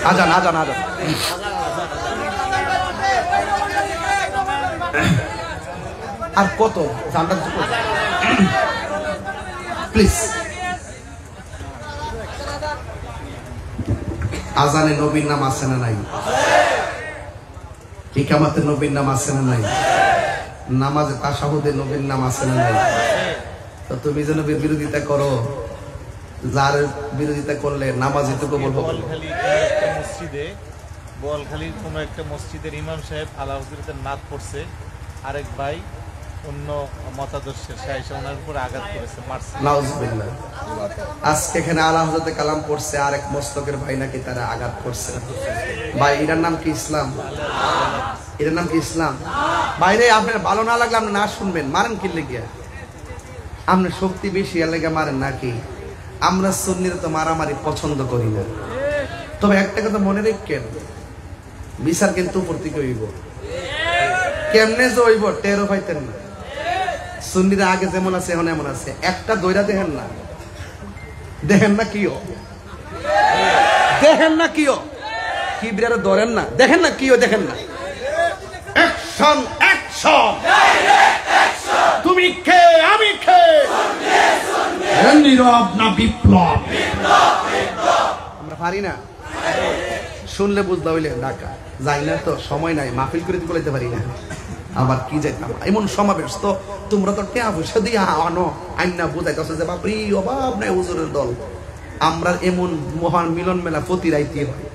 আজান আজান আজান। আর কত জানতে প্লিজ। আজানে নবীর নাম আছে না নাই? ইকামাতে নবীর নাম আছে না নাই? নামাজে তাশাহুদে নবীর নাম আছে না নাই? তো তুমি যে নবীর বিরোধিতা করো, যার বিরোধিতা করলে নামাজ এটুকু বলবো। বোয়ালখালীর কোন একটা মসজিদের ইমাম সাহেব আলা হুজুরের নাত পড়ছে, আরেক ভাই অন্য মতাদর্শের সাইসা ওনার উপর আঘাত করেছে, মারছে। নাউজুবিল্লাহ। আজকে এখানে আলা হযরতে কালাম পড়ছে, আরেক মস্তকের ভাই নাকি তারা আঘাত করছে। ভাই এটার নাম কি ইসলাম? এটার নাম কি ইসলাম? বাইরে আপনার ভালো না লাগলে আপনি না শুনবেন, মারেন কি লেগে? আপনার শক্তি বেশি এর লেগে মারেন নাকি? আমরা সুন্নিরা তো মারামারি পছন্দ করি না। তবে একটা কথা মনে রাখেন, বিচার কিন্তু উপর থেকে হইব। কেমনে যে হইব টেরও পাইতেন না। সুন্নিরা আগে যেমন আছে এখন এমন আছে। একটা দইরা দেখেন না, দেখেন না কিও, দেখেন না কিও, কি বিরারে ধরেন না, দেখেন না কিও, দেখেন না। অ্যাকশন অ্যাকশন, তুমি কে আমি কে, নীরব না বিপ্লব? আমরা পারি না, শুনলে বুঝতে হইলে ঢাকা যাই না, তো সময় নাই, মাহফিল করে বলাইতে পারি না। আবার কি যাইতাম এমন সমাবেশ, তো তোমরা তো টেয়া পয়সা দিয়ে আনো আইনা বুঝাইতেছে যে বাপরি অভাব নাই হুজুরের দল। আমরা এমন মহান মিলন মেলা প্রতি রাইতে হয়।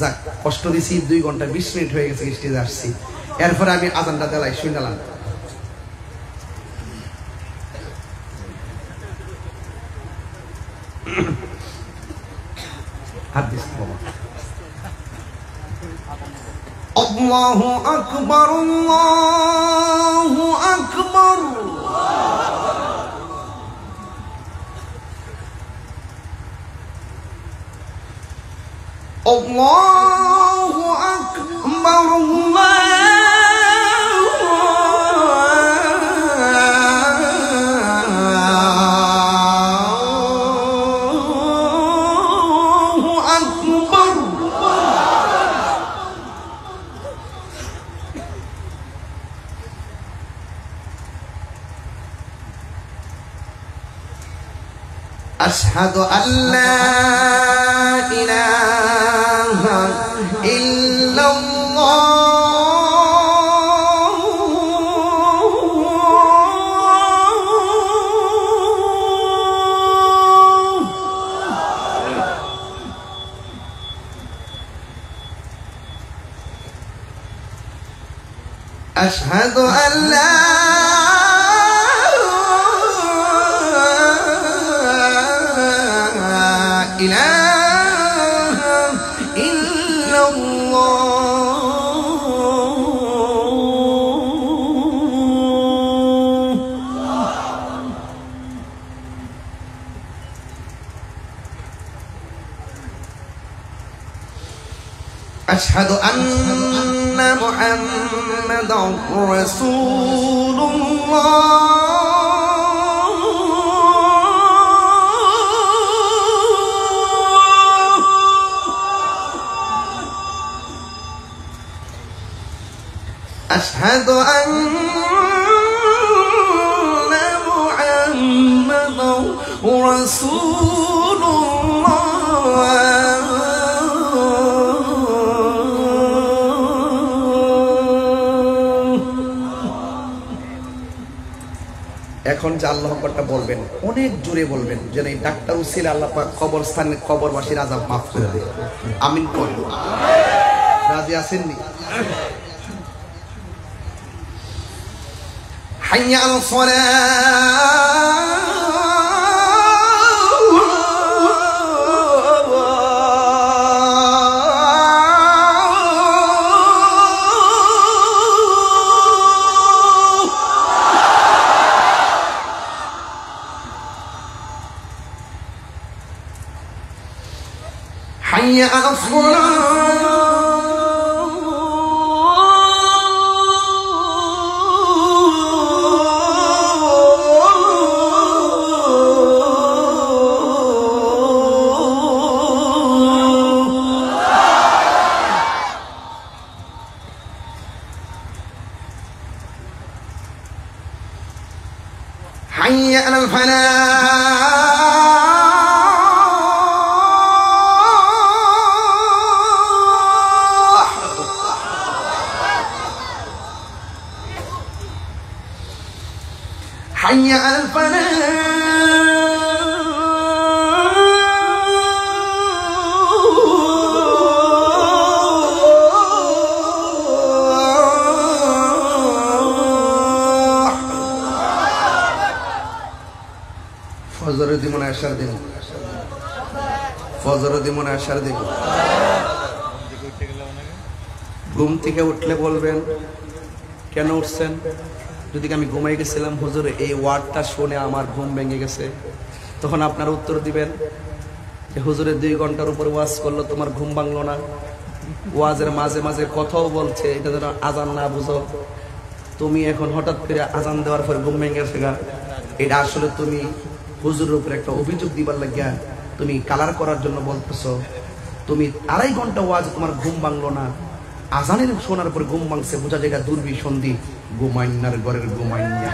যাক, কষ্ট দিছি, 2 ঘন্টা 20 মিনিট হয়ে গেছে স্টেজে আসছি। এরপরে আমি আজানটা দেলাই শুনলাম। আল্লাহু আকবার, আল্লাহু আকবার। আল্লাহু আকবার, আল্লাহু আকবার। আশহাদু আল্লা ইলাহা ইল্লাল্লাহ, আশহাদু আল্লা ইলাহা ইল্লাল্লাহ। আশহাদু আন্না মুহাম্মাদার রাসূলুল্লাহ। أشهد أن محمدا رسول الله. এখন যে আল্লাহ আকবারটা বলবেন অনেক জোরে বলবেন, যেন এই ডাক্তার উসিলে আল্লাহ পাক কবরস্থানে কবরবাসীর আযাব মাফ করে দেয়। আমিন করেন। রাজি আছেননি? হাইয়া আলাস সালাহ। حي على الصلاة حي على الفلاح حي على الفلاح ফজর দিমন আশার দিন, ফজর দিমন আশার দিন। ঘুম থেকে উঠলে বলবেন কেন উঠছেন? যদি আমি ঘুমাই গেছিলাম হুজুর, এই ওয়ার্ডটা শুনে আমার ঘুম ভেঙে গেছে, তখন আপনার উত্তর দিবেন যে হুজুরের 2 ঘন্টার উপর ওয়াজ করলো, তোমার ঘুম ভাঙলো না? ওয়াজের মাঝে মাঝে কথাও বলছে, এটা যেন আজান না বুঝো। তুমি এখন হঠাৎ করে আজান দেওয়ার পর ঘুম ভেঙে গেছে গা, এটা আসলে তুমি হুজুরের উপর একটা অভিযোগ দিবার লাগিয়া তুমি কালার করার জন্য বলতেছো। তুমি 2.5 ঘন্টা ওয়াজ, তোমার ঘুম ভাঙলো না, আজানের শোনার পর ঘুম ভাঙছে, বোঝা যায় এটা দুর্বিসন্ধি। ঘুমাইনার ঘরের ঘুমাইনা।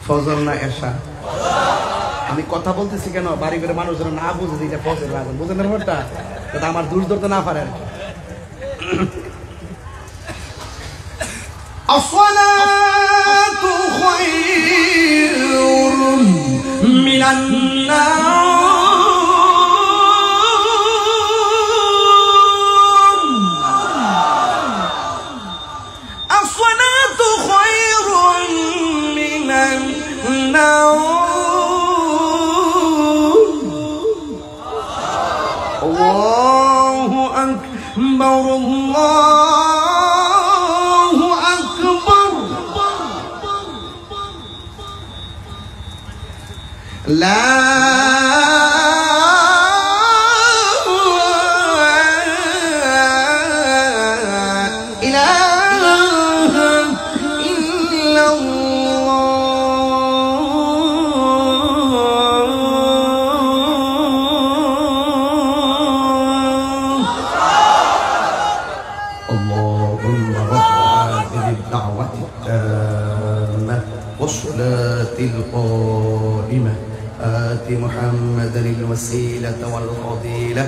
ফজর না এশা? আমি কথা বলতেছি কেন, বাড়ি করে মানুষ যেন না বুঝে এটা ফজর আজান, বুঝেন ব্যাপারটা, যাতে আমার দূর ধরতে না পারে আর কি। আসসালাতু খায়রুম মিনান নার। আসসালাতু খায়রুম মিনান নার। আল্লাহু আকবার, আল্লাহু আকবার। লা ইলাহা ইল্লাল্লাহ। اللهم رب هذه الدعوة التامة والصلاة القائمة آت محمدا الوسيلة والفضيلة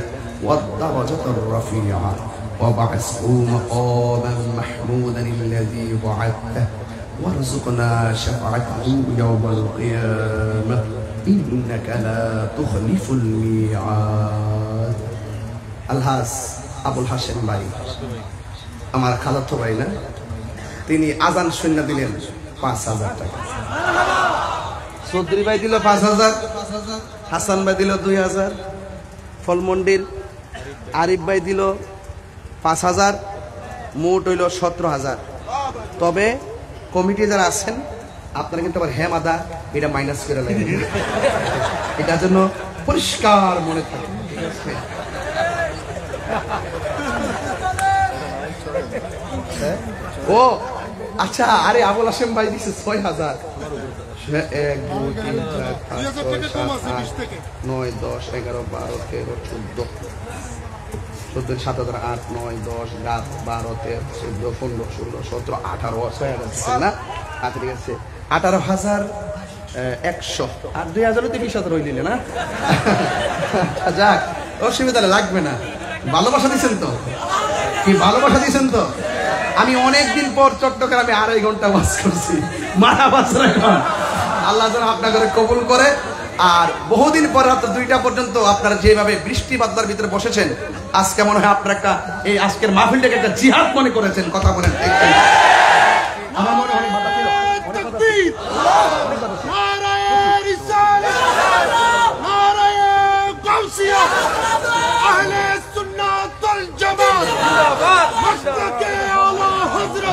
والدرجة الرفيعة وابعثه مقاما محمودا الذي وعدته وارزقنا شفاعته يوم القيامة إنك لا تخلف الميعاد. الحاج আবুল হাশেম ভাই, আমার খালাতো ভাই না, তিনি আজান শুনে দিলেন 5,000 টাকা। চৌধুরী ভাই দিল 5,000, হাসান ভাই দিল 2,000, ফলমন্ডির আরিফ ভাই দিল 5,000, মোট হইল 17,000। তবে কমিটি যারা আছেন আপনারা কিন্তু আবার হেমাদা এটা মাইনাস করে লাগবে, এটার জন্য পরিষ্কার মনে থাকে, ঠিক আছে? ও আচ্ছা, আরে আবুল হাশেম ভাই দিচ্ছে 6,000। 1 2 3 4 5 6 7 8 9 10 11 12 13 14 14 7,000 8 9 10 11 12 13 14 15 16 17 18 6,000 না? আচ্ছা ঠিক আছে, 18,100 আর 2,000 তে 20,000 হইলে না? যাক, অসুবিধা লাগবে না। ভালোবাসা দিচ্ছেন তো? কি ভালোবাসা দিচ্ছেন তো? আমি অনেকদিন পর চট্টগ্রামে 2.5 ঘন্টা বাস করছি। মারা বাসরা আল্লাহ যেন আপনাদের কবুল করে। আর বহুদিন পর রাত 2টা পর্যন্ত আপনারা যেভাবে বৃষ্টি বাদলার ভিতরে বসেছেন, আজকে মনে হয় আপনারা একটা এই আজকের মাহফিলটাকে একটা জিহাদ মনে করেছেন। কথা বলেন ঠিক কি? আমার মনে হয় মাথা ছিল অনেক কথা ছিল।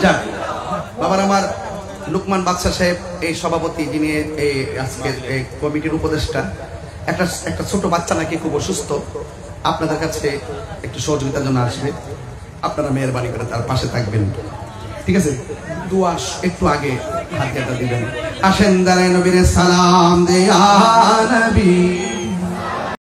যাক, বাবার আমার লুকমান বাদশা সাহেব এই সভাপতি, যিনি এই আজকের এই কমিটির উপদেষ্টা, একটা ছোট বাচ্চা নাকি খুব অসুস্থ, আপনাদের কাছে একটু সহযোগিতার জন্য আসবে। আপনারা মেহরবানি করে তার পাশে থাকবেন, ঠিক আছে? দোয়া একটু আগে হাতিয়াটা দিবেন। আসেন দাঁড়ায় নবীর সালাম দেয়া নবী।